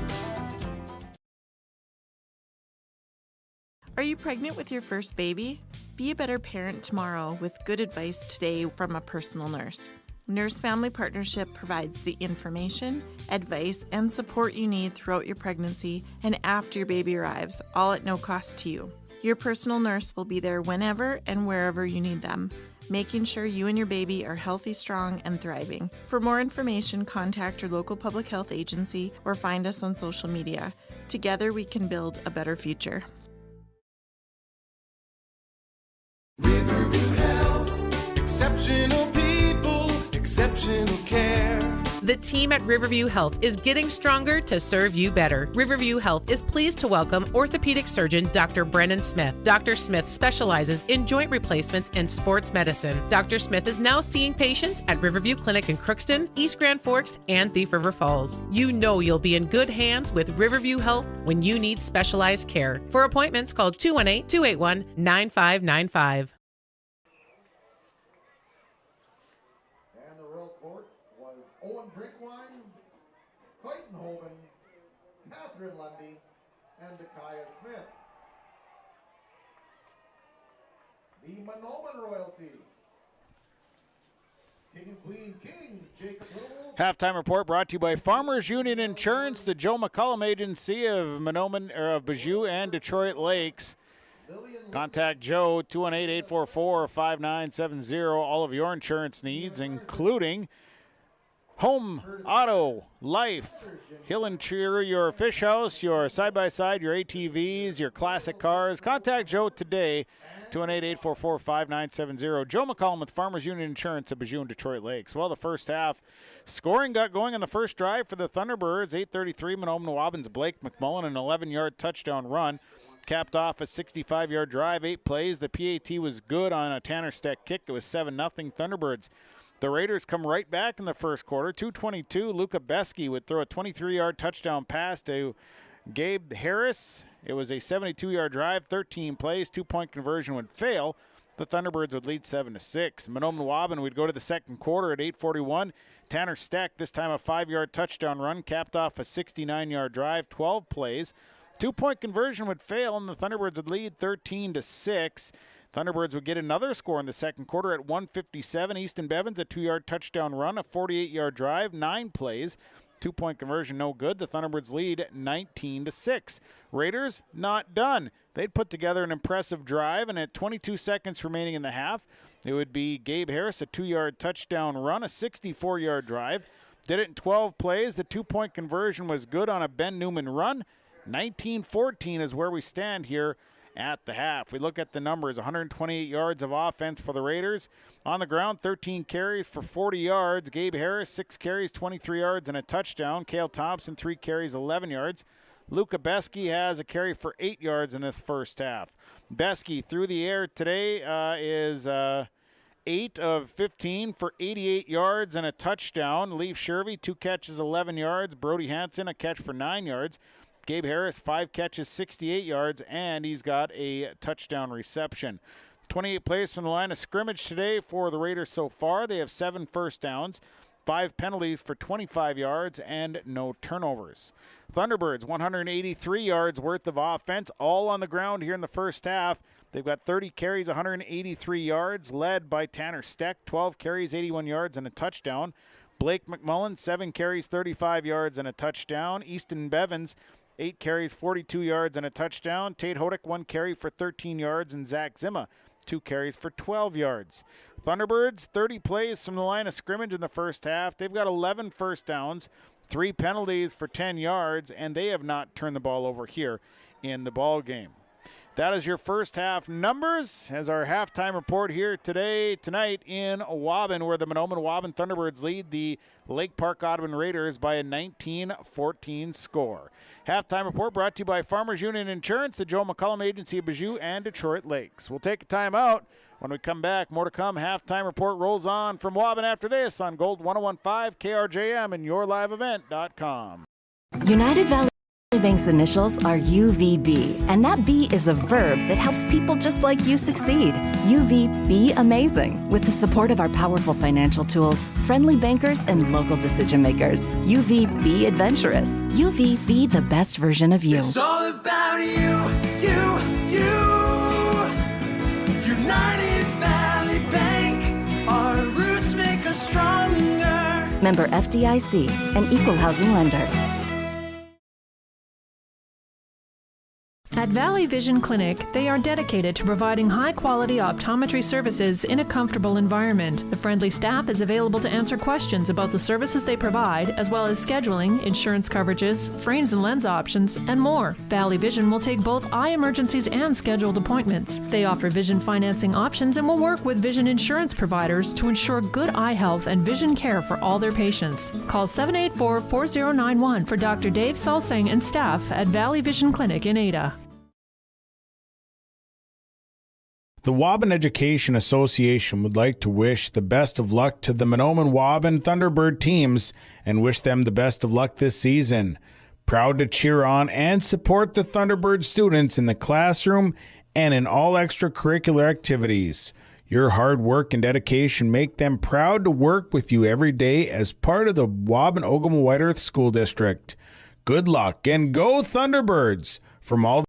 Are you pregnant with your first baby? Be a better parent tomorrow with good advice today from a personal nurse. Nurse Family Partnership provides the information, advice, and support you need throughout your pregnancy and after your baby arrives, all at no cost to you. Your personal nurse will be there whenever and wherever you need them, making sure you and your baby are healthy, strong, and thriving. For more information, contact your local public health agency or find us on social media. Together, we can build a better future. Riverview Health, exceptional people, exceptional care. The team at Riverview Health is getting stronger to serve you better. Riverview Health is pleased to welcome orthopedic surgeon Dr. Brennan Smith. Dr. Smith specializes in joint replacements and sports medicine. Dr. Smith is now seeing patients at Riverview Clinic in Crookston, East Grand Forks, and Thief River Falls. You know you'll be in good hands with Riverview Health when you need specialized care. For appointments, call 218-281-9595. Owen Drinkwine, Clayton Hoban, Catherine Lundy, and Dakaya Smith. The Mahnomen Royalty. King and Queen King, Jacob Little. Halftime report brought to you by Farmers Union Insurance, the Joe McCullum Agency of of Bijou and Detroit Lakes. Contact Joe, 218-844-5970. All of your insurance needs, including home, auto, life. He'll insure your fish house, your side-by-side, your ATVs, your classic cars. Contact Joe today, 218-844-5970. Joe McCollum with Farmers Union Insurance at Bijou and Detroit Lakes. Well, the first half, scoring got going on the first drive for the Thunderbirds. 8:33, Mahnomen-Waubun's Blake McMullen, an 11-yard touchdown run. Capped off a 65-yard drive, 8 plays. The PAT was good on a Tanner Steck kick. It was 7-0 Thunderbirds. The Raiders come right back in the first quarter. 2:22, Luca Besky would throw a 23-yard touchdown pass to Gabe Harris. It was a 72-yard drive, 13 plays, 2-point conversion would fail. The Thunderbirds would lead 7-6. Mahnomen-Waubun would go to the second quarter at 8:41. Tanner Steck, this time a 5-yard touchdown run, capped off a 69-yard drive, 12 plays. 2-point conversion would fail, and the Thunderbirds would lead 13-6. Thunderbirds would get another score in the second quarter at 1:57. Easton Bevins, a 2-yard touchdown run, a 48-yard drive, 9 plays. 2-point conversion, no good. The Thunderbirds lead 19-6. Raiders, not done. They'd put together an impressive drive, and at 22 seconds remaining in the half, it would be Gabe Harris, a 2-yard touchdown run, a 64-yard drive. Did it in 12 plays. The 2-point conversion was good on a Ben Newman run. 19-14 is where we stand here at the half. We look at the numbers, 128 yards of offense for the Raiders. On the ground, 13 carries for 40 yards. Gabe Harris, 6 carries, 23 yards, and a touchdown. Cale Thompson, 3 carries, 11 yards. Luca Besky has a carry for 8 yards in this first half. Besky through the air today is 8 of 15 for 88 yards and a touchdown. Leaf Shervey, 2 catches, 11 yards. Brody Hansen, a catch for 9 yards. Gabe Harris, 5 catches, 68 yards, and he's got a touchdown reception. 28 plays from the line of scrimmage today for the Raiders so far. They have 7 first downs, 5 penalties for 25 yards, and no turnovers. Thunderbirds, 183 yards worth of offense, all on the ground here in the first half. They've got 30 carries, 183 yards, led by Tanner Steck, 12 carries, 81 yards, and a touchdown. Blake McMullen, 7 carries, 35 yards, and a touchdown. Easton Bevins, 8 carries, 42 yards, and a touchdown. Tate Hodick, 1 carry for 13 yards, and Zach Zimma, 2 carries for 12 yards. Thunderbirds, 30 plays from the line of scrimmage in the first half. They've got 11 first downs, 3 penalties for 10 yards, and they have not turned the ball over here in the ball game. That is your first half numbers as our halftime report here tonight in Waubun, where the Mahnomen-Waubun Thunderbirds lead the Lake Park Audubon Raiders by a 19-14 score. Halftime report brought to you by Farmers Union Insurance, the Joe McCullum Agency of Bijou, and Detroit Lakes. We'll take a time out. When we come back, more to come. Halftime report rolls on from Waubun after this on Gold 101.5 KRJM and yourliveevent.com. United Valley Bank's initials are UVB, and that B is a verb that helps people just like you succeed. UV Be Amazing, with the support of our powerful financial tools, friendly bankers, and local decision makers. UV Be Adventurous. UV Be the best version of you. It's all about you. United Valley Bank, our roots make us stronger. Member FDIC, an equal housing lender. At Valley Vision Clinic, they are dedicated to providing high-quality optometry services in a comfortable environment. The friendly staff is available to answer questions about the services they provide, as well as scheduling, insurance coverages, frames and lens options, and more. Valley Vision will take both eye emergencies and scheduled appointments. They offer vision financing options and will work with vision insurance providers to ensure good eye health and vision care for all their patients. Call 784-4091 for Dr. Dave Salsing and staff at Valley Vision Clinic in Ada. The Waubun Education Association would like to wish the best of luck to the Mahnomen-Waubun Thunderbird teams and wish them the best of luck this season. Proud to cheer on and support the Thunderbird students in the classroom and in all extracurricular activities. Your hard work and dedication make them proud to work with you every day as part of the Waubun-Ogama-White Earth School District. Good luck and go Thunderbirds! From all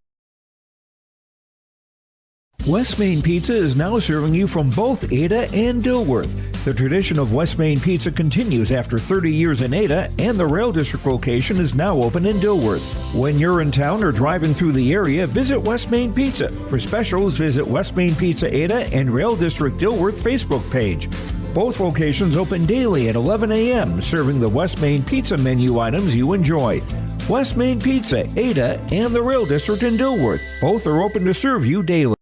West Main Pizza is now serving you from both Ada and Dilworth. The tradition of West Main Pizza continues after 30 years in Ada, and the Rail District location is now open in Dilworth. When you're in town or driving through the area, visit West Main Pizza. For specials, visit West Main Pizza Ada and Rail District Dilworth Facebook page. Both locations open daily at 11 a.m., serving the West Main Pizza menu items you enjoy. West Main Pizza, Ada, and the Rail District in Dilworth. Both are open to serve you daily.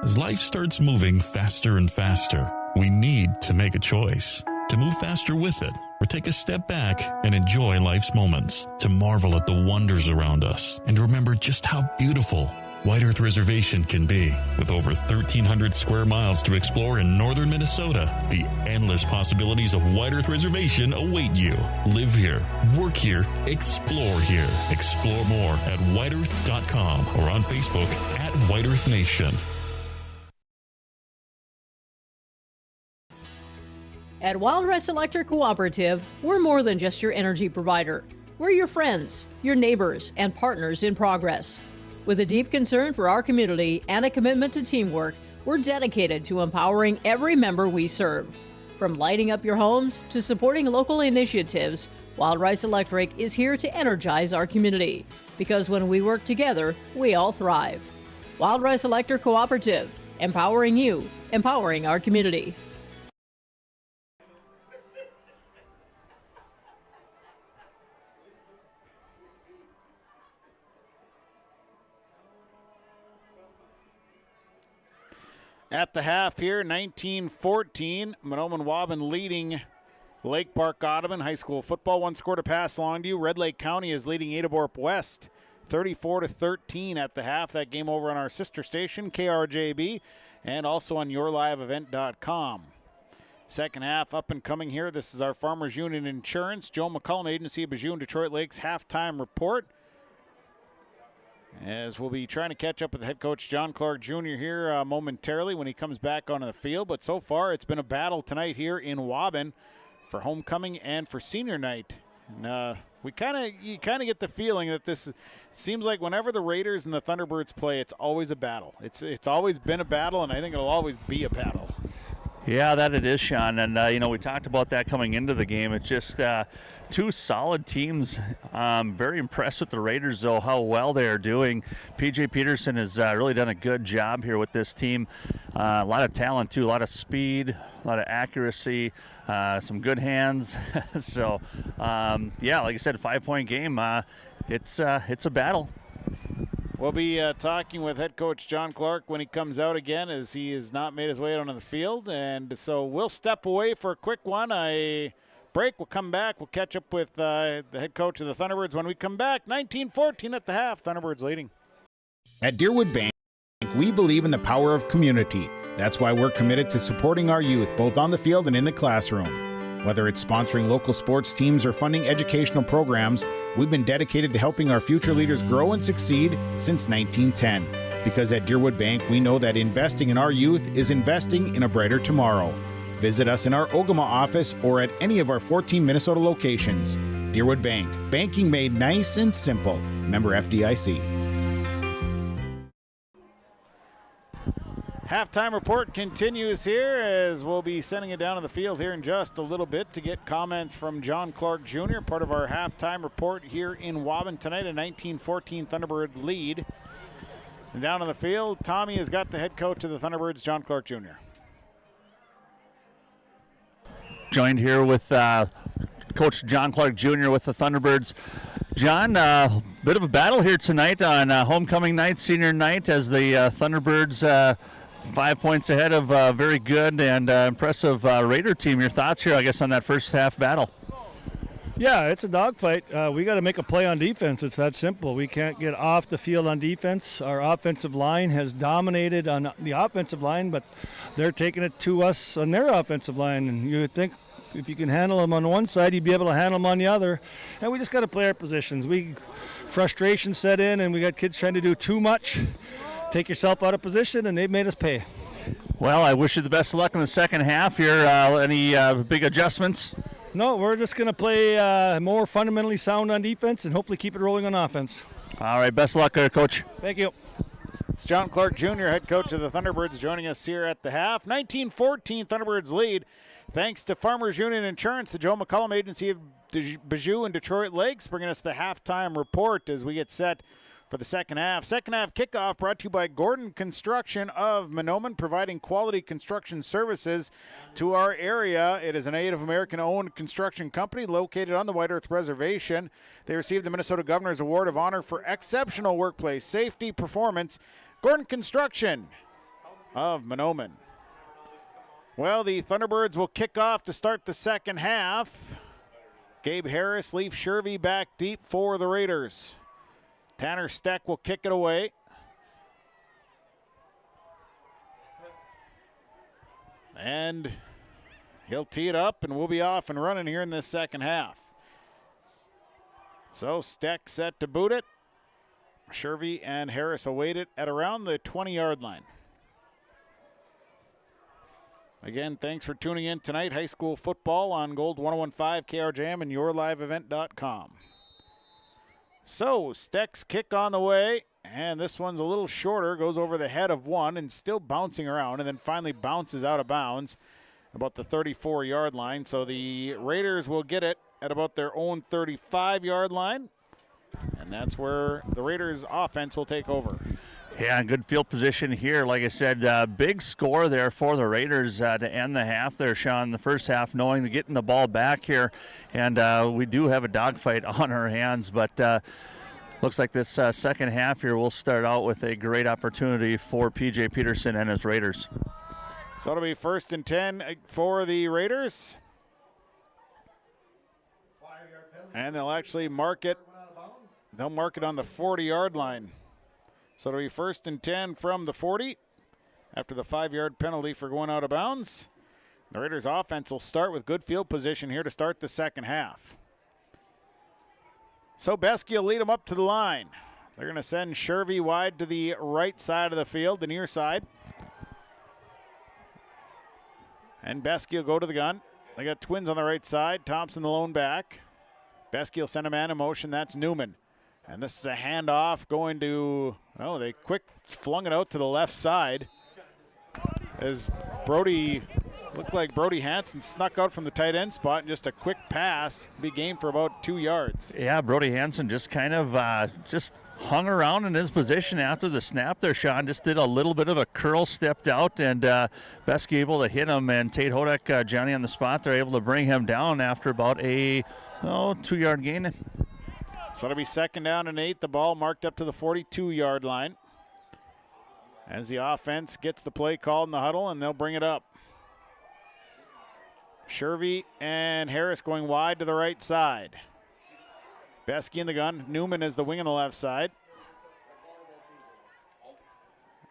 As life starts moving faster and faster, we need to make a choice. To move faster with it, or take a step back and enjoy life's moments. To marvel at the wonders around us, and remember just how beautiful White Earth Reservation can be. With over 1,300 square miles to explore in northern Minnesota, the endless possibilities of White Earth Reservation await you. Live here, work here, explore here. Explore more at whiteearth.com or on Facebook at White Earth Nation. At Wild Rice Electric Cooperative, we're more than just your energy provider. We're your friends, your neighbors, and partners in progress. With a deep concern for our community and a commitment to teamwork, we're dedicated to empowering every member we serve. From lighting up your homes to supporting local initiatives, Wild Rice Electric is here to energize our community. Because when we work together, we all thrive. Wild Rice Electric Cooperative, empowering you, empowering our community. At the half here, 19-14, Mahnomen-Waubun leading Lake Park Audubon High School football. One score to pass along to you. Red Lake County is leading Adaborp West 34-13 at the half. That game over on our sister station, KRJB, and also on yourliveevent.com. Second half up and coming here. This is our Farmers Union Insurance, Joe McCullum Agency of Bijou and Detroit Lakes halftime report. As we'll be trying to catch up with head coach John Clark Jr. here momentarily when he comes back onto the field. But so far, it's been a battle tonight here in Waubun for homecoming and for senior night. And you kind of get the feeling that this seems like whenever the Raiders and the Thunderbirds play, it's always a battle. It's always been a battle, and I think it'll always be a battle. Yeah, that it is, Sean. And, we talked about that coming into the game. It's just two solid teams. Very impressed with the Raiders, though, how well they are doing. P.J. Peterson has really done a good job here with this team. A lot of talent, too. A lot of speed, a lot of accuracy, some good hands. So, like I said, 5-point game. It's a battle. We'll be talking with head coach John Clark when he comes out again, as he has not made his way out on the field. And so we'll step away for a quick one. A break. We'll come back. We'll catch up with the head coach of the Thunderbirds when we come back. 19-14 at the half. Thunderbirds leading. At Deerwood Bank, we believe in the power of community. That's why we're committed to supporting our youth, both on the field and in the classroom. Whether it's sponsoring local sports teams or funding educational programs, we've been dedicated to helping our future leaders grow and succeed since 1910. Because at Deerwood Bank, we know that investing in our youth is investing in a brighter tomorrow. Visit us in our Ogama office or at any of our 14 Minnesota locations. Deerwood Bank, banking made nice and simple. Member FDIC. Halftime report continues here, as we'll be sending it down to the field here in just a little bit to get comments from John Clark Jr., part of our halftime report here in Waubun tonight, a 19-14 Thunderbird lead. And down on the field, Tommy has got the head coach of the Thunderbirds, John Clark Jr. Joined here with Coach John Clark Jr. with the Thunderbirds. John, bit of a battle here tonight on homecoming night, senior night, as the Thunderbirds 5 points ahead of a very good and impressive Raider team. Your thoughts here, I guess, on that first half battle? Yeah, it's a dogfight. We got to make a play on defense. It's that simple. We can't get off the field on defense. Our offensive line has dominated on the offensive line, but they're taking it to us on their offensive line. And you would think if you can handle them on one side, you'd be able to handle them on the other. And we just got to play our positions. Frustration set in, and we got kids trying to do too much. Take yourself out of position, and they've made us pay. Well, I wish you the best of luck in the second half here. Any big adjustments? No, we're just going to play more fundamentally sound on defense and hopefully keep it rolling on offense. All right, best of luck, Coach. Thank you. It's John Clark Jr., head coach of the Thunderbirds, joining us here at the half. 19-14 Thunderbirds lead, thanks to Farmers Union Insurance, the Joe McCullum Agency of Bijou and Detroit Lakes, bringing us the halftime report as we get set for the second half. Second half kickoff brought to you by Gordon Construction of Mahnomen, providing quality construction services to our area. It is a Native American-owned construction company located on the White Earth Reservation. They received the Minnesota Governor's Award of Honor for exceptional workplace safety performance. Gordon Construction of Mahnomen. Well, the Thunderbirds will kick off to start the second half. Gabe Harris, Leaf Shervy back deep for the Raiders. Tanner Steck will kick it away. And he'll tee it up, and we'll be off and running here in this second half. So Steck set to boot it. Shervy and Harris await it at around the 20-yard line. Again, thanks for tuning in tonight. High school football on Gold 101.5 KRJM and yourliveevent.com. So, Steck's kick on the way, and this one's a little shorter, goes over the head of one and still bouncing around, and then finally bounces out of bounds about the 34-yard line. So the Raiders will get it at about their own 35-yard line, and that's where the Raiders' offense will take over. Yeah, good field position here. Like I said, big score there for the Raiders to end the half there, Sean. The first half, knowing to getting the ball back here. And we do have a dogfight on our hands, but looks like this second half here will start out with a great opportunity for P.J. Peterson and his Raiders. So it'll be 1st and 10 for the Raiders. And they'll actually mark it. They'll mark it on the 40-yard line. So it'll be 1st and 10 from the 40 after the 5-yard penalty for going out of bounds. The Raiders offense will start with good field position here to start the second half. So Beskey will lead them up to the line. They're going to send Shervy wide to the right side of the field, the near side. And Beskey will go to the gun. They got twins on the right side. Thompson the lone back. Beskey will send a man in motion. That's Newman. And this is a handoff going to, oh, they quick flung it out to the left side as Brody, looked like Brody Hansen snuck out from the tight end spot and just a quick pass, be game for about 2 yards. Yeah, Brody Hansen just kind of just hung around in his position after the snap there, Sean. Just did a little bit of a curl, stepped out, and Beskey able to hit him, and Tate Hodek, Johnny on the spot, they're able to bring him down after about a 2-yard gain. So it'll be 2nd down and 8. The ball marked up to the 42-yard line. As the offense gets the play called in the huddle, and they'll bring it up. Shervy and Harris going wide to the right side. Beskey in the gun. Newman is the wing on the left side.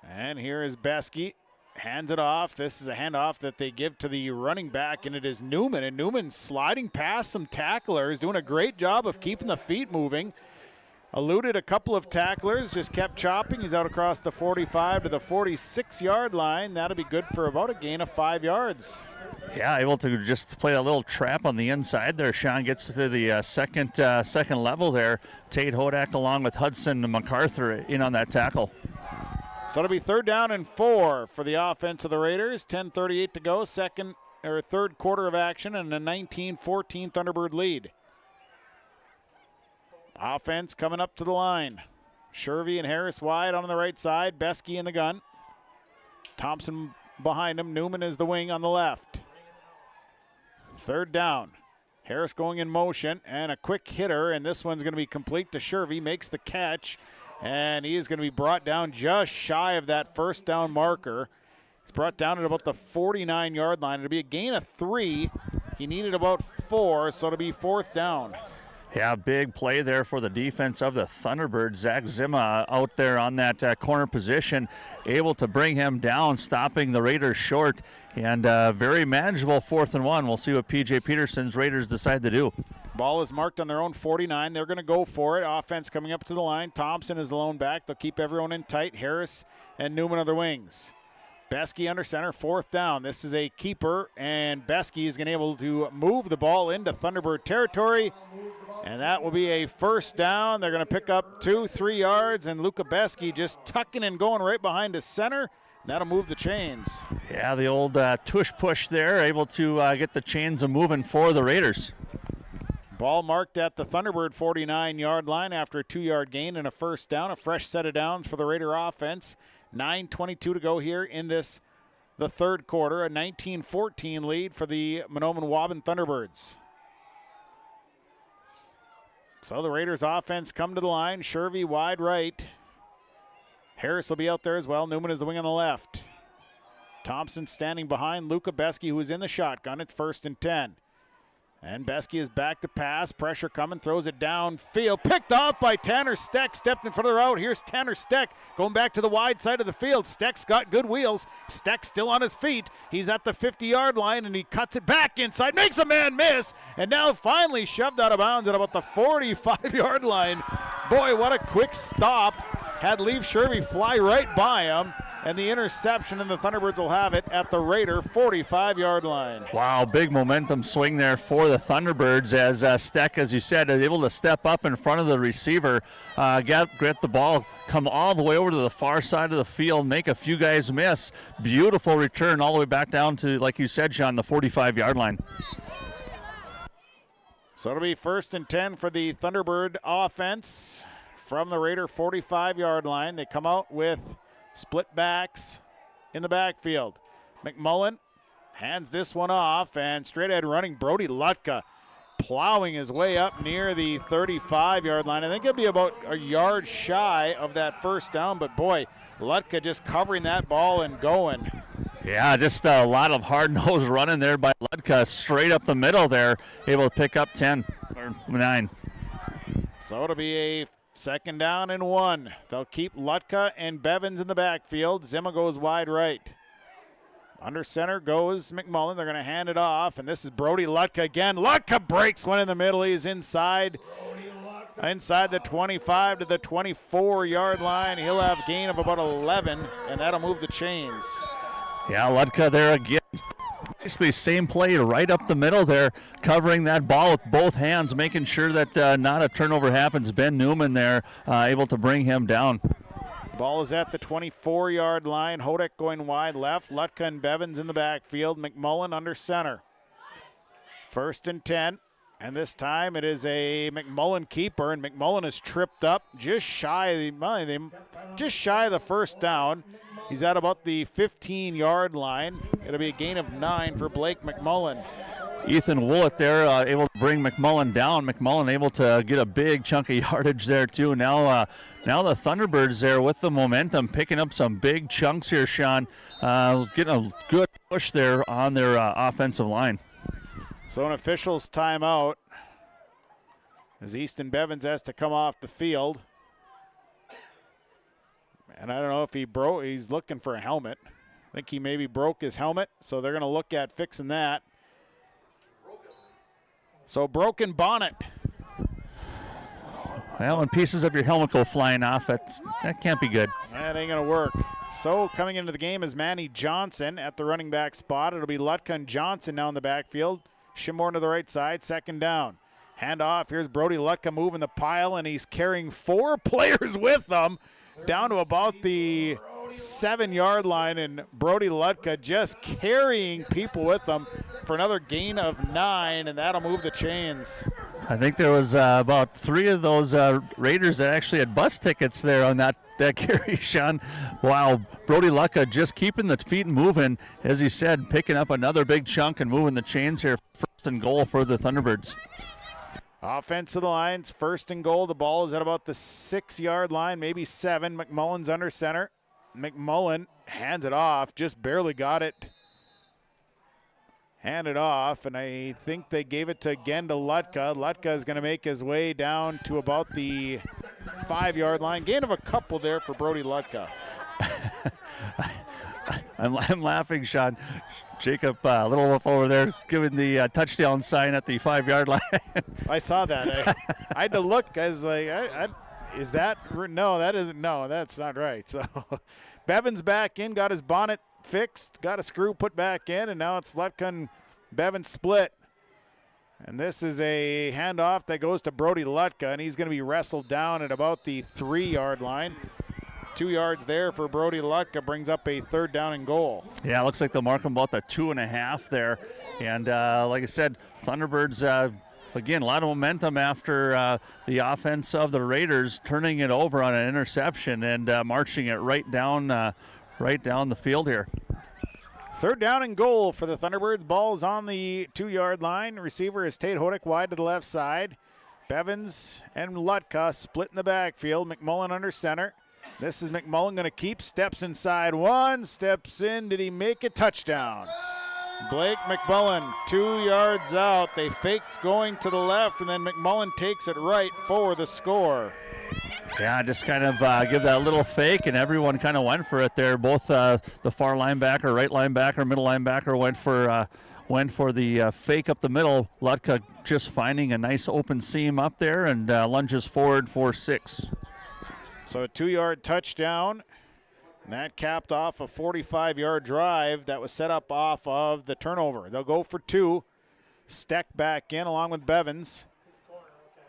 And here is Beskey. Hands it off. This is a handoff that they give to the running back, and it is Newman. And Newman sliding past some tacklers, doing a great job of keeping the feet moving. Eluded a couple of tacklers, just kept chopping. He's out across the 45 to the 46-yard line. That'll be good for about a gain of 5 yards. Yeah, able to just play a little trap on the inside there. Sean gets to the second level there. Tate Hodak along with Hudson MacArthur in on that tackle. So it'll be 3rd down and 4 for the offense of the Raiders. 10:38 to go, third quarter of action, and a 19-14 Thunderbird lead. Offense coming up to the line. Shervy and Harris wide on the right side. Beskey in the gun. Thompson behind him. Newman is the wing on the left. 3rd down. Harris going in motion and a quick hitter, and this one's going to be complete to Shervy. Makes the catch, and he is going to be brought down just shy of that 1st down marker. He's brought down at about the 49-yard line. It'll be a gain of 3. He needed about 4, so it'll be 4th down. Yeah, big play there for the defense of the Thunderbirds. Zach Zima out there on that corner position, able to bring him down, stopping the Raiders short, and very manageable 4th and 1. We'll see what P.J. Peterson's Raiders decide to do. Ball is marked on their own 49. They're going to go for it. Offense coming up to the line. Thompson is the lone back. They'll keep everyone in tight. Harris and Newman are the wings. Beskey under center, 4th down. This is a keeper, and Beskey is going to be able to move the ball into Thunderbird territory, and that will be a 1st down. They're going to pick up 2-3 yards, and Luca Beskey just tucking and going right behind his center. That'll move the chains. Yeah, the old tush push there, able to get the chains moving for the Raiders. Ball marked at the Thunderbird 49-yard line after a 2-yard gain and a 1st down. A fresh set of downs for the Raider offense. 9:22 to go here in the 3rd quarter. A 19-14 lead for the Mahnomen-Waubun Thunderbirds. So the Raiders offense come to the line. Shervy wide right. Harris will be out there as well. Newman is the wing on the left. Thompson standing behind Luca Beskey, who is in the shotgun. It's 1st and 10. And Beskey is back to pass. Pressure coming. Throws it downfield. Picked off by Tanner Steck. Stepped in front of the route. Here's Tanner Steck going back to the wide side of the field. Steck's got good wheels. Steck still on his feet. He's at the 50-yard line, and he cuts it back inside. Makes a man miss. And now finally shoved out of bounds at about the 45-yard line. Boy, what a quick stop. Had Leaf Shervy fly right by him. And the interception, and the Thunderbirds will have it at the Raider 45-yard line. Wow, big momentum swing there for the Thunderbirds as Steck, as you said, is able to step up in front of the receiver, get the ball, come all the way over to the far side of the field, make a few guys miss. Beautiful return all the way back down to, like you said, Sean, the 45-yard line. So it'll be 1st and 10 for the Thunderbird offense from the Raider 45-yard line. They come out with split backs in the backfield. McMullen hands this one off, and straight ahead running Brody Lutka, plowing his way up near the 35-yard line. I think it'll be about a yard shy of that 1st down, but boy, Lutka just covering that ball and going. Yeah, just a lot of hard-nosed running there by Lutka, straight up the middle there, able to pick up 10 or 9. So it'll be a 2nd down and 1. They'll keep Lutka and Bevins in the backfield. Zima goes wide right. Under center goes McMullen. They're going to hand it off, and this is Brody Lutka again. Lutka breaks one in the middle. He's inside the 25 to the 24-yard line. He'll have gain of about 11, and that'll move the chains. Yeah, Lutka there again. Basically same play right up the middle there, covering that ball with both hands, making sure that not a turnover happens. Ben Newman there able to bring him down. Ball is at the 24-yard line. Hodak going wide left. Lutka and Bevins in the backfield. McMullen under center. 1st and 10. And this time it is a McMullen keeper, and McMullen is tripped up just shy of the 1st down. He's at about the 15-yard line. It'll be a gain of 9 for Blake McMullen. Ethan Willett there, able to bring McMullen down. McMullen able to get a big chunk of yardage there too. Now the Thunderbirds there with the momentum, picking up some big chunks here, Sean. Getting a good push there on their offensive line. So an official's timeout as Easton Bevins has to come off the field. And I don't know if he's looking for a helmet. I think he maybe broke his helmet, so they're going to look at fixing that. So broken bonnet. Well, when pieces of your helmet go flying off, that can't be good. That ain't going to work. So coming into the game is Manny Johnson at the running back spot. It'll be Lutka and Johnson now in the backfield. Shimorn to the right side, second down. Handoff, here's Brody Lutka moving the pile, and he's carrying 4 players with him down to about the 7-yard line, and Brody Lutka just carrying people with him for another gain of 9, and that'll move the chains. I think there was about 3 of those Raiders that actually had bus tickets there on that carry, Sean. Wow, Brody Lutka just keeping the feet moving, as he said, picking up another big chunk and moving the chains here. First and goal for the Thunderbirds. Offense of the lines, first and goal. The ball is at about the 6-yard line, maybe 7. McMullen's under center. McMullen hands it off, just barely got it. Handed off, and I think they gave it to Lutka. Lutka is going to make his way down to about the 5-yard line. Gain of a couple there for Brody Lutka. I'm laughing, Sean. Jacob, a little off over there, giving the touchdown sign at the 5-yard line. I saw that. I had to look. I was like, is that? No, that isn't. No, that's not right. So Bevins back in, got his bonnet fixed, got a screw put back in, and now it's Lutka and Bevins split. And this is a handoff that goes to Brody Lutka, and he's going to be wrestled down at about the 3-yard line. 2 yards there for Brody Lutka, brings up a 3rd down and goal. Yeah, looks like they'll mark him about the 2.5 there. And like I said, Thunderbirds, again, a lot of momentum after the offense of the Raiders turning it over on an interception and marching it right down the field here. 3rd down and goal for the Thunderbirds. Ball's on the 2-yard line. Receiver is Tate Hodick wide to the left side. Bevins and Lutka split in the backfield. McMullen under center. This is McMullen going to keep, steps inside 1, steps in. Did he make it? Touchdown. Blake McMullen, 2 yards out. They faked going to the left, and then McMullen takes it right for the score. Yeah, just kind of give that little fake, and everyone kind of went for it there. Both the far linebacker, right linebacker, middle linebacker went for the fake up the middle. Lutka just finding a nice open seam up there and lunges forward for 6. So a 2-yard touchdown. And that capped off a 45-yard drive that was set up off of the turnover. They'll go for 2. Steck back in along with Bevins.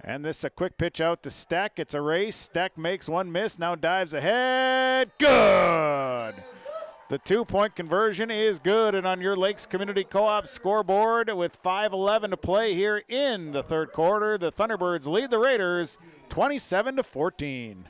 And this is a quick pitch out to Steck. It's a race. Steck makes one miss, now dives ahead. Good! The 2-point conversion is good, and on your Lakes Community Co-op scoreboard with 5:11 to play here in the 3rd quarter, the Thunderbirds lead the Raiders 27-14.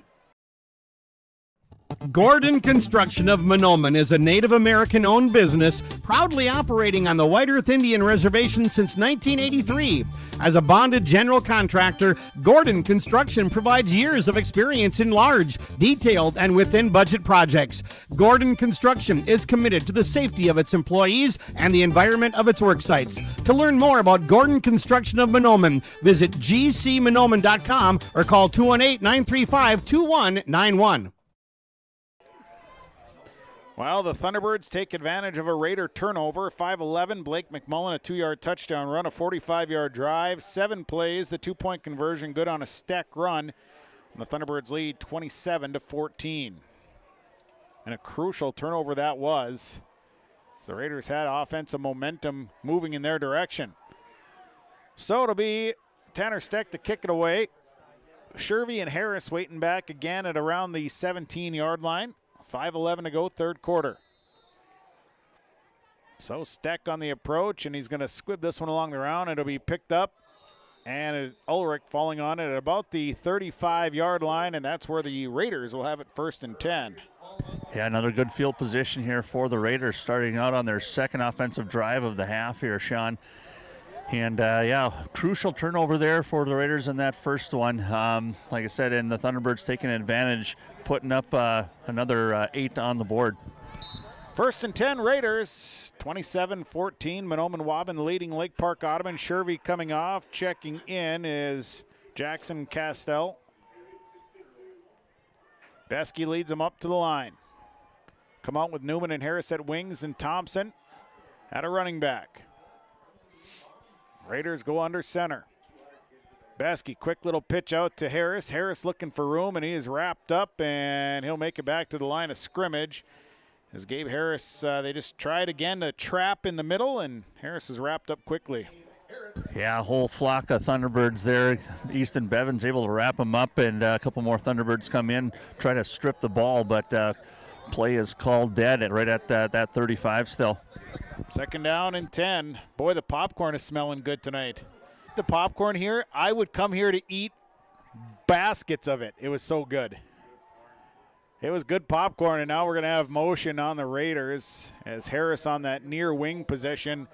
Gordon Construction of Mahnomen is a Native American-owned business proudly operating on the White Earth Indian Reservation since 1983. As a bonded general contractor, Gordon Construction provides years of experience in large, detailed, and within-budget projects. Gordon Construction is committed to the safety of its employees and the environment of its work sites. To learn more about Gordon Construction of Mahnomen, visit gcmahnomen.com or call 218-935-2191. Well, the Thunderbirds take advantage of a Raider turnover. 5:11, Blake McMullen, a 2-yard touchdown run, a 45-yard drive, 7 plays, the 2-point conversion good on a stack run. And the Thunderbirds lead 27-14. And a crucial turnover that was. The Raiders had offensive momentum moving in their direction. So it'll be Tanner Steck to kick it away. Shervy and Harris waiting back again at around the 17-yard line. 5:11 to go, 3rd quarter. So Steck on the approach, and he's going to squib this one along the round. It'll be picked up, and Ulrich falling on it at about the 35-yard line, and that's where the Raiders will have it 1st and 10. Yeah, another good field position here for the Raiders, starting out on their 2nd offensive drive of the half here, Sean. And, crucial turnover there for the Raiders in that first one. Like I said, and the Thunderbirds taking advantage, putting up another 8 on the board. 1st and 10 Raiders, 27-14. Mahnomen-Waubun leading Lake Park Audubon. Shervy coming off. Checking in is Jackson Castell. Besky leads them up to the line. Come out with Newman and Harris at wings and Thompson at a running back. Raiders go under center. Besky, quick little pitch out to Harris. Harris looking for room, and he is wrapped up, and he'll make it back to the line of scrimmage. As Gabe Harris, they just tried again to trap in the middle, and Harris is wrapped up quickly. Yeah, a whole flock of Thunderbirds there. Easton Bevan's able to wrap them up, and a couple more Thunderbirds come in, try to strip the ball, but play is called dead right at that 35 still. 2nd down and 10. Boy, the popcorn is smelling good tonight. The popcorn here, I would come here to eat baskets of it. It was so good. It was good popcorn, and now we're going to have motion on the Raiders as Harris on that near wing position.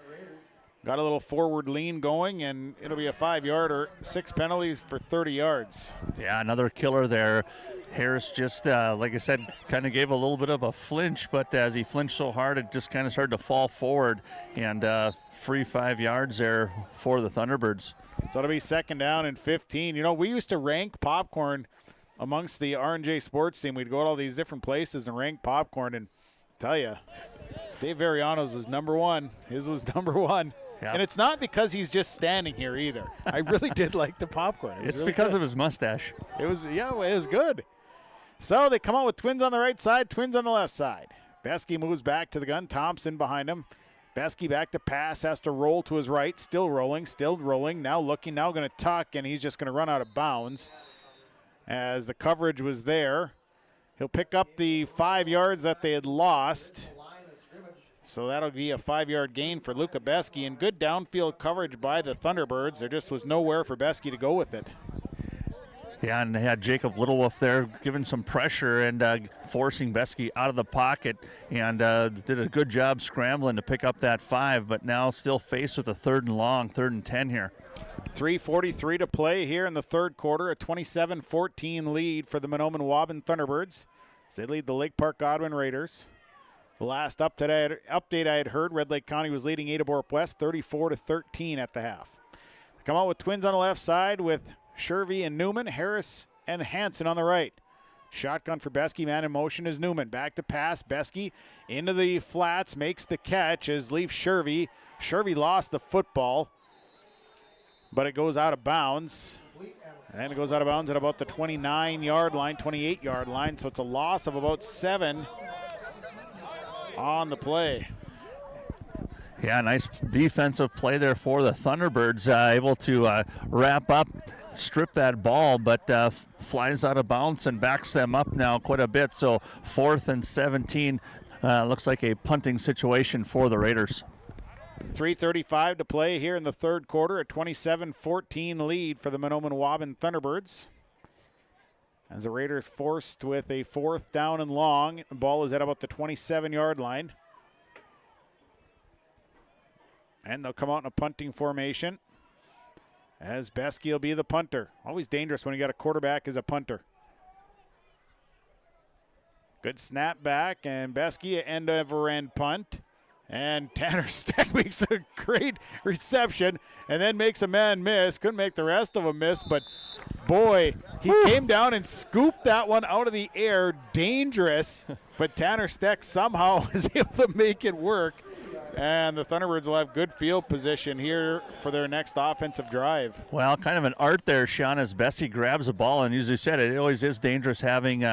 Got a little forward lean going, and it'll be a 5-yarder, 6 penalties for 30 yards. Yeah, another killer there. Harris just, like I said, kind of gave a little bit of a flinch, but as he flinched so hard, it just kind of started to fall forward, and free 5 yards there for the Thunderbirds. So it'll be 2nd down and 15. You know, we used to rank popcorn amongst the R&J sports team. We'd go to all these different places and rank popcorn, and tell you, Dave Variano's was number 1. His was number 1. Yep. And it's not because he's just standing here either. I really did like the popcorn. It's really because good. of his mustache. It was good. So they come out with twins on the right side, twins on the left side. Besky moves back to the gun. Thompson behind him. Besky back to pass, has to roll to his right. Still rolling. Now looking, now going to tuck, and he's just going to run out of bounds as the coverage was there. He'll pick up the 5 yards that they had lost. So that'll be a 5-yard gain for Luca Besky, and good downfield coverage by the Thunderbirds. There just was nowhere for Besky to go with it. Yeah, and they had Jacob Littlewolf there giving some pressure and forcing Besky out of the pocket, and did a good job scrambling to pick up that 5, but now still faced with a 3rd and long, 3rd and 10 here. 3:43 to play here in the 3rd quarter, a 27-14 lead for the Mahnomen-Waubun Thunderbirds. They lead the Lake Park Godwin Raiders. The last update I had heard, Red Lake County was leading Adaborp West 34-13 at the half. They come out with twins on the left side with Shervy and Newman, Harris and Hansen on the right. Shotgun for Besky, man in motion is Newman. Back to pass, Besky into the flats, makes the catch as leaves Shervy. Shervy lost the football, but it goes out of bounds. And it goes out of bounds at about the 29-yard line, 28-yard line, so it's a loss of about 7 on the play. Yeah, nice defensive play there for the Thunderbirds, able to wrap up, strip that ball, but flies out of bounds and backs them up now quite a bit. So 4th and 17, looks like a punting situation for the Raiders. 3:35 to play here in the 3rd quarter, a 27-14 lead for the Mahnomen-Waubun Thunderbirds. As the Raiders forced with a 4th down and long. The ball is at about the 27-yard line. And they'll come out in a punting formation as Besky will be the punter. Always dangerous when you got a quarterback as a punter. Good snap back, and Besky end over end punt. And Tanner Steck makes a great reception and then makes a man miss. Couldn't make the rest of them miss, but boy, he came down and scooped that one out of the air. Dangerous, but Tanner Steck somehow was able to make it work. And the Thunderbirds will have good field position here for their next offensive drive. Well, kind of an art there, Sean, as Besky grabs a ball. And as you said, it always is dangerous having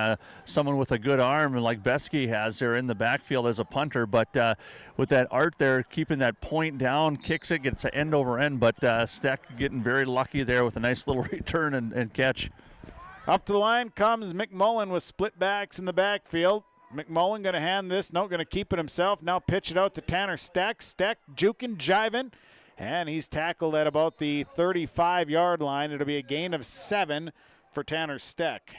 someone with a good arm like Besky has there in the backfield as a punter. But with that art there, keeping that point down, kicks it, gets an end over end. But Steck getting very lucky there with a nice little return and catch. Up to the line comes McMullen with split backs in the backfield. McMullen going to hand this, going to keep it himself. Now pitch it out to Tanner Steck. Steck juking, jiving, and he's tackled at about the 35-yard line. It'll be a gain of 7 for Tanner Steck.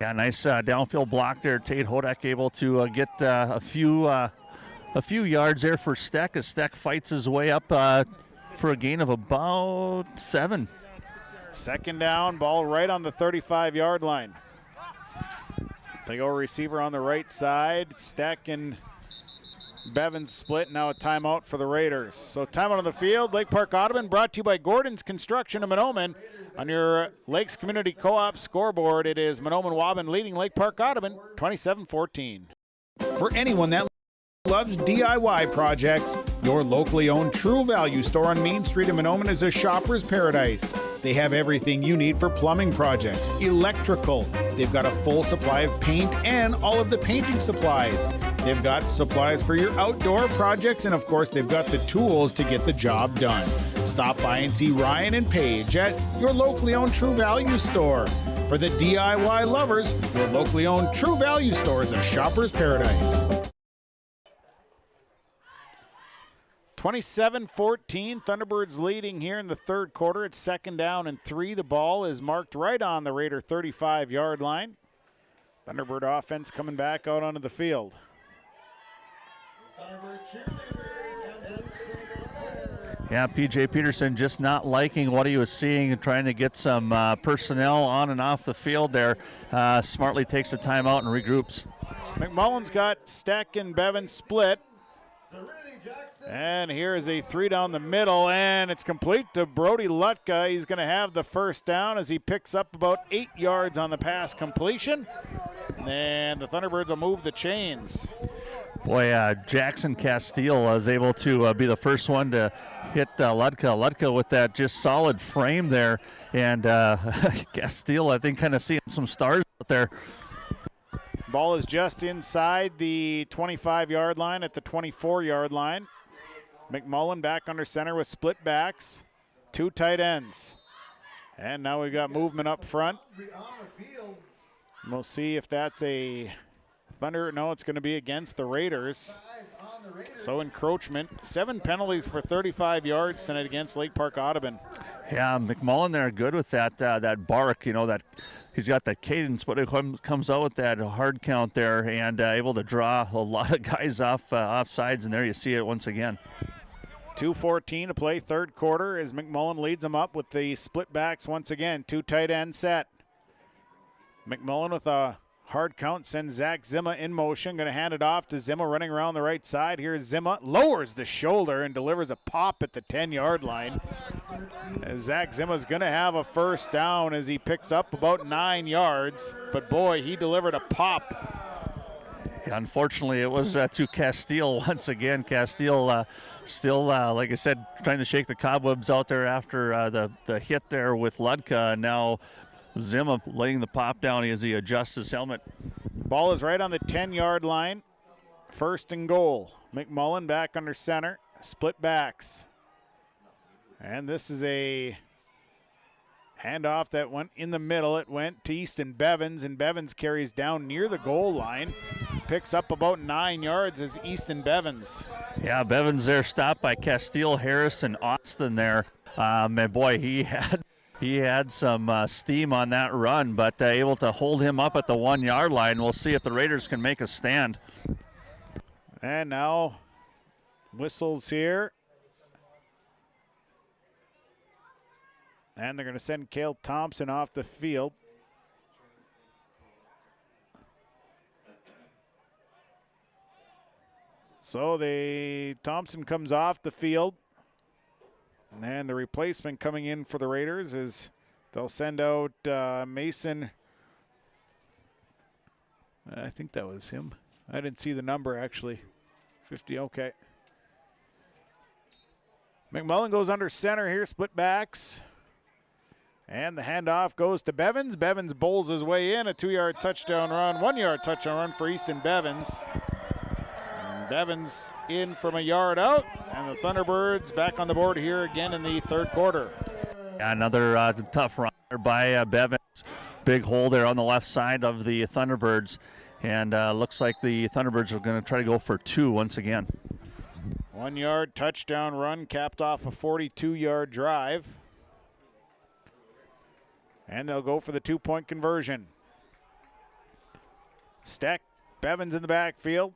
Yeah, nice downfield block there. Tate Hodak able to get a few a few yards there for Steck as Steck fights his way up for a gain of about 7. Second down, ball right on the 35-yard line. They go receiver on the right side. Steck and Bevins split. Now a timeout for the Raiders. So timeout on the field. Lake Park Audubon brought to you by Gordon's Construction of Mahnomen. On your Lakes Community Co-op scoreboard, it is Mahnomen-Waubun leading Lake Park Audubon 27-14. For anyone that loves DIY projects, your locally owned True Value store on Main Street in Mahnomen is a shopper's paradise. They have everything you need for plumbing projects, electrical. They've got a full supply of paint and all of the painting supplies. They've got supplies for your outdoor projects, and of course, they've got the tools to get the job done. Stop by and see Ryan and Paige at your locally owned True Value store. For the DIY lovers, your locally owned True Value store is a shopper's paradise. 27-14, Thunderbirds leading here in the third quarter. It's second down and 3. The ball is marked right on the Raider 35-yard line. Thunderbird offense coming back out onto the field. Yeah, P.J. Peterson just not liking what he was seeing and trying to get some personnel on and off the field there. Smartly takes a timeout and regroups. McMullen's got Steck and Bevin split. And here is a 3 down the middle, and it's complete to Brody Lutka. He's going to have the first down as he picks up about 8 yards on the pass completion. And the Thunderbirds will move the chains. Boy, Jackson Castile was able to be the first one to hit Lutka. Lutka with that just solid frame there. And Castile, I think, kind of seeing some stars out there. Ball is just inside the 25-yard line at the 24-yard line. McMullen back under center with split backs. 2 tight ends. And now we've got movement up front. We'll see if that's a Thunder. No, it's going to be against the Raiders. So encroachment. 7 penalties for 35 yards tonight against Lake Park Audubon. Yeah, McMullen there good with that that bark, you know, that he's got that cadence, but it comes out with that hard count there and able to draw a lot of guys off sides, and there you see it once again. 2:14 to play, third quarter, as McMullen leads them up with the split backs once again. 2 tight end set. McMullen with a hard count sends Zach Zimma in motion. Going to hand it off to Zimma running around the right side. Here's Zimma, lowers the shoulder and delivers a pop at the 10-yard line. As Zach Zimma's going to have a first down as he picks up about 9 yards. But boy, he delivered a pop. Yeah, unfortunately, it was to Castile once again. Castile still, like I said, trying to shake the cobwebs out there after the hit there with Ludka. And now Zimma laying the pop down as he adjusts his helmet. Ball is right on the 10-yard line. First and goal. McMullen back under center. Split backs. And this is a handoff that went in the middle. It went to Easton Bevins, and Bevins carries down near the goal line. Picks up about 9 yards as Easton Bevins. Yeah, Bevins there stopped by Castile, Harris, and Austin there. And boy, he had some steam on that run, but able to hold him up at the 1-yard line. We'll see if the Raiders can make a stand. And now whistles here. And they're going to send Cale Thompson off the field. So Thompson comes off the field. And the replacement coming in for the Raiders is they'll send out Mason. I think that was him. I didn't see the number actually. 50, okay. McMullen goes under center here, split backs. And the handoff goes to Bevins. Bevins bowls his way in, a 2-yard touchdown run, 1-yard touchdown run for Easton Bevins. And Bevins in from a yard out, and the Thunderbirds back on the board here again in the third quarter. Yeah, another tough run by Bevins. Big hole there on the left side of the Thunderbirds, and looks like the Thunderbirds are going to try to go for 2 once again. 1-yard touchdown run capped off a 42-yard drive. And they'll go for the 2-point conversion. Steck, Bevins in the backfield.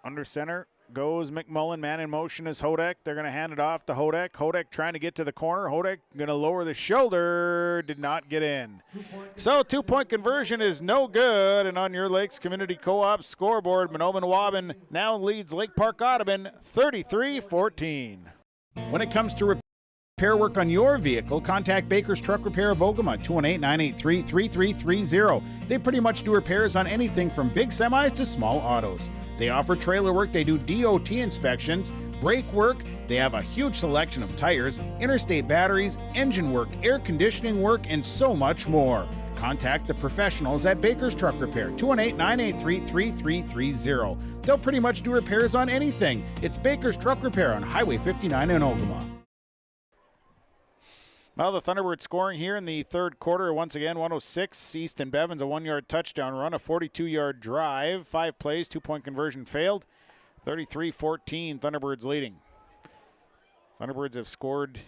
Under center goes McMullen. Man in motion is Hodek. They're going to hand it off to Hodek. Hodek trying to get to the corner. Hodek going to lower the shoulder. Did not get in. So 2-point conversion is no good. And on your Lakes Community Co-op scoreboard, Mahnomen-Waubun now leads Lake Park Audubon 33-14. When it comes to repair work on your vehicle, contact Baker's Truck Repair of Ogama, 218-983-3330. They pretty much do repairs on anything from big semis to small autos. They offer trailer work, they do DOT inspections, brake work, they have a huge selection of tires, interstate batteries, engine work, air conditioning work, and so much more. Contact the professionals at Baker's Truck Repair, 218-983-3330. They'll pretty much do repairs on anything. It's Baker's Truck Repair on Highway 59 in Ogama. Well, the Thunderbirds scoring here in the third quarter. Once again, 106. Easton Bevins, a 1-yard touchdown run, a 42-yard drive. 5 plays, 2-point conversion failed. 33-14, Thunderbirds leading. Thunderbirds have scored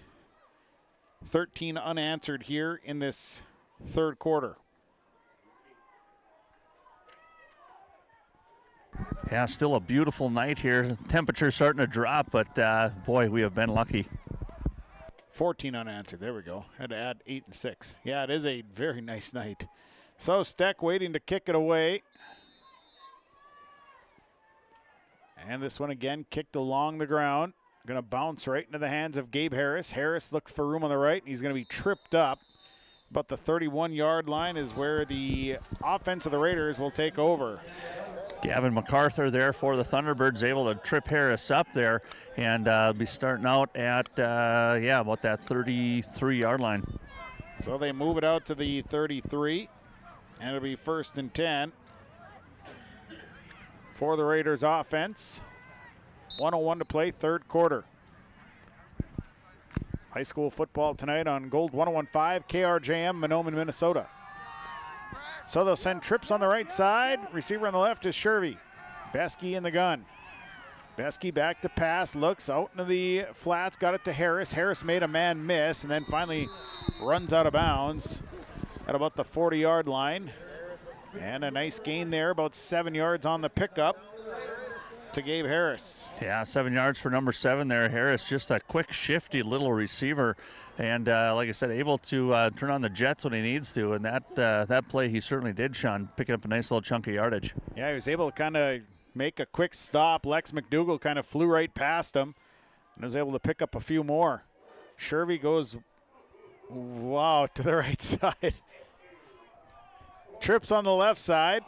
13 unanswered here in this third quarter. Yeah, still a beautiful night here. Temperature's starting to drop, but boy, we have been lucky. 14 unanswered. There we go. Had to add 8 and 6. Yeah, it is a very nice night. So Steck waiting to kick it away. And this one again kicked along the ground. Going to bounce right into the hands of Gabe Harris. Harris looks for room on the right. He's going to be tripped up. But the 31-yard line is where the offense of the Raiders will take over. Gavin MacArthur there for the Thunderbirds, able to trip Harris up there and be starting out at, about that 33-yard line. So they move it out to the 33, and it'll be 1st and 10 for the Raiders offense. 1:01 to play, third quarter. High school football tonight on Gold 101.5, KRJM, Mahnomen, Minnesota. So they'll send trips on the right side. Receiver on the left is Shervy. Besky in the gun. Besky back to pass, looks out into the flats, got it to Harris. Harris made a man miss and then finally runs out of bounds at about the 40-yard line. And a nice gain there, about 7 yards on the pickup to Gabe Harris. Yeah, 7 yards for number 7 there. Harris, just a quick, shifty little receiver. And like I said, able to turn on the jets when he needs to. And that play he certainly did, Sean, picking up a nice little chunk of yardage. Yeah, he was able to kind of make a quick stop. Lex McDougall kind of flew right past him and was able to pick up a few more. Shervy goes, wow, to the right side. Trips on the left side.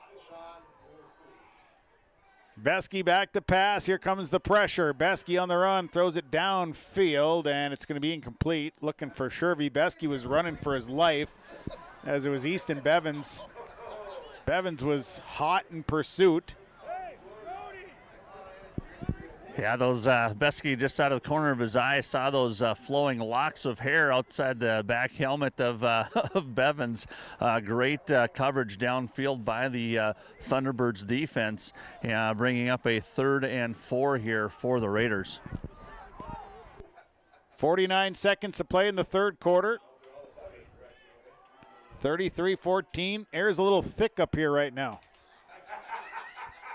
Besky back to pass. Here comes the pressure. Besky on the run, throws it downfield, and it's going to be incomplete. Looking for Shervy. Besky was running for his life as it was Easton Bevins. Bevins was hot in pursuit. Yeah, those Besky just out of the corner of his eye saw those flowing locks of hair outside the back helmet of Bevins. Great coverage downfield by the Thunderbirds defense, bringing up a 3rd and 4 here for the Raiders. 49 seconds to play in the third quarter. 33-14. Air's a little thick up here right now.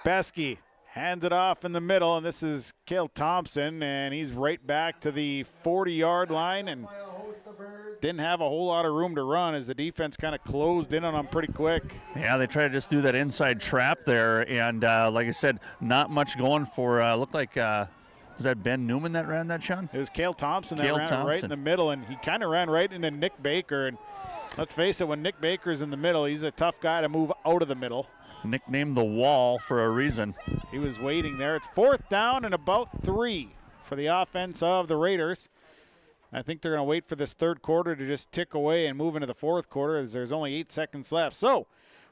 Besky hands it off in the middle, and this is Cale Thompson, and he's right back to the 40-yard line and didn't have a whole lot of room to run as the defense kind of closed in on him pretty quick. Yeah, they tried to just do that inside trap there, and like I said, not much going for, looked like, was that Ben Newman that ran that, Sean? It was Cale Thompson that ran right in the middle, and he kind of ran right into Nick Baker, and let's face it, when Nick Baker's in the middle, he's a tough guy to move out of the middle. Nicknamed the Wall for a reason. He was waiting there. It's 4th down and about 3 for the offense of the Raiders. I think they're going to wait for this third quarter to just tick away and move into the fourth quarter as there's only 8 seconds left. So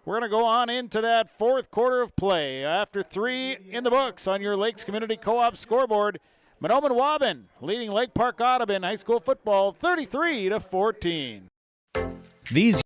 we're going to go on into that fourth quarter of play. After 3 in the books on your Lakes Community Co-op scoreboard, Mahnomen-Waubun leading Lake Park Audubon High School football 33-14. These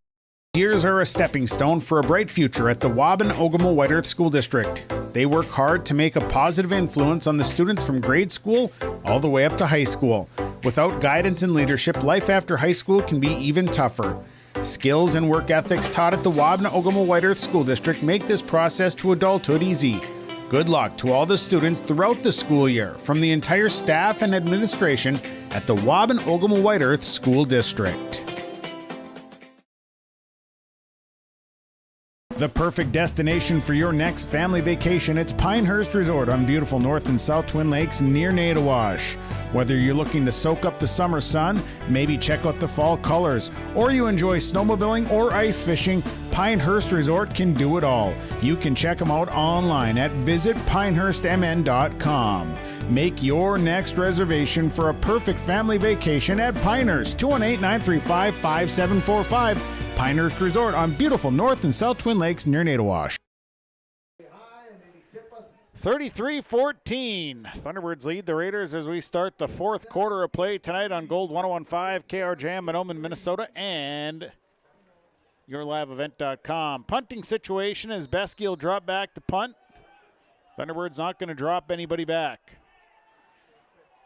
years are a stepping stone for a bright future at the Waubun-Ogama-White Earth School District. They work hard to make a positive influence on the students from grade school all the way up to high school. Without guidance and leadership, life after high school can be even tougher. Skills and work ethics taught at the Waubun-Ogama-White Earth School District make this process to adulthood easy. Good luck to all the students throughout the school year from the entire staff and administration at the Mahnomen-Waubun White Earth School District. The perfect destination for your next family vacation, it's Pinehurst Resort on beautiful North and South Twin Lakes near Nadawash. Whether you're looking to soak up the summer sun, maybe check out the fall colors, or you enjoy snowmobiling or ice fishing, Pinehurst Resort can do it all. You can check them out online at visitpinehurstmn.com. Make your next reservation for a perfect family vacation at Pinehurst, 218-935-5745. Pinehurst Resort on beautiful North and South Twin Lakes near Nadawash. 33-14. Thunderbirds lead the Raiders as we start the fourth quarter of play tonight on Gold 101.5, KRJM, Mahnomen, Minnesota, and yourliveevent.com. Punting situation as Besky will drop back to punt. Thunderbirds not going to drop anybody back.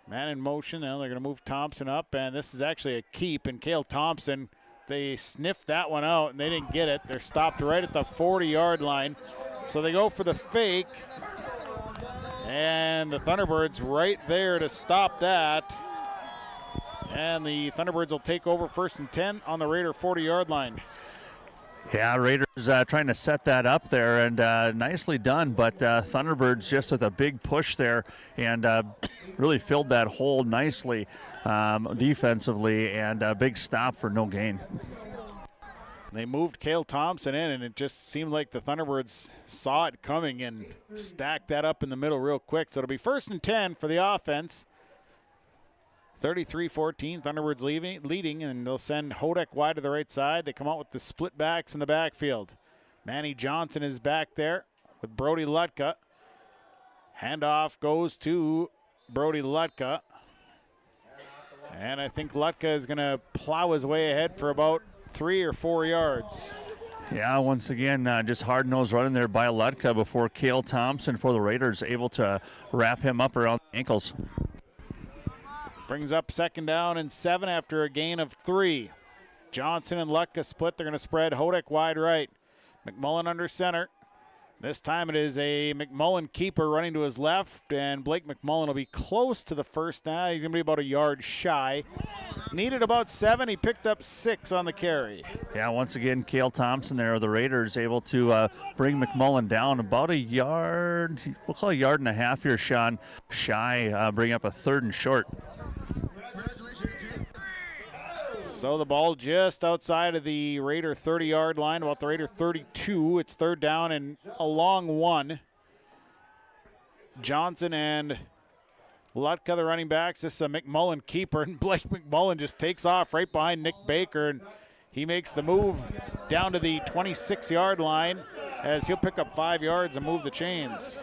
Man in motion. Now they're going to move Thompson up, and this is actually a keep. And Cale Thompson, they sniffed that one out, and they didn't get it. They're stopped right at the 40-yard line. So they go for the fake. And the Thunderbirds right there to stop that. And the Thunderbirds will take over 1st and 10 on the Raider 40-yard line. Yeah, Raiders trying to set that up there, and nicely done. But Thunderbirds just with a big push there and really filled that hole nicely defensively, and a big stop for no gain. They moved Cale Thompson in, and it just seemed like the Thunderbirds saw it coming and stacked that up in the middle real quick. So it'll be 1st and 10 for the offense. 33-14, Thunderbirds leading, and they'll send Hodek wide to the right side. They come out with the split backs in the backfield. Manny Johnson is back there with Brody Lutka. Handoff goes to Brody Lutka. And I think Lutka is going to plow his way ahead for about 3 or 4 yards. Yeah, once again, just hard-nosed running there by Lutka before Cale Thompson for the Raiders able to wrap him up around the ankles. Brings up 2nd down and 7 after a gain of 3. Johnson and Lutka split. They're going to spread Hodek wide right. McMullen under center. This time it is a McMullen keeper running to his left, and Blake McMullen will be close to the first down. He's going to be about a yard shy. Needed about 7. He picked up 6 on the carry. Yeah, once again, Cale Thompson there, the Raiders able to bring McMullen down about a yard. We'll call it a yard and a half here, Sean. Shy, bring up a 3rd and short. So the ball just outside of the Raider 30-yard line, about the Raider 32. It's 3rd down and a long 1. Johnson and Lutka, the running backs. This is a McMullen keeper, and Blake McMullen just takes off right behind Nick Baker, and he makes the move down to the 26-yard line as he'll pick up 5 yards and move the chains.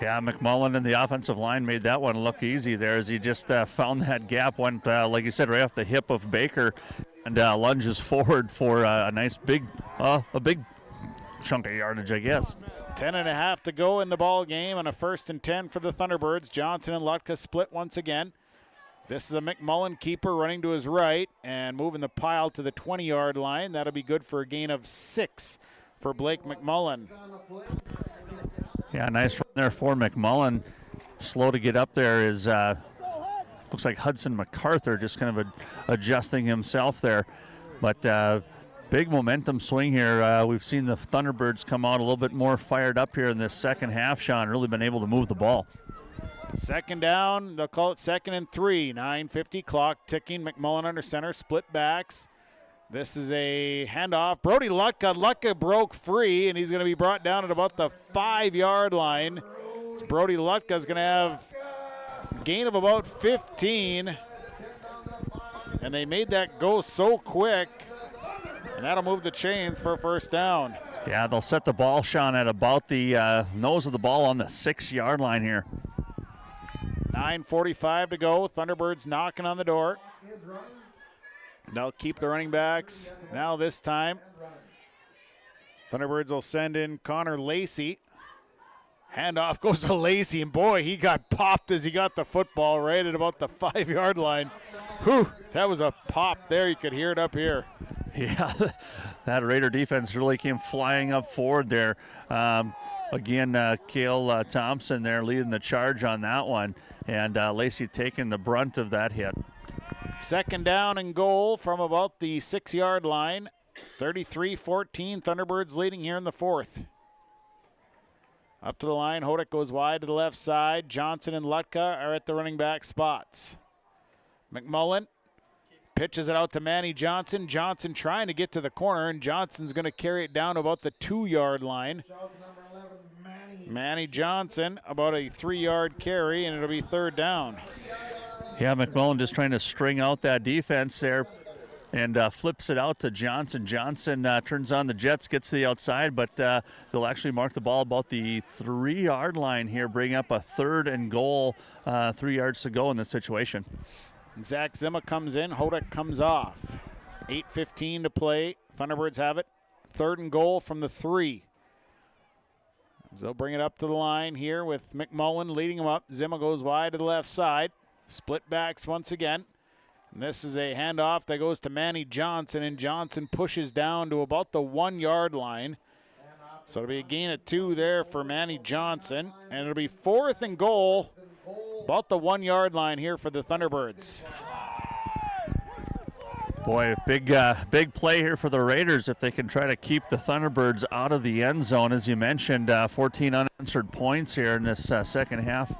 Yeah, McMullen and the offensive line made that one look easy there as he just found that gap, went, like you said, right off the hip of Baker, and lunges forward for a nice big chunk of yardage, I guess. 10.5 to go in the ball game, and a 1st and 10 for the Thunderbirds. Johnson and Lutka split once again. This is a McMullen keeper running to his right and moving the pile to the 20-yard line. That'll be good for a gain of 6 for Blake McMullen. Yeah, nice run there for McMullen. Slow to get up there is, looks like Hudson MacArthur just kind of adjusting himself there. But big momentum swing here. We've seen the Thunderbirds come out a little bit more fired up here in this second half, Sean. Really been able to move the ball. 2nd down, they'll call it 2nd and 3. 9:50 clock ticking. McMullen under center, split backs. This is a handoff. Brody Lutka. Lutka broke free, and he's going to be brought down at about the 5-yard line. Brody Lutka is going to have a gain of about 15. And they made that go so quick, and that'll move the chains for a 1st down. Yeah, they'll set the ball, Sean, at about the nose of the ball on the 6-yard line here. 9:45 to go. Thunderbirds knocking on the door. They'll keep the running backs. Now this time, Thunderbirds will send in Connor Lacey. Handoff goes to Lacey, and boy, he got popped as he got the football right at about the 5-yard line. Whew, that was a pop there. You could hear it up here. Yeah, that Raider defense really came flying up forward there. Again, Cale Thompson there leading the charge on that one, and Lacey taking the brunt of that hit. Second down and goal from about the 6-yard line. 33-14, Thunderbirds leading here in the fourth. Up to the line, Hodak goes wide to the left side. Johnson and Lutka are at the running back spots. McMullen pitches it out to Manny Johnson. Johnson trying to get to the corner, and Johnson's going to carry it down to about the 2-yard line. Manny Johnson, about a 3-yard carry, and it'll be third down. Yeah, McMullen just trying to string out that defense there and flips it out to Johnson. Johnson turns on the jets, gets to the outside, but they'll actually mark the ball about the 3-yard line here, bring up a third and goal, 3 yards to go in this situation. Zach Zima comes in, Hodak comes off. 8:15 to play. Thunderbirds have it. Third and goal from the 3. So they'll bring it up to the line here with McMullen leading them up. Zima goes wide to the left side. Split backs once again. And this is a handoff that goes to Manny Johnson, and Johnson pushes down to about the 1-yard line. So it'll be a gain of 2 there for Manny Johnson, and it'll be fourth and goal, about the 1-yard line here for the Thunderbirds. Boy, big play here for the Raiders if they can try to keep the Thunderbirds out of the end zone. As you mentioned, 14 unanswered points here in this second half.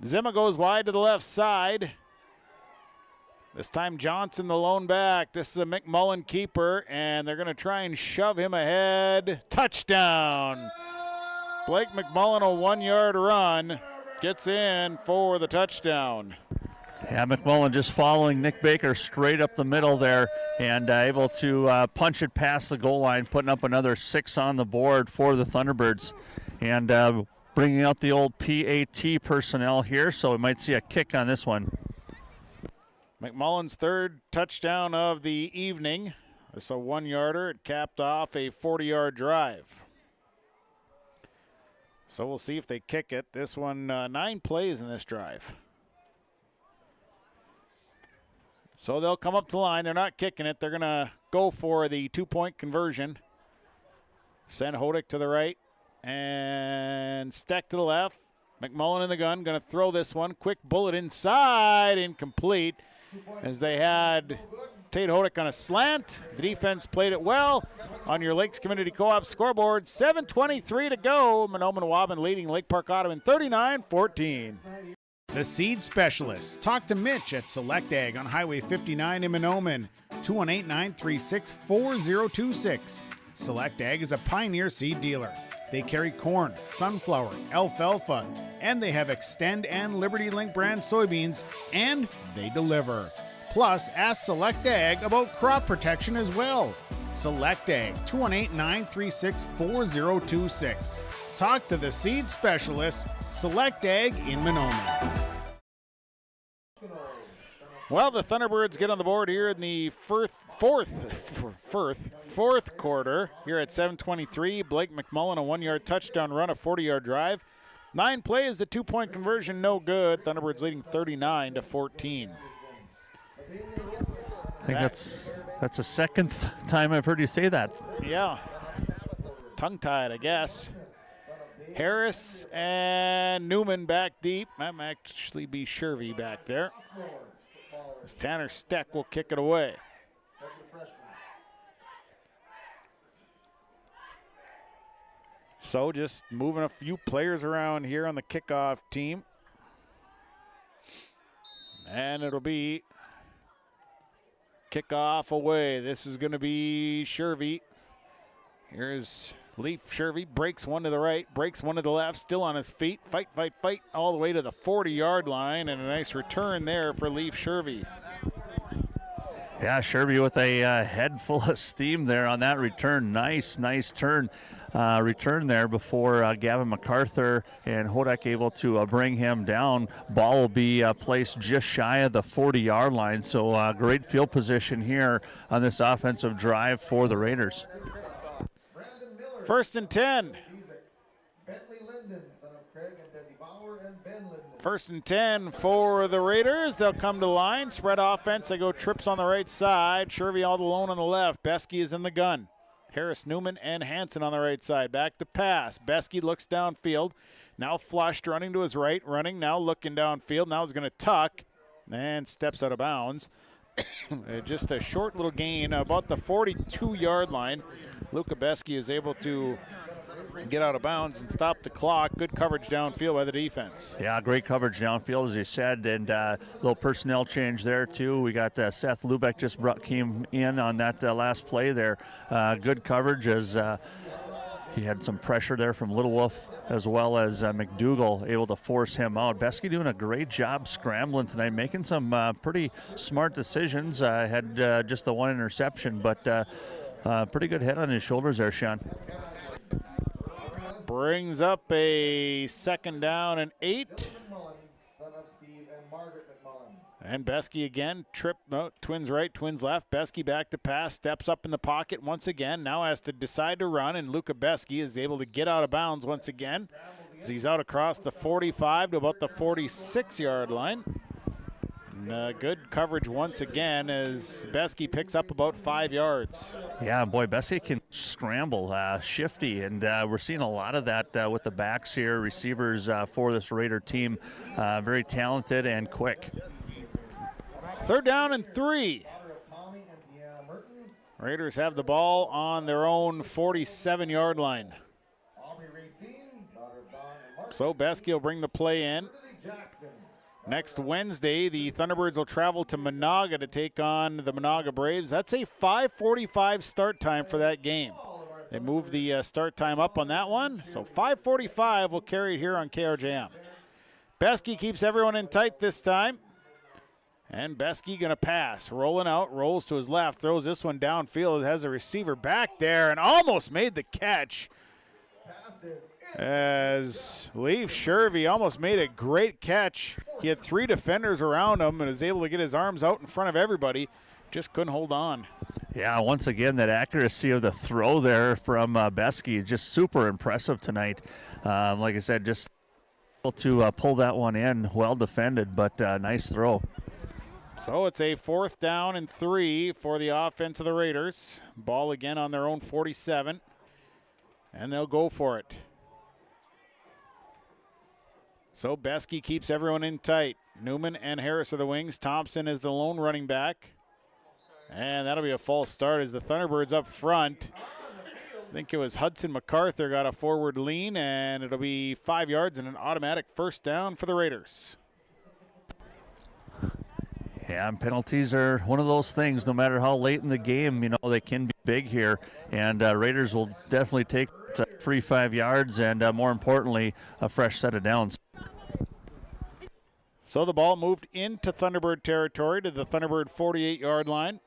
Zima goes wide to the left side. This time Johnson the lone back. This is a McMullen keeper, and they're going to try and shove him ahead. Touchdown! Blake McMullen, a 1-yard run, gets in for the touchdown. Yeah, McMullen just following Nick Baker straight up the middle there and able to punch it past the goal line, putting up another 6 on the board for the Thunderbirds. And bringing out the old PAT personnel here, so we might see a kick on this one. McMullen's third touchdown of the evening. It's a 1-yarder. It capped off a 40-yard drive. So we'll see if they kick it. This one, 9 plays in this drive. So they'll come up to the line. They're not kicking it. They're going to go for the 2-point conversion. Send Hodak to the right and Steck to the left. McMullen in the gun, going to throw this one. Quick bullet inside, incomplete. As they had Tate Hodak on a slant. The defense played it well. On your Lakes Community Co-op scoreboard, 7:23 to go. Mahnomen-Waubun leading Lake Park Audubon 39-14. The Seed Specialists. Talk to Mitch at Select Ag on Highway 59 in Mahnomen. 218-936-4026. Select Ag is a Pioneer seed dealer. They carry corn, sunflower, alfalfa, and they have Extend and Liberty Link brand soybeans, and they deliver. Plus, ask Select Ag about crop protection as well. Select Ag, 218-936-4026. Talk to the Seed Specialist, Select Ag in Mahnomen. Well, the Thunderbirds get on the board here in the fourth quarter. Here at 7:23, Blake McMullen, a 1-yard touchdown run, a 40-yard drive. 9 plays, the 2-point conversion, no good. Thunderbirds leading 39-14. I think that's the second time I've heard you say that. Yeah, tongue-tied, I guess. Harris and Newman back deep. That might actually be Shervy back there. As Tanner Steck will kick it away. So just moving a few players around here on the kickoff team. And it'll be kickoff away. This is going to be Shervy. Here's Leaf Shervy, breaks one to the right, breaks one to the left, still on his feet. Fight, all the way to the 40-yard line, and a nice return there for Leaf Shervy. Yeah, Shervy with a head full of steam there on that return. Nice return there before Gavin MacArthur and Hodak able to bring him down. Ball will be placed just shy of the 40-yard line, so great field position here on this offensive drive for the Raiders. First and 10. Bentley Linden, son of Craig and Desi Bauer, and Ben Linden. First and 10 for the Raiders. They'll come to the line. Spread offense. They go trips on the right side. Shervy all alone on the left. Beskey is in the gun. Harris, Newman, and Hansen on the right side. Back to pass. Beskey looks downfield. Now flushed, running to his right. Running, now looking downfield. Now he's going to tuck and steps out of bounds. Just a short little gain about the 42-yard line. Luca Beskey is able to get out of bounds and stop the clock. Good coverage downfield by the defense. Yeah, great coverage downfield, as you said, and a little personnel change there, too. We got Seth Lubeck just came in on that last play there. Good coverage as he had some pressure there from Little Wolf, as well as McDougall able to force him out. Beskey doing a great job scrambling tonight, making some pretty smart decisions. Had just the one interception, but pretty good head on his shoulders there, Sean. Brings up a 2nd down and 8. And Beskey again, twins right, twins left. Beskey back to pass, steps up in the pocket once again. Now has to decide to run, and Luca Beskey is able to get out of bounds once again. As he's out across the 45 to about the 46-yard line. And, good coverage once again as Beskey picks up about 5 yards. Yeah, boy, Beskey can scramble, shifty, and we're seeing a lot of that with the backs here, receivers for this Raider team. Very talented and quick. 3rd down and 3. Raiders have the ball on their own 47-yard line. So Beskey will bring the play in. Next Wednesday, the Thunderbirds will travel to Monaga to take on the Monaga Braves. That's a 5:45 start time for that game. They moved the start time up on that one, so 5:45 will carry it here on KRJM. Beskey keeps everyone in tight this time. And Beskey going to pass, rolling out, rolls to his left, throws this one downfield, has a receiver back there and almost made the catch. As Leif Shervy almost made a great catch. He had 3 defenders around him and was able to get his arms out in front of everybody. Just couldn't hold on. Yeah, once again, that accuracy of the throw there from Beskey, just super impressive tonight. Like I said, just able to pull that one in. Well defended, but nice throw. So it's a 4th down and 3 for the offense of the Raiders. Ball again on their own 47. And they'll go for it. So Beskey keeps everyone in tight. Newman and Harris are the wings. Thompson is the lone running back. And that'll be a false start as the Thunderbirds up front. I think it was Hudson MacArthur got a forward lean, and it'll be 5 yards and an automatic 1st down for the Raiders. Yeah, and penalties are one of those things. No matter how late in the game, they can be big here. And Raiders will definitely take free 5 yards and, more importantly, a fresh set of downs. So the ball moved into Thunderbird territory to the Thunderbird 48-yard line.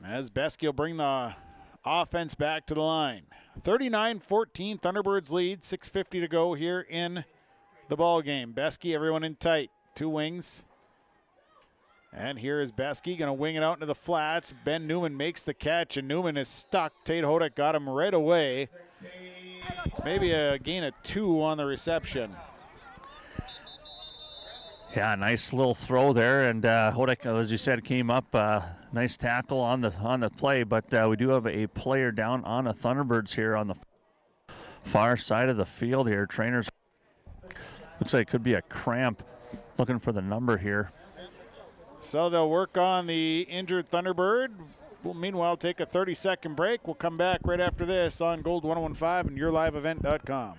As Beskey will bring the offense back to the line. 39-14, Thunderbirds lead, 6:50 to go here in the ball game. Beskey, everyone in tight, 2 wings. And here is Beskey going to wing it out into the flats. Ben Newman makes the catch, and Newman is stuck. Tate Hodak got him right away. Maybe a gain of 2 on the reception. Yeah, nice little throw there, and Hodak, as you said, came up. Nice tackle on the play, but we do have a player down on the Thunderbirds here on the far side of the field here. Trainers, looks like it could be a cramp. Looking for the number here. So they'll work on the injured Thunderbird. We'll meanwhile take a 30-second break. We'll come back right after this on Gold 101.5 and YourLiveEvent.com.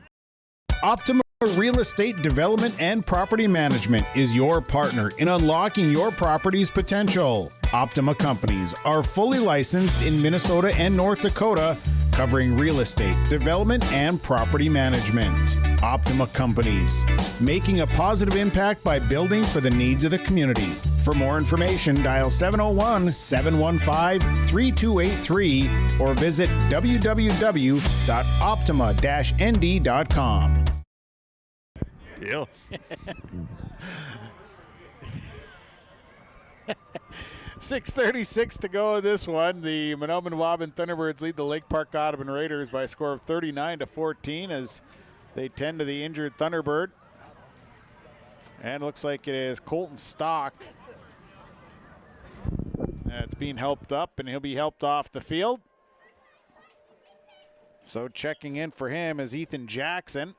Optima Real Estate Development and Property Management is your partner in unlocking your property's potential. Optima Companies are fully licensed in Minnesota and North Dakota, covering real estate, development, and property management. Optima Companies, making a positive impact by building for the needs of the community. For more information, dial 701-715-3283 or visit www.optima-nd.com. Yeah. 6:36 to go in this one. The Mahnomen-Waubun Thunderbirds lead the Lake Park Audubon Raiders by a score of 39-14 as They tend to the injured Thunderbird. And it looks like it is Colton Stock. It's being helped up, and he'll be helped off the field. So checking in for him is Ethan Jackson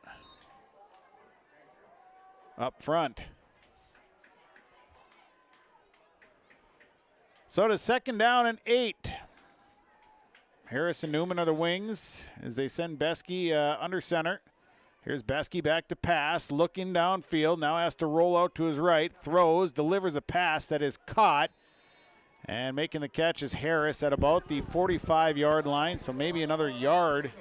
up front. So to 2nd down and 8. Harris and Newman are the wings as they send Besky under center. Here's Besky back to pass, looking downfield. Now has to roll out to his right, throws, delivers a pass that is caught. And making the catch is Harris at about the 45-yard line, so maybe another yard.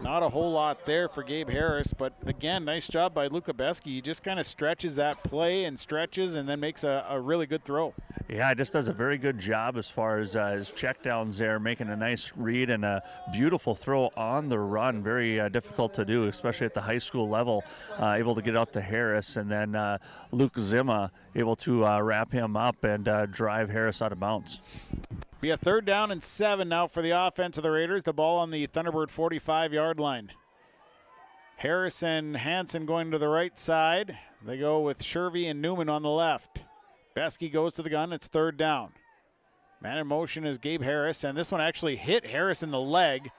Not a whole lot there for Gabe Harris, but again, nice job by Luca Besky. He just kind of stretches that play and stretches and then makes a really good throw. Yeah, just does a very good job as far as his checkdowns there, making a nice read and a beautiful throw on the run. Very difficult to do, especially at the high school level. Able to get out to Harris, and then Luke Zima able to wrap him up and drive Harris out of bounds. Be a 3rd down and 7 now for the offense of the Raiders. The ball on the Thunderbird 45-yard line. Harris and Hansen going to the right side. They go with Shervy and Newman on the left. Besky goes to the gun. It's 3rd down. Man in motion is Gabe Harris, and this one actually hit Harris in the leg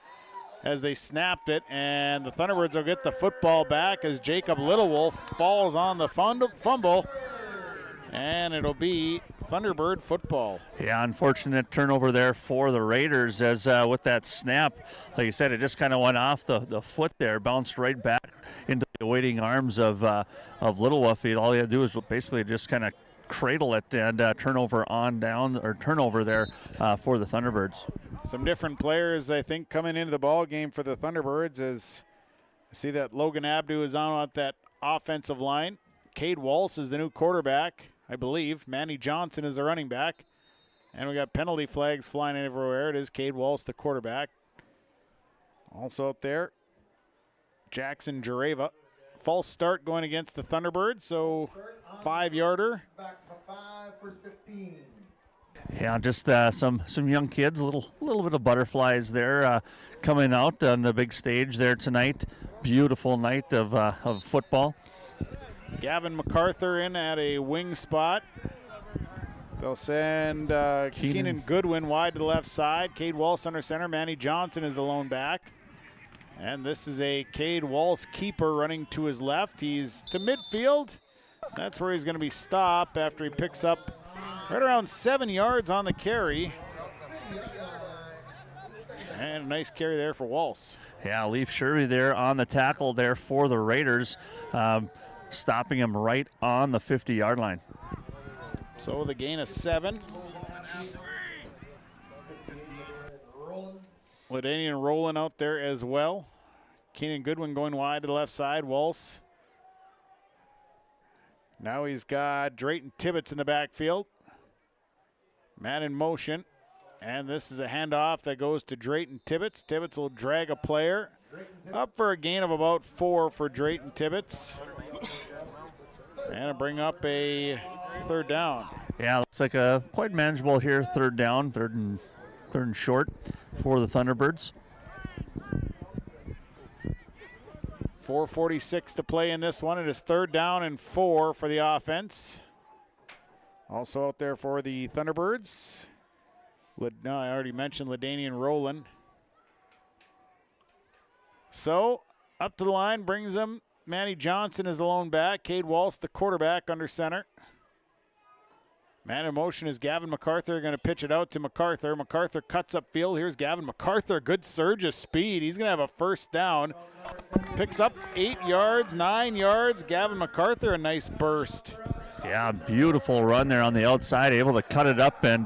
as they snapped it, and the Thunderbirds will get the football back as Jacob Littlewolf falls on the fumble, and it'll be Thunderbird football. Yeah, unfortunate turnover there for the Raiders as with that snap, like you said, it just kind of went off the foot there, bounced right back into the waiting arms of Littlewolf. All he had to do was basically just kind of cradle it and turnover there for the Thunderbirds. Some different players, I think, coming into the ball game for the Thunderbirds as I see that Logan Abdu is on at that offensive line. Cade Walsh is the new quarterback, I believe. Manny Johnson is the running back. And we got penalty flags flying everywhere. It is Cade Walsh, the quarterback. Also out there, Jackson Jareva. False start going against the Thunderbirds, so 5-yarder. Yeah, just some young kids, a little bit of butterflies there coming out on the big stage there tonight. Beautiful night of football. Gavin MacArthur in at a wing spot. They'll send Keenan Goodwin wide to the left side. Cade Walsh under center. Manny Johnson is the lone back. And this is a Cade Walsh keeper running to his left. He's to midfield. That's where he's going to be stopped after he picks up right around 7 yards on the carry. And a nice carry there for Walsh. Yeah, Leaf Shervy there on the tackle there for the Raiders, stopping him right on the 50-yard line. So the gain of 7. Ladanian rolling out there as well. Keenan Goodwin going wide to the left side. Walsh. Now he's got Drayton Tibbetts in the backfield. Man in motion. And this is a handoff that goes to Drayton Tibbetts. Tibbetts will drag a player. Up for a gain of about 4 for Drayton Tibbetts. And bring up a 3rd down. Yeah, looks like a quite manageable here. 3rd down, third and short for the Thunderbirds. 4:46 to play in this one. It is 3rd down and 4 for the offense. Also out there for the Thunderbirds. I already mentioned Ladanian Rowland. So up to the line brings him. Manny Johnson is the lone back. Cade Walsh, the quarterback, under center. Man in motion is Gavin MacArthur, going to pitch it out to MacArthur. MacArthur cuts up field. Here's Gavin MacArthur, good surge of speed. He's going to have a 1st down. Picks up 8 yards, 9 yards. Gavin MacArthur, a nice burst. Yeah, beautiful run there on the outside, able to cut it up, and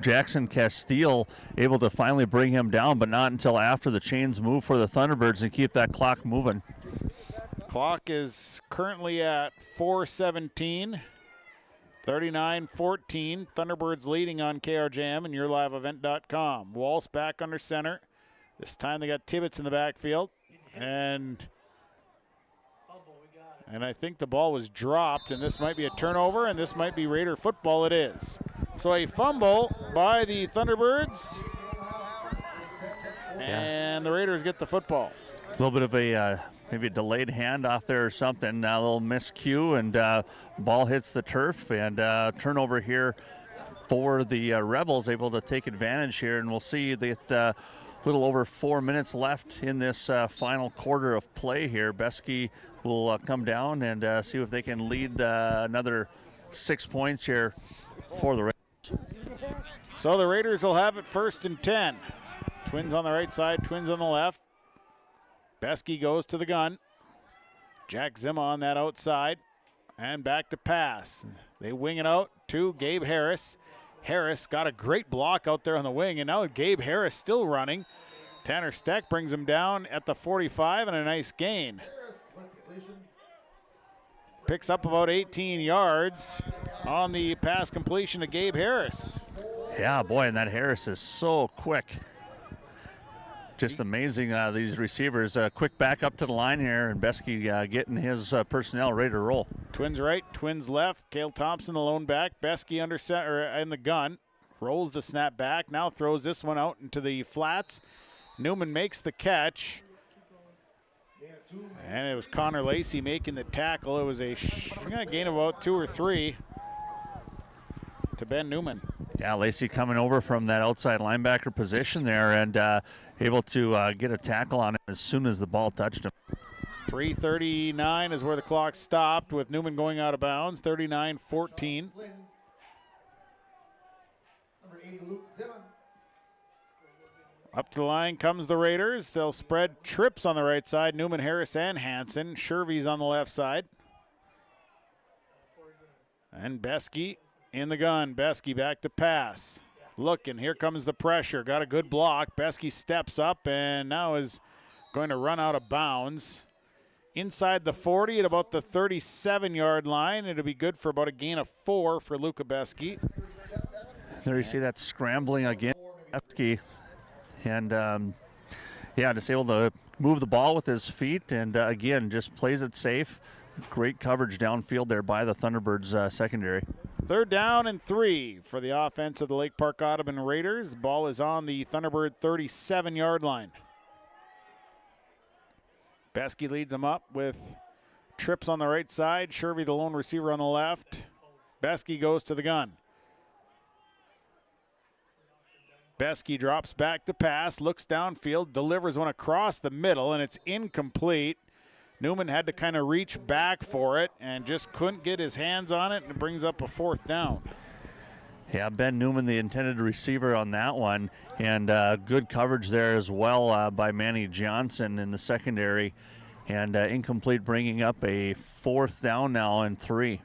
Jackson Castile able to finally bring him down, but not until after the chains move for the Thunderbirds and keep that clock moving. Clock is currently at 4:17. 39-14, Thunderbirds leading on KRJM and YourLiveEvent.com. Walsh back under center. This time they got Tibbetts in the backfield. And I think the ball was dropped, and this might be a turnover, and this might be Raider football. It is. So a fumble by the Thunderbirds, and the Raiders get the football. A little bit of a maybe a delayed handoff there or something. A little miscue, and ball hits the turf, and turnover here for the Rebels, able to take advantage here. And we'll see that a little over 4 minutes left in this final quarter of play here. Beskey will come down and see if they can lead another 6 points here for the Raiders. So the Raiders will have it 1st and 10. Twins on the right side, Twins on the left. Beskey goes to the gun. Jack Zima on that outside. And back to pass. They wing it out to Gabe Harris. Harris got a great block out there on the wing, and now Gabe Harris still running. Tanner Steck brings him down at the 45, and a nice gain. Picks up about 18 yards on the pass completion to Gabe Harris. Yeah, boy, and that Harris is so quick. Just amazing, these receivers. Quick back up to the line here, and Beskey getting his personnel ready to roll. Twins right, Twins left. Cale Thompson, the lone back. Beskey under center in the gun. Rolls the snap back. Now throws this one out into the flats. Newman makes the catch. And it was Connor Lacey making the tackle. It was a gain of about 2 or 3 to Ben Newman. Yeah, Lacey coming over from that outside linebacker position there and able to get a tackle on him as soon as the ball touched him. 3:39 is where the clock stopped with Newman going out of bounds, 39-14. Number 80, Luke Zimmer. Up to the line comes the Raiders. They'll spread trips on the right side. Newman, Harris, and Hansen. Shervy's on the left side. And Beskey in the gun. Beskey back to pass. Looking, here comes the pressure. Got a good block. Beskey steps up and now is going to run out of bounds. Inside the 40 at about the 37-yard line. It'll be good for about a gain of 4 for Luca Beskey. There you see that scrambling again. Beskey. And, yeah, just able to move the ball with his feet and, again, just plays it safe. Great coverage downfield there by the Thunderbirds secondary. 3rd down and 3 for the offense of the Lake Park Audubon Raiders. Ball is on the Thunderbird 37-yard line. Beskey leads them up with trips on the right side. Shervy, the lone receiver, on the left. Beskey goes to the gun. Beskey drops back to pass, looks downfield, delivers one across the middle, and it's incomplete. Newman had to kind of reach back for it and just couldn't get his hands on it, and it brings up a 4th down. Yeah, Ben Newman, the intended receiver on that one, and good coverage there as well by Manny Johnson in the secondary, and incomplete, bringing up a 4th down now and 3.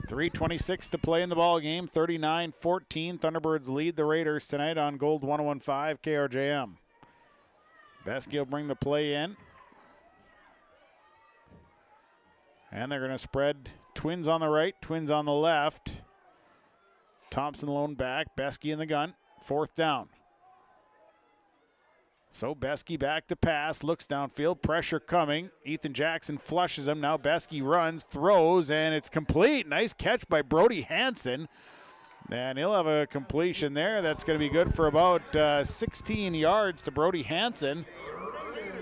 3:26 to play in the ball game. 39-14. Thunderbirds lead the Raiders tonight on Gold 101.5 KRJM. Beskey will bring the play in. And they're going to spread Twins on the right, Twins on the left. Thompson lone back, Beskey in the gun. 4th down. So Beskey back to pass, looks downfield, pressure coming. Ethan Jackson flushes him. Now Beskey runs, throws, and it's complete. Nice catch by Brody Hansen. And he'll have a completion there. That's going to be good for about 16 yards to Brody Hansen.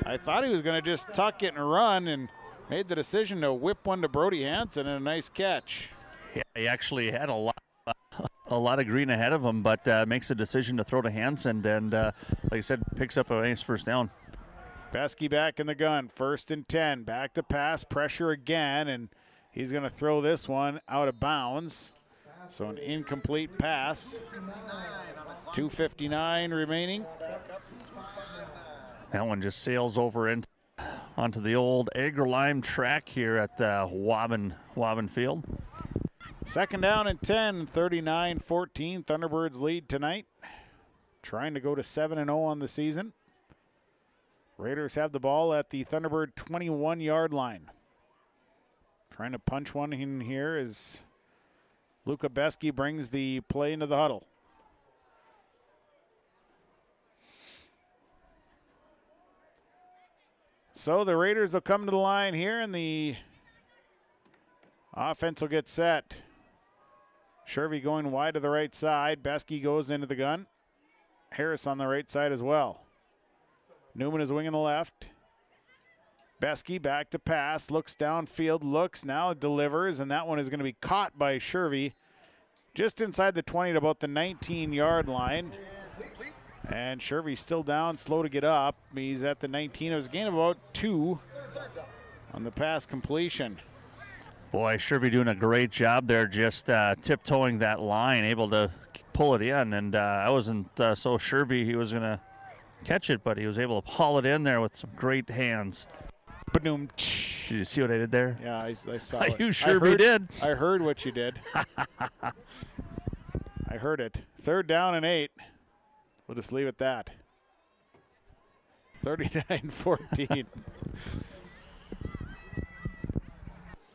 I thought he was going to just tuck it and run, and made the decision to whip one to Brody Hansen, and a nice catch. Yeah, he actually had a lot of green ahead of him, but makes a decision to throw to Hansen, and like I said, picks up a nice 1st down. Beskey back in the gun, 1st and 10. Back to pass, pressure again, and he's going to throw this one out of bounds. So an incomplete pass. 2:59 remaining. That one just sails over onto the old Agri-Lime track here at Waubun Field. 2nd down and 10, 39-14. Thunderbirds lead tonight. Trying to go to 7-0 on the season. Raiders have the ball at the Thunderbird 21-yard line. Trying to punch one in here as Luca Beskey brings the play into the huddle. So the Raiders will come to the line here, and the offense will get set. Shervy going wide to the right side. Beskey goes into the gun. Harris on the right side as well. Newman is winging the left. Besky back to pass, looks downfield, looks, now delivers, and that one is going to be caught by Shervy just inside the 20 to about the 19-yard line. And Shervy's still down, slow to get up. He's at the 19. It was a gain of about 2 on the pass completion. Boy, Shervy doing a great job there, just tiptoeing that line, able to pull it in. And I wasn't so Shervy he was going to catch it, but he was able to haul it in there with some great hands. Ba-doom. Did you see what I did there? Yeah, I saw it. You Shervy did. I heard what you did. I heard it. 3rd down and 8. We'll just leave it that. 39-14.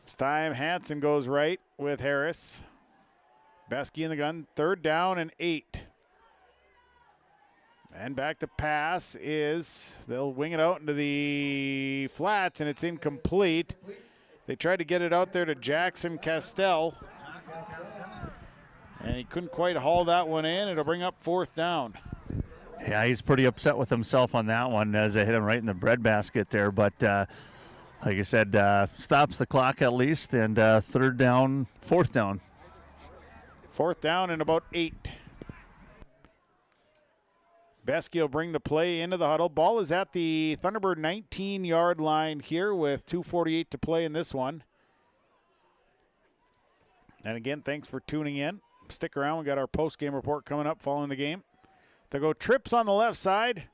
This time Hansen goes right with Harris. Besky in the gun. 3rd down and 8. And back to pass is, they'll wing it out into the flats, and it's incomplete. They tried to get it out there to Jackson Castell, and he couldn't quite haul that one in. It'll bring up 4th down. Yeah, he's pretty upset with himself on that one as they hit him right in the breadbasket there. But like I said, stops the clock at least, and 4th down. 4th down and about 8. Besky will bring the play into the huddle. Ball is at the Thunderbird 19-yard line here with 2:48 to play in this one. And again, thanks for tuning in. Stick around. We got our post-game report coming up following the game. They go trips on the left side.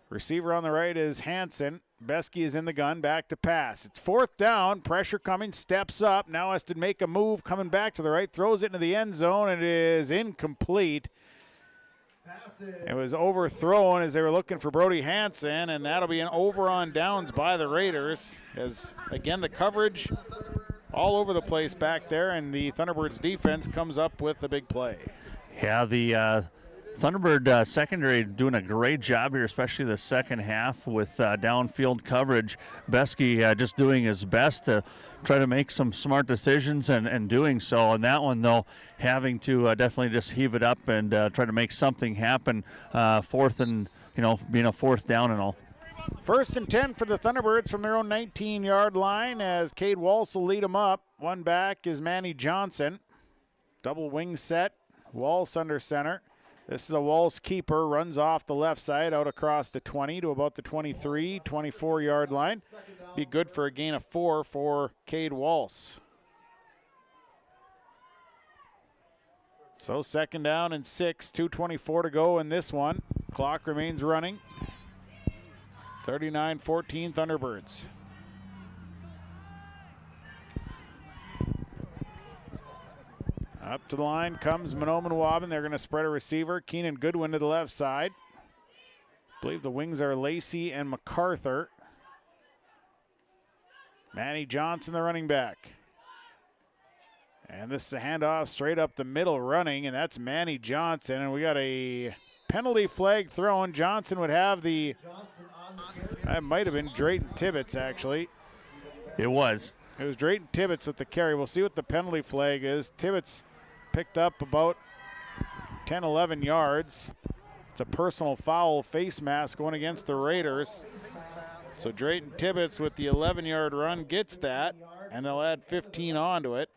Receiver on the right is Hansen. Besky is in the gun, back to pass. It's 4th down, pressure coming, steps up, now has to make a move, coming back to the right, throws it into the end zone, and it is incomplete. It was overthrown as they were looking for Brody Hansen, and that'll be an over on downs by the Raiders, as again the coverage all over the place back there, and the Thunderbirds defense comes up with the big play. Yeah, the Thunderbird secondary doing a great job here, especially the second half with downfield coverage. Besky just doing his best to try to make some smart decisions and doing so. On that one, though, having to definitely just heave it up and try to make something happen. 4th and, being a 4th down and all. 1st and 10 for the Thunderbirds from their own 19-yard line as Cade Walsh will lead them up. One back is Manny Johnson. Double wing set, Walsh under center. This is a Walsh keeper, runs off the left side out across the 20 to about the 23, 24-yard line. Be good for a gain of 4 for Cade Walsh. So 2nd down and 6, 2:24 to go in this one. Clock remains running. 39-14 Thunderbirds. Up to the line comes Mahnomen-Waubun. They're going to spread a receiver. Keenan Goodwin to the left side. I believe the wings are Lacey and MacArthur. Manny Johnson, the running back. And this is a handoff straight up the middle running, and that's Manny Johnson. And we got a penalty flag thrown. Johnson would have the, that might have been Drayton Tibbetts, actually. It was. It was Drayton Tibbetts with the carry. We'll see what the penalty flag is. Tibbetts picked up about 10, 11 yards. It's a personal foul, face mask going against the Raiders. So Drayton Tibbetts with the 11-yard run gets that, and they'll add 15 onto it.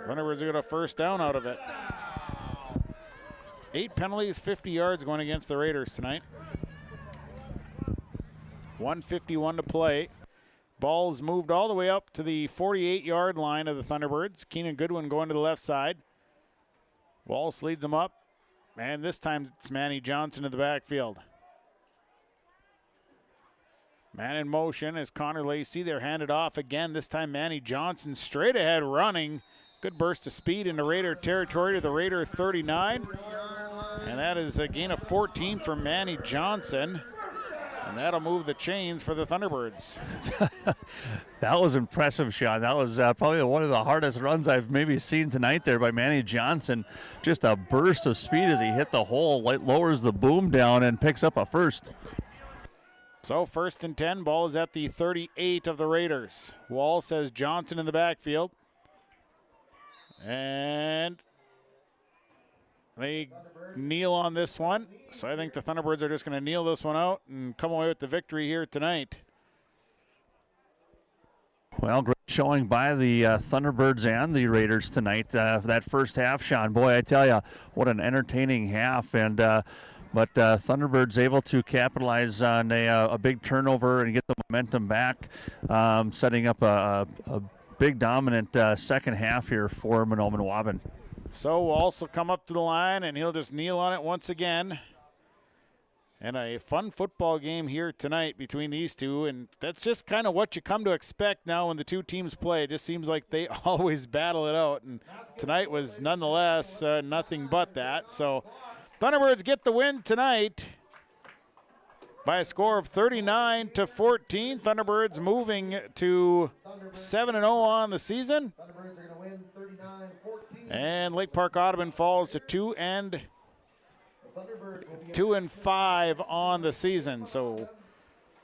Thunderbirds got a 1st down out of it. 8 penalties, 50 yards going against the Raiders tonight. 1:51 to play. Ball's moved all the way up to the 48-yard line of the Thunderbirds. Keenan Goodwin going to the left side. Walsh leads them up. And this time it's Manny Johnson in the backfield. Man in motion is Connor Lacey. They're handed off again. This time Manny Johnson straight ahead running. Good burst of speed into Raider territory to the Raider 39. And that is a gain of 14 for Manny Johnson. And that'll move the chains for the Thunderbirds. That was impressive, Sean. That was probably one of the hardest runs I've maybe seen tonight there by Manny Johnson. Just a burst of speed as he hit the hole, lowers the boom down, and picks up a 1st. So 1st and 10, ball is at the 38 of the Raiders. Wall says Johnson in the backfield. And They kneel on this one. So I think the Thunderbirds are just going to kneel this one out and come away with the victory here tonight. Well, great showing by the Thunderbirds and the Raiders tonight. That first half, Sean, boy, I tell you, what an entertaining half. And but Thunderbirds able to capitalize on a big turnover and get the momentum back, setting up a big dominant second half here for Mahnomen-Waubun. So will also come up to the line, and he'll just kneel on it once again. And a fun football game here tonight between these two, and that's just kind of what you come to expect now when the two teams play. It just seems like they always battle it out, and tonight was nonetheless nothing but that. So Thunderbirds get the win tonight by a score of 39-14. Thunderbirds moving to 7-0 on the season. And Lake Park Audubon falls to 2-5 on the season. So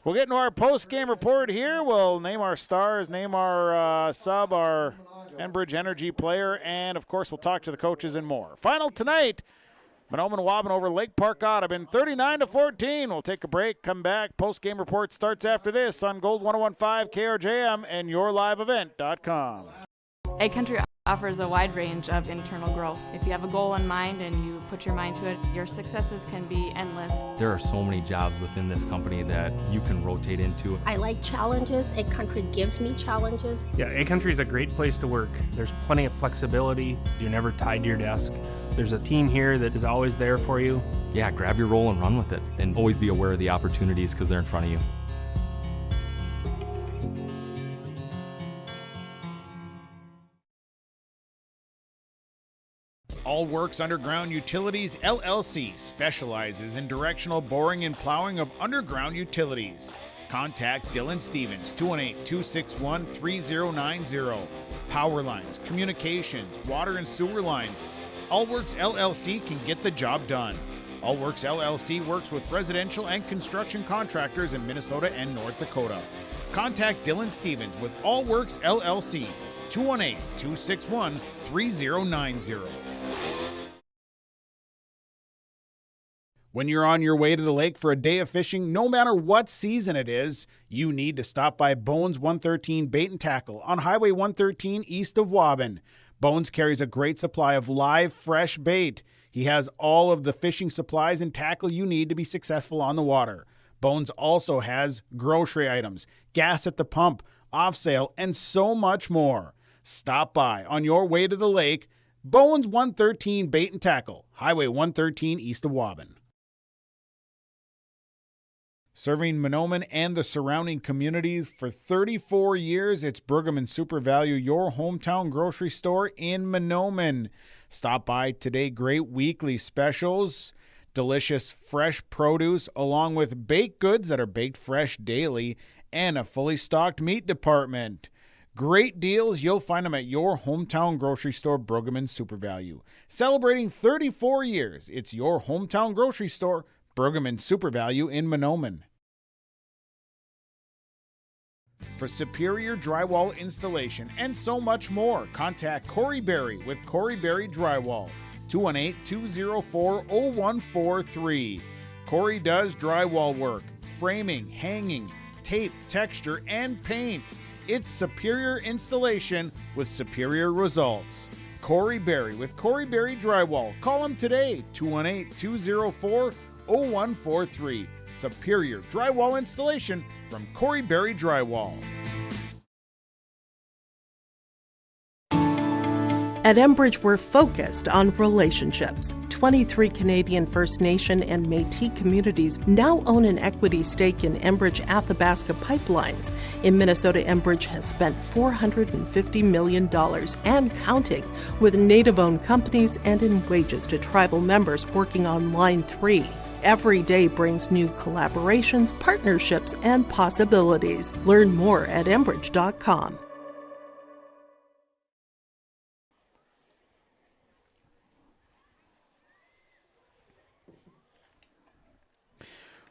we'll get into our post-game report here. We'll name our stars, name our sub, our Enbridge Energy player, and of course we'll talk to the coaches and more. Final tonight, Mahnomen-Waubun over Lake Park Audubon, 39-14. We'll take a break, come back. Post-game report starts after this on Gold 101.5 KRJM and yourliveevent.com. Ag Country offers a wide range of internal growth. If you have a goal in mind and you put your mind to it, your successes can be endless. There are so many jobs within this company that you can rotate into. I like challenges. Ag Country gives me challenges. Yeah, Ag Country is a great place to work. There's plenty of flexibility. You're never tied to your desk. There's a team here that is always there for you. Yeah, grab your role and run with it. And always be aware of the opportunities because they're in front of you. All Works Underground Utilities, LLC specializes in directional boring and plowing of underground utilities. Contact Dylan Stevens, 218-261-3090. Power lines, communications, water and sewer lines. All Works LLC can get the job done. All Works LLC works with residential and construction contractors in Minnesota and North Dakota. Contact Dylan Stevens with All Works LLC, 218-261-3090. When you're on your way to the lake for a day of fishing, no matter what season it is, you need to stop by Bones 113 Bait and Tackle on Highway 113 east of Waubun. Bones carries a great supply of live, fresh bait. He has all of the fishing supplies and tackle you need to be successful on the water. Bones also has grocery items, gas at the pump, off sale, and so much more. Stop by on your way to the lake. Bones 113 Bait and Tackle, Highway 113 east of Waubun. Serving Mahnomen and the surrounding communities for 34 years, it's Pregame Super Value, your hometown grocery store in Mahnomen. Stop by today. Great weekly specials, delicious fresh produce, along with baked goods that are baked fresh daily, and a fully stocked meat department. Great deals, you'll find them at your hometown grocery store, Pregame Super Value. Celebrating 34 years, it's your hometown grocery store, Pregame Super Value in Mahnomen. For superior drywall installation and so much more, contact Corey Berry with Corey Berry Drywall, 218-204-0143. Corey does drywall work, framing, hanging, tape, texture, and paint. It's superior installation with superior results. Corey Berry with Corey Berry Drywall. Call him today, 218-204-0143. Superior drywall installation from Corey Berry Drywall. At Enbridge, we're focused on relationships. 23 Canadian First Nation and Métis communities now own an equity stake in Enbridge Athabasca Pipelines. In Minnesota, Enbridge has spent $450 million and counting with Native-owned companies and in wages to tribal members working on Line 3. Every day brings new collaborations, partnerships, and possibilities. Learn more at Enbridge.com.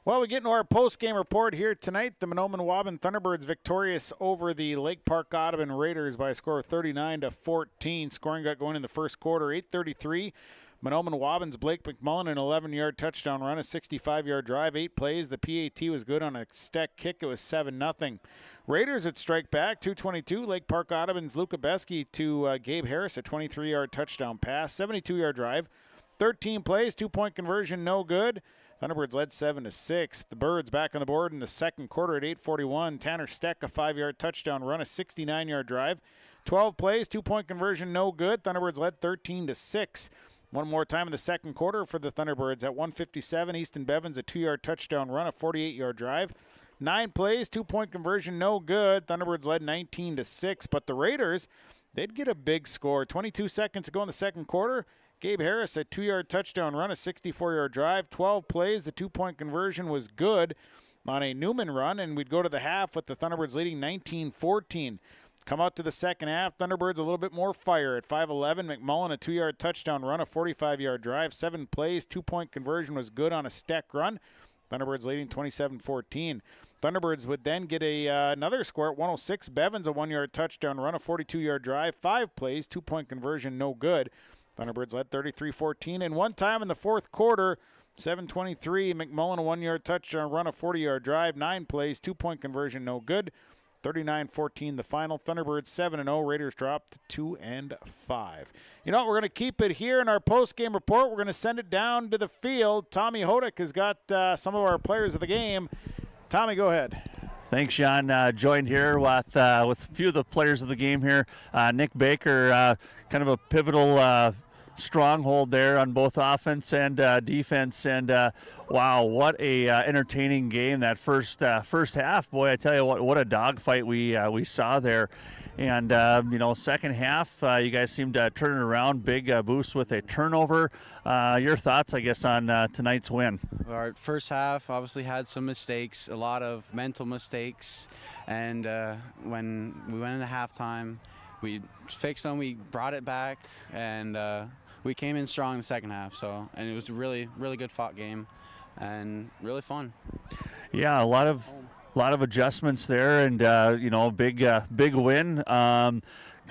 Well, we get into our post-game report here tonight. The Mahnomen-Waubun Thunderbirds victorious over the Lake Park Audubon Raiders by a score of 39-14. Scoring got going in the first quarter, 8:33. Mahnomen-Waubun's Blake McMullen, an 11-yard touchdown run, a 65-yard drive, 8 plays. The PAT was good on a Steck kick. It was 7-0. Raiders would strike back, 2:22. Lake Park Audubon's Luca Besky to Gabe Harris, a 23-yard touchdown pass, 72-yard drive, 13 plays, 2-point conversion, no good. Thunderbirds led 7-6. The Birds back on the board in the second quarter at 8:41. Tanner Steck, a 5-yard touchdown run, a 69-yard drive, 12 plays, 2-point conversion, no good. Thunderbirds led 13-6. One more time in the second quarter for the Thunderbirds at 1:57. Easton Bevins, a 2-yard touchdown run, a 48-yard drive, 9 plays, 2-point conversion, no good. Thunderbirds led 19-6. But the Raiders, they'd get a big score. 22 seconds to go in the second quarter. Gabe Harris, a 2-yard touchdown run, a 64-yard drive, 12 plays. The 2-point conversion was good on a Newman run, and we'd go to the half with the Thunderbirds leading 19-14. Come out to the second half, Thunderbirds a little bit more fire at 5:11. McMullen, a 2-yard touchdown run, a 45-yard drive, 7 plays, 2-point conversion was good on a Steck run. Thunderbirds leading 27-14. Thunderbirds would then get another score at 1:06. Bevins, a 1-yard touchdown run, a 42-yard drive, 5 plays, 2-point conversion, no good. Thunderbirds led 33-14. And one time in the fourth quarter, 7:23, McMullen, a 1-yard touchdown run, a 40-yard drive, 9 plays, 2-point conversion, no good. 39-14 the final. Thunderbirds 7-0. Raiders dropped to 2-5. You know what? We're going to keep it here in our post-game report. We're going to send it down to the field. Tommy Hodak has got some of our players of the game. Tommy, go ahead. Thanks, Sean. Joined here with a few of the players of the game here. Nick Baker, kind of a pivotal stronghold there on both offense and defense, and wow, what a entertaining game that first half. Boy, I tell you what a dogfight we saw there. And second half, you guys seemed to turn it around. Big boost with a turnover. Your thoughts, I guess, on tonight's win? Our first half obviously had some mistakes, a lot of mental mistakes, and when we went into halftime, we fixed them. We brought it back, and we came in strong in the second half. And it was a really, really good fought game, and really fun. Yeah, a lot of adjustments there, and big win. A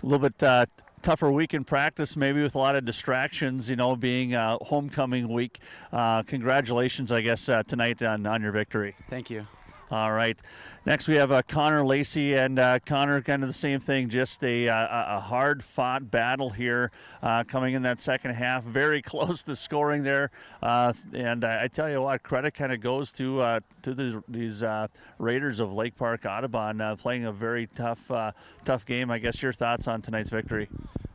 little bit tougher week in practice, maybe with a lot of distractions. being homecoming week. Congratulations, I guess, tonight on your victory. Thank you. All right. Next we have Connor Lacey, and Connor, kind of the same thing, just a hard-fought battle here coming in that second half. Very close to scoring there, and I tell you what, credit kind of goes to these Raiders of Lake Park Audubon playing a very tough game. I guess your thoughts on tonight's victory?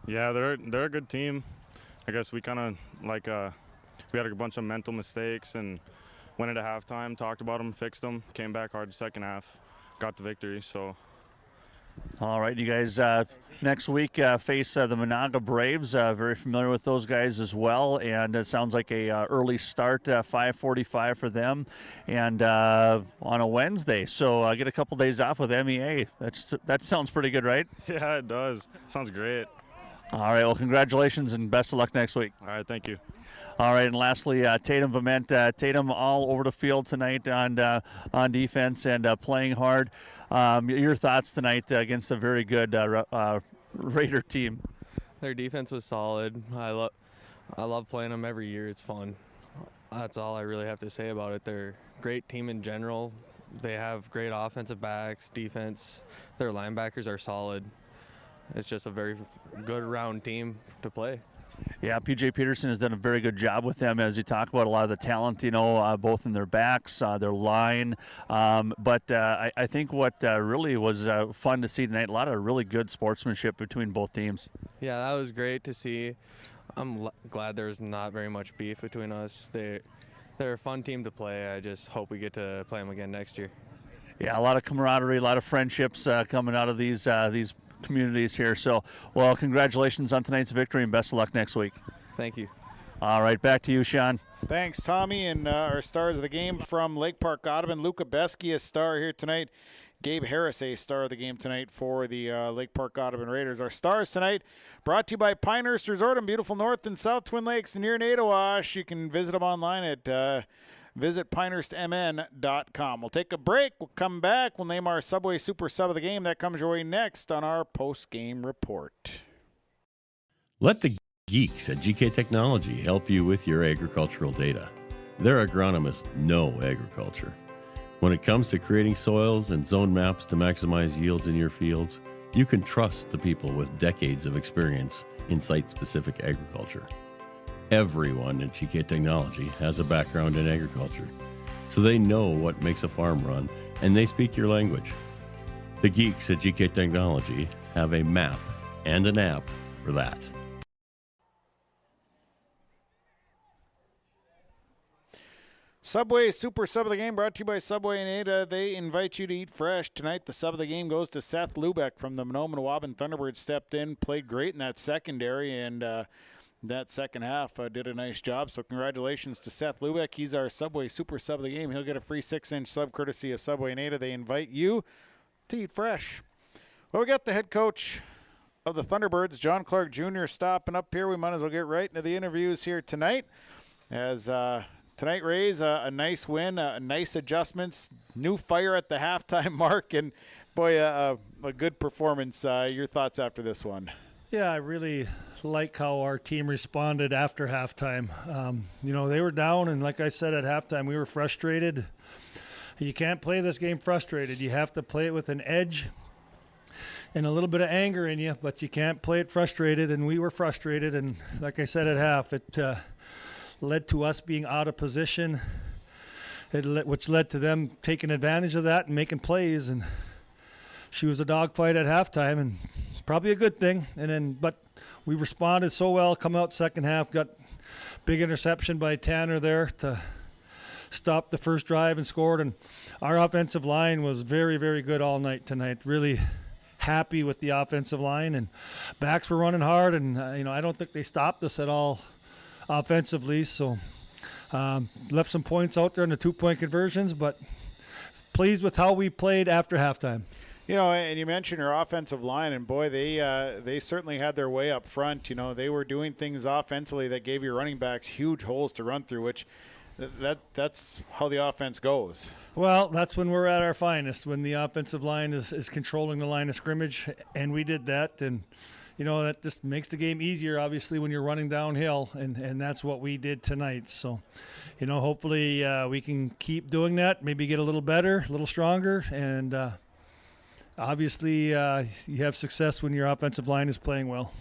Yeah, they're a good team. I guess we kind of we had a bunch of mental mistakes and went into halftime, talked about them, fixed them, came back hard the second half, got the victory. So, all right, you guys next week face the Monaga Braves. Very familiar with those guys as well, and it sounds like a early start, 5:45 for them, and on a Wednesday. So get a couple days off with MEA. That sounds pretty good, right? Yeah, it does. Sounds great. All right, well, congratulations and best of luck next week. All right, thank you. All right, and lastly, Tatum Vement. Tatum all over the field tonight on defense and playing hard. Your thoughts tonight against a very good Raider team? Their defense was solid. I love playing them every year. It's fun. That's all I really have to say about it. They're a great team in general. They have great offensive backs, defense. Their linebackers are solid. It's just a very good round team to play. Yeah, PJ Peterson has done a very good job with them, as you talk about a lot of the talent, both in their backs, their line. But I think what really was fun to see tonight, a lot of really good sportsmanship between both teams. Yeah, that was great to see. I'm glad there's not very much beef between us. They're a fun team to play. I just hope we get to play them again next year. Yeah, a lot of camaraderie, a lot of friendships coming out of these communities here. So, well, congratulations on tonight's victory and best of luck next week. Thank you. All right, back to you, Sean. Thanks, Tommy. And our stars of the game from Lake Park Audubon, Luca Besky, a star here tonight. Gabe Harris, a star of the game tonight for the Lake Park Audubon Raiders. Our stars tonight brought to you by Pinehurst Resort in beautiful North and South Twin Lakes near Nadawash. You can visit them online at visit pinehurstmn.com. We'll take a break. We'll come back. We'll name our Subway Super Sub of the game. That comes your way next on our post-game report. Let the Geeks at GK Technology help you with your agricultural data. Their agronomists know agriculture. When it comes to creating soils and zone maps to maximize yields in your fields, you can trust the people with decades of experience in site-specific agriculture. Everyone at GK Technology has a background in agriculture, so they know what makes a farm run, and they speak your language. The geeks at GK Technology have a map and an app for that. Subway Super Sub of the Game brought to you by Subway and Ada. They invite you to eat fresh. Tonight, the sub of the game goes to Seth Lubeck from the Mahnomen-Waubun Thunderbirds. Stepped in, played great in that secondary, and that second half did a nice job. So congratulations to Seth Lubeck. He's our Subway Super Sub of the Game. He'll get a free 6-inch sub courtesy of Subway and Ada. They invite you to eat fresh. Well, we got the head coach of the Thunderbirds, John Clark Jr., stopping up here. We might as well get right into the interviews here tonight. As tonight, Rays, a nice win, nice adjustments, new fire at the halftime mark, and, boy, a good performance. Your thoughts after this one? Yeah, I really like how our team responded after halftime. They were down, and like I said at halftime, we were frustrated. You can't play this game frustrated. You have to play it with an edge and a little bit of anger in you, but you can't play it frustrated, and we were frustrated. And like I said at half, it led to us being out of position, which led to them taking advantage of that and making plays. And she was a dogfight at halftime, and probably a good thing. But we responded so well, come out second half, got big interception by Tanner there to stop the first drive and scored. And our offensive line was very, very good all night tonight. Really happy with the offensive line, and backs were running hard, and I don't think they stopped us at all offensively. So left some points out there in the 2-point conversions, but pleased with how we played after halftime. And you mentioned your offensive line, and boy, they certainly had their way up front. They were doing things offensively that gave your running backs huge holes to run through, which that's how the offense goes. Well, that's when we're at our finest, when the offensive line is controlling the line of scrimmage, and we did that. And that just makes the game easier, obviously, when you're running downhill, and that's what we did tonight. So, hopefully we can keep doing that, maybe get a little better, a little stronger, and obviously you have success when your offensive line is playing well.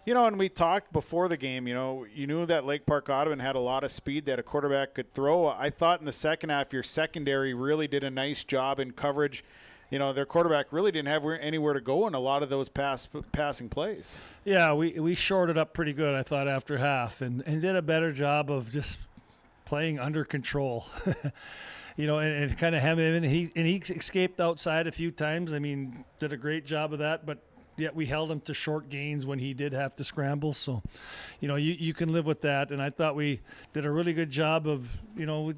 And we talked before the game, you knew that Lake Park Audubon had a lot of speed that a quarterback could throw. I thought in the second half your secondary really did a nice job in coverage. Their quarterback really didn't have anywhere to go in a lot of those passing plays. Yeah, we shorted up pretty good, I thought, after half, and did a better job of just playing under control. And kind of have him, and he escaped outside a few times. Did a great job of that, but yet we held him to short gains when he did have to scramble. So, you can live with that. And I thought we did a really good job of,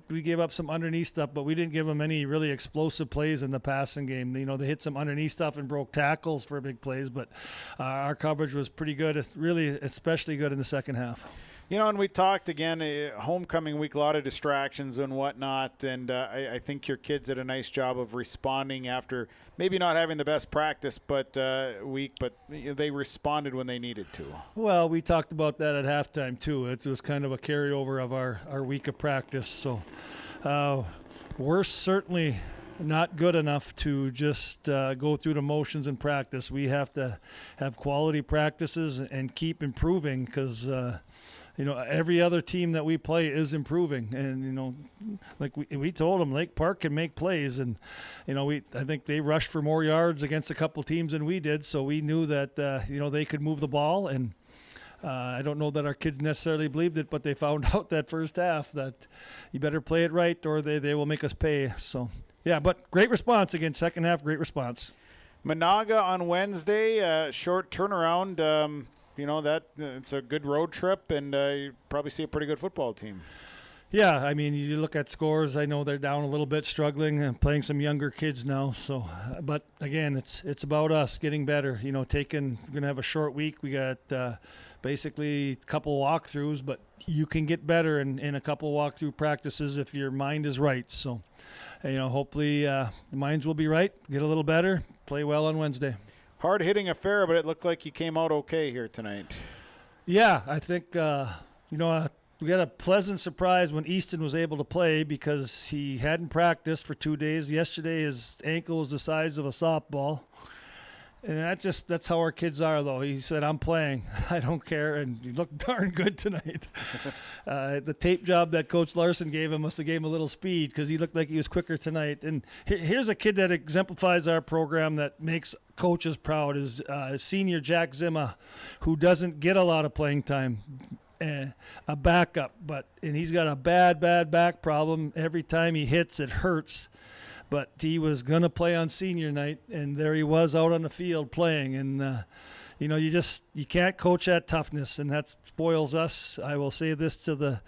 we gave up some underneath stuff, but we didn't give them any really explosive plays in the passing game. They hit some underneath stuff and broke tackles for big plays, but our coverage was pretty good. It's really especially good in the second half. And we talked again, homecoming week, a lot of distractions and whatnot, and I think your kids did a nice job of responding after maybe not having the best practice week, but they responded when they needed to. Well, we talked about that at halftime too. It was kind of a carryover of our week of practice. So we're certainly not good enough to just go through the motions in practice. We have to have quality practices and keep improving, because every other team that we play is improving, and like we told them, Lake Park can make plays, and I think they rushed for more yards against a couple teams than we did, so we knew that they could move the ball, and I don't know that our kids necessarily believed it, but they found out that first half that you better play it right or they will make us pay. So yeah, but great response again. Second half, great response. Monaga on Wednesday, short turnaround. That it's a good road trip, and you probably see a pretty good football team. Yeah, you look at scores. I know they're down a little bit, struggling, and playing some younger kids now. So, but again, it's about us getting better. We're gonna have a short week. We got basically a couple walkthroughs, but you can get better in a couple walkthrough practices if your mind is right. So, hopefully the minds will be right. Get a little better. Play well on Wednesday. Hard-hitting affair, but it looked like you came out okay here tonight. Yeah, I think, we got a pleasant surprise when Easton was able to play because he hadn't practiced for 2 days. Yesterday, his ankle was the size of a softball. And that's how our kids are, though. He said, I'm playing. I don't care. And he looked darn good tonight. The tape job that Coach Larson gave him must have gave him a little speed because he looked like he was quicker tonight. And here's a kid that exemplifies our program that makes coaches proud is senior Jack Zima, who doesn't get a lot of playing time. A backup, and he's got a bad back problem. Every time he hits, it hurts. But he was going to play on senior night, and there he was out on the field playing. And, you can't coach that toughness, and that spoils us. I will say this to the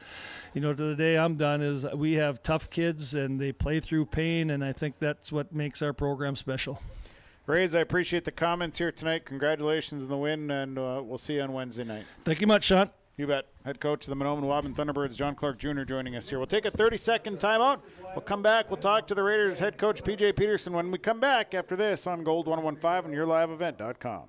day I'm done is we have tough kids, and they play through pain, and I think that's what makes our program special. Rays, I appreciate the comments here tonight. Congratulations on the win, and we'll see you on Wednesday night. Thank you much, Sean. You bet. Head coach of the Mahnomen-Waubun Thunderbirds, John Clark Jr., joining us here. We'll take a 30-second timeout. We'll come back. We'll talk to the Raiders head coach, P.J. Peterson, when we come back after this on Gold 1015 and yourliveevent.com.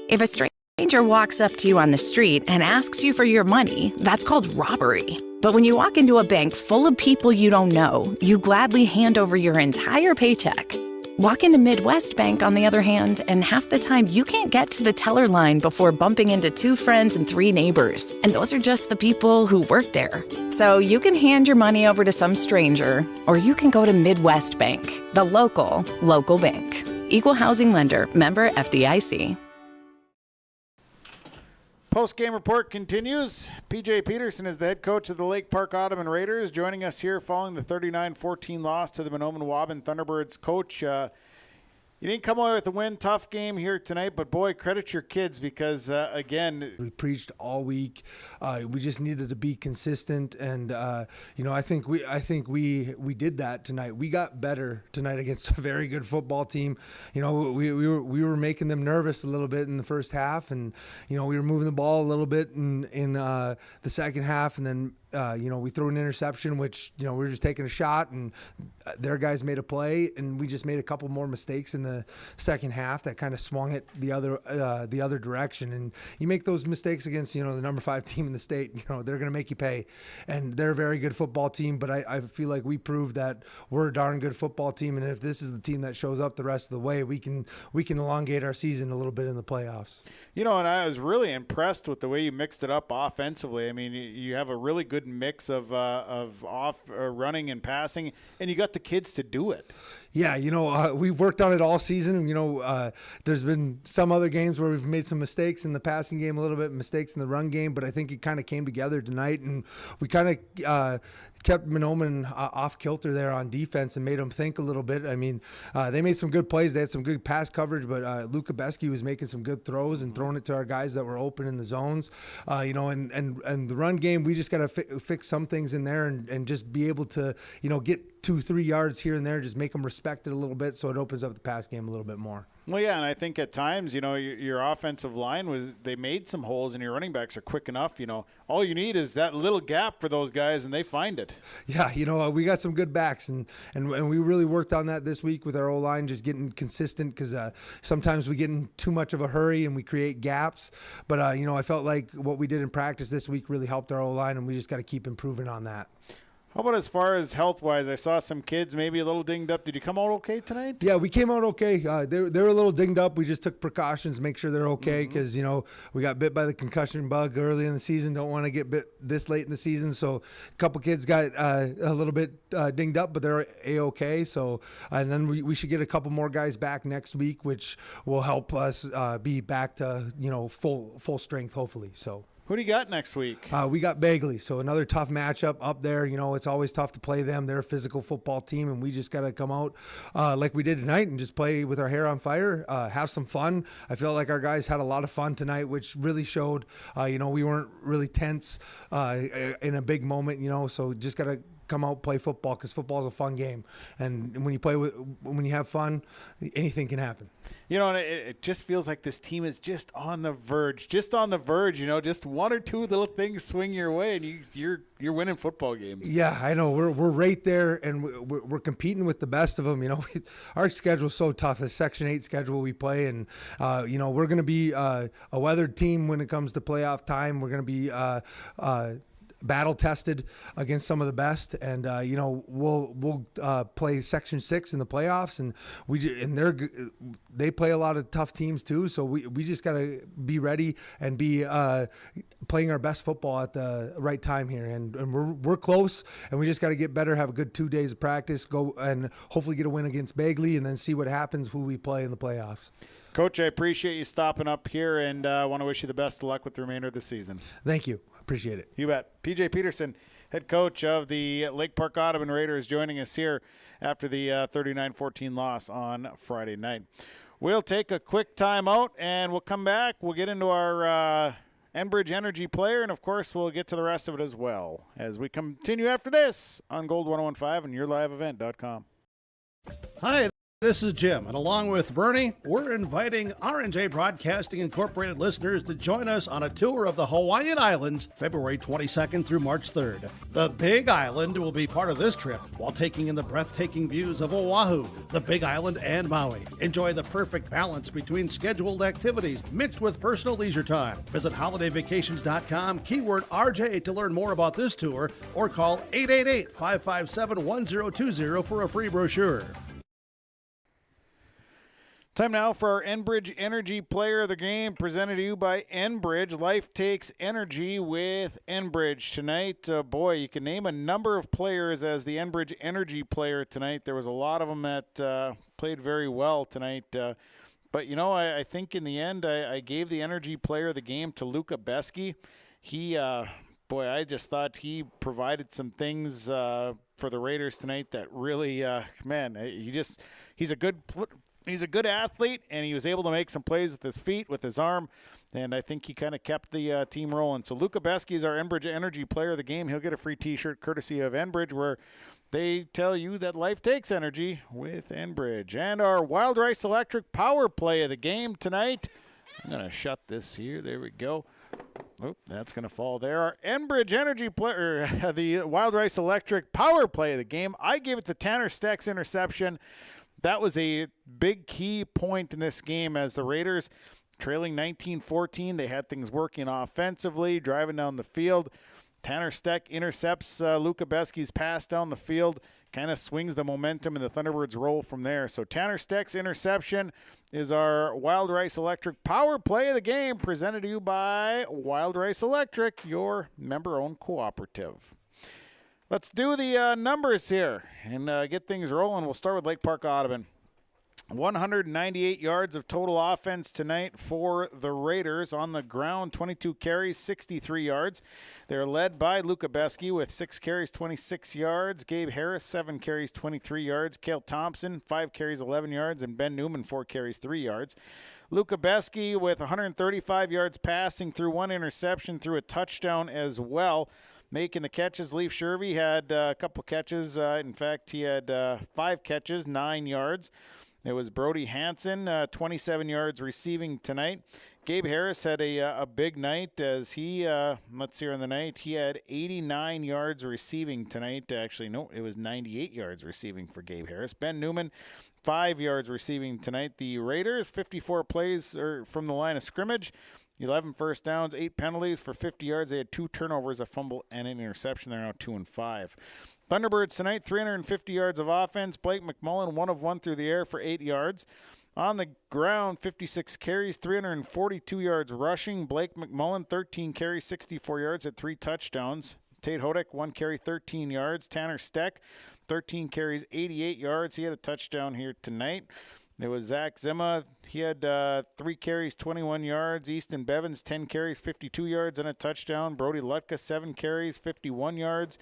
If a stranger walks up to you on the street and asks you for your money, that's called robbery. But when you walk into a bank full of people you don't know, you gladly hand over your entire paycheck. Walk into Midwest Bank, on the other hand, and half the time you can't get to the teller line before bumping into 2 friends and 3 neighbors. And those are just the people who work there. So you can hand your money over to some stranger, or you can go to Midwest Bank, the local bank. Equal housing lender, member FDIC. Post-game report continues. P.J. Peterson is the head coach of the Lake Park Audubon Raiders, joining us here following the 39-14 loss to the Mahnomen-Waubun Thunderbirds. Coach, you didn't come away with a win. Tough game here tonight, but boy, credit your kids because, again, we preached all week. We just needed to be consistent, and I think we did that tonight. We got better tonight against a very good football team. We were making them nervous a little bit in the first half, and we were moving the ball a little bit in the second half, and then we threw an interception, which, we were just taking a shot, and their guys made a play, and we just made a couple more mistakes in the second half that kind of swung it the other direction. And you make those mistakes against, the number 5 team in the state, they're going to make you pay. And they're a very good football team, but I feel like we proved that we're a darn good football team, and if this is the team that shows up the rest of the way, we can elongate our season a little bit in the playoffs. And I was really impressed with the way you mixed it up offensively. I mean, you have a really good mix of running and passing, and you got the kids to do it. Yeah, we've worked on it all season. There's been some other games where we've made some mistakes in the passing game, a little bit mistakes in the run game, but I think it kind of came together tonight, and we kind of kept Mahnomen off kilter there on defense and made them think a little bit. I mean, they made some good plays. They had some good pass coverage, but Luca Besky was making some good throws and throwing it to our guys that were open in the zones. And the run game, we just got to fix some things in there and just be able to, get 2-3 yards here and there, just make them respect it a little bit so it opens up the pass game a little bit more. Well, yeah, and I think at times, your offensive line they made some holes, and your running backs are quick enough. All you need is that little gap for those guys, and they find it. Yeah, we got some good backs, and we really worked on that this week with our O-line, just getting consistent because sometimes we get in too much of a hurry and we create gaps. But, I felt like what we did in practice this week really helped our O-line, and we just got to keep improving on that. How about as far as health-wise? I saw some kids maybe a little dinged up. Did you come out okay tonight? Yeah, we came out okay. They were a little dinged up. We just took precautions to make sure they're okay because, we got bit by the concussion bug early in the season. Don't want to get bit this late in the season. So a couple kids got a little bit dinged up, but they're A-okay. So, and then we should get a couple more guys back next week, which will help us be back to, full strength, hopefully. So. Who do you got next week? We got Bagley, so another tough matchup up there. It's always tough to play them. They're a physical football team, and we just got to come out like we did tonight and just play with our hair on fire, have some fun. I feel like our guys had a lot of fun tonight, which really showed, we weren't really tense in a big moment, so just got to come out, play football, because football is a fun game. And when you have fun, anything can happen. You know, and it just feels like this team is just on the verge, just one or two little things swing your way, and you're winning football games. Yeah, I know. We're right there, and we're competing with the best of them. You know, our schedule is so tough. The Section 8 schedule we play, and we're going to be a weathered team when it comes to playoff time. We're going to be battle tested against some of the best, and we'll play Section 6 in the playoffs, and they play a lot of tough teams too. So we just got to be ready and be playing our best football at the right time here, and we're close, and we just got to get better, have a good 2 days of practice, go and hopefully get a win against Bagley, and then see what happens who we play in the playoffs. Coach, I appreciate you stopping up here, and I want to wish you the best of luck with the remainder of the season. Thank you. Appreciate it. You bet. PJ Peterson, head coach of the Lake Park Audubon Raiders, joining us here after the 39-14 loss on Friday night. We'll take a quick time out, and we'll come back. We'll get into our Enbridge Energy player, and, of course, we'll get to the rest of it as well as we continue after this on Gold 101.5 and YourLiveEvent.com. Hi. This is Jim, and along with Bernie, we're inviting R&J Broadcasting Incorporated listeners to join us on a tour of the Hawaiian Islands, February 22nd through March 3rd. The Big Island will be part of this trip, while taking in the breathtaking views of Oahu, the Big Island, and Maui. Enjoy the perfect balance between scheduled activities mixed with personal leisure time. Visit holidayvacations.com, keyword RJ to learn more about this tour, or call 888-557-1020 for a free brochure. Time now for our Enbridge Energy Player of the Game, presented to you by Enbridge. Life takes energy with Enbridge. Tonight, boy, you can name a number of players as the Enbridge Energy Player tonight. There was a lot of them that played very well tonight. But, you know, I think in the end, I gave the Energy Player of the Game to Luca Besky. He, I just thought he provided some things for the Raiders tonight that really, He's a good athlete, and he was able to make some plays with his feet, with his arm, and I think he kind of kept the team rolling. So Luca Besky is our Enbridge Energy Player of the Game. He'll get a free T-shirt courtesy of Enbridge, where they tell you that life takes energy with Enbridge. And our Wild Rice Electric Power Play of the Game tonight. I'm going to shut this here. There we go. Oh, that's going to fall there. Our Enbridge Energy Player, the Wild Rice Electric Power Play of the Game. I gave it to Tanner Steck's interception. That was a big key point in this game as the Raiders, trailing 19-14, they had things working offensively, driving down the field. Tanner Steck intercepts Luca Besky's pass down the field, kind of swings the momentum, and the Thunderbirds roll from there. So Tanner Steck's interception is our Wild Rice Electric Power Play of the Game, presented to you by Wild Rice Electric, your member-owned cooperative. Let's do the numbers here and get things rolling. We'll start with Lake Park Audubon. 198 yards of total offense tonight for the Raiders. On the ground, 22 carries, 63 yards. They're led by Luca Besky with 6 carries, 26 yards. Gabe Harris, 7 carries, 23 yards. Cale Thompson, 5 carries, 11 yards. And Ben Newman, 4 carries, 3 yards. Luca Besky with 135 yards passing, through 1 interception, through a touchdown as well. Making the catches, Leif Shervey had a couple catches. In fact, he had 5 catches, 9 yards. It was Brody Hansen, 27 yards receiving tonight. Gabe Harris had a big night as he, let's see, on the night, he had 89 yards receiving tonight. Actually, no, it was 98 yards receiving for Gabe Harris. Ben Newman, 5 yards receiving tonight. The Raiders, 54 plays from the line of scrimmage. 11 first downs, 8 penalties for 50 yards. They had 2 turnovers, a fumble, and an interception. They're now 2-5. Thunderbirds tonight, 350 yards of offense. Blake McMullen, 1 of 1 through the air for 8 yards. On the ground, 56 carries, 342 yards rushing. Blake McMullen, 13 carries, 64 yards at 3 touchdowns. Tate Hodek, 1 carry, 13 yards. Tanner Steck, 13 carries, 88 yards. He had a touchdown here tonight. There was Zach Zima. He had 3 carries, 21 yards. Easton Bevins, 10 carries, 52 yards and a touchdown. Brody Lutka, 7 carries, 51 yards.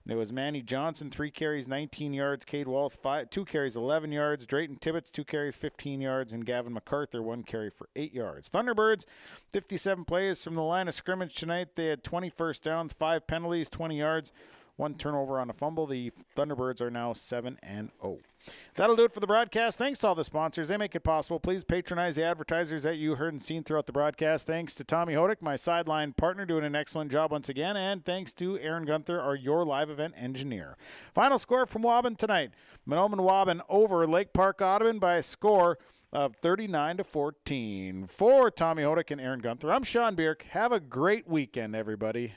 There was Manny Johnson, 3 carries, 19 yards. Cade Walls, 2 carries, 11 yards. Drayton Tibbetts, 2 carries, 15 yards. And Gavin MacArthur, 1 carry for 8 yards. Thunderbirds, 57 plays from the line of scrimmage tonight. They had 20 first downs, 5 penalties, 20 yards. 1 turnover on a fumble. The Thunderbirds are now 7-0. That'll do it for the broadcast. Thanks to all the sponsors. They make it possible. Please patronize the advertisers that you heard and seen throughout the broadcast. Thanks to Tommy Hodak, my sideline partner, doing an excellent job once again. And thanks to Aaron Gunther, our Your Live event engineer. Final score from Waubun tonight. Mahnomen-Waubun over Lake Park Audubon by a score of 39-14. For Tommy Hodak and Aaron Gunther, I'm Sean Bierk. Have a great weekend, everybody.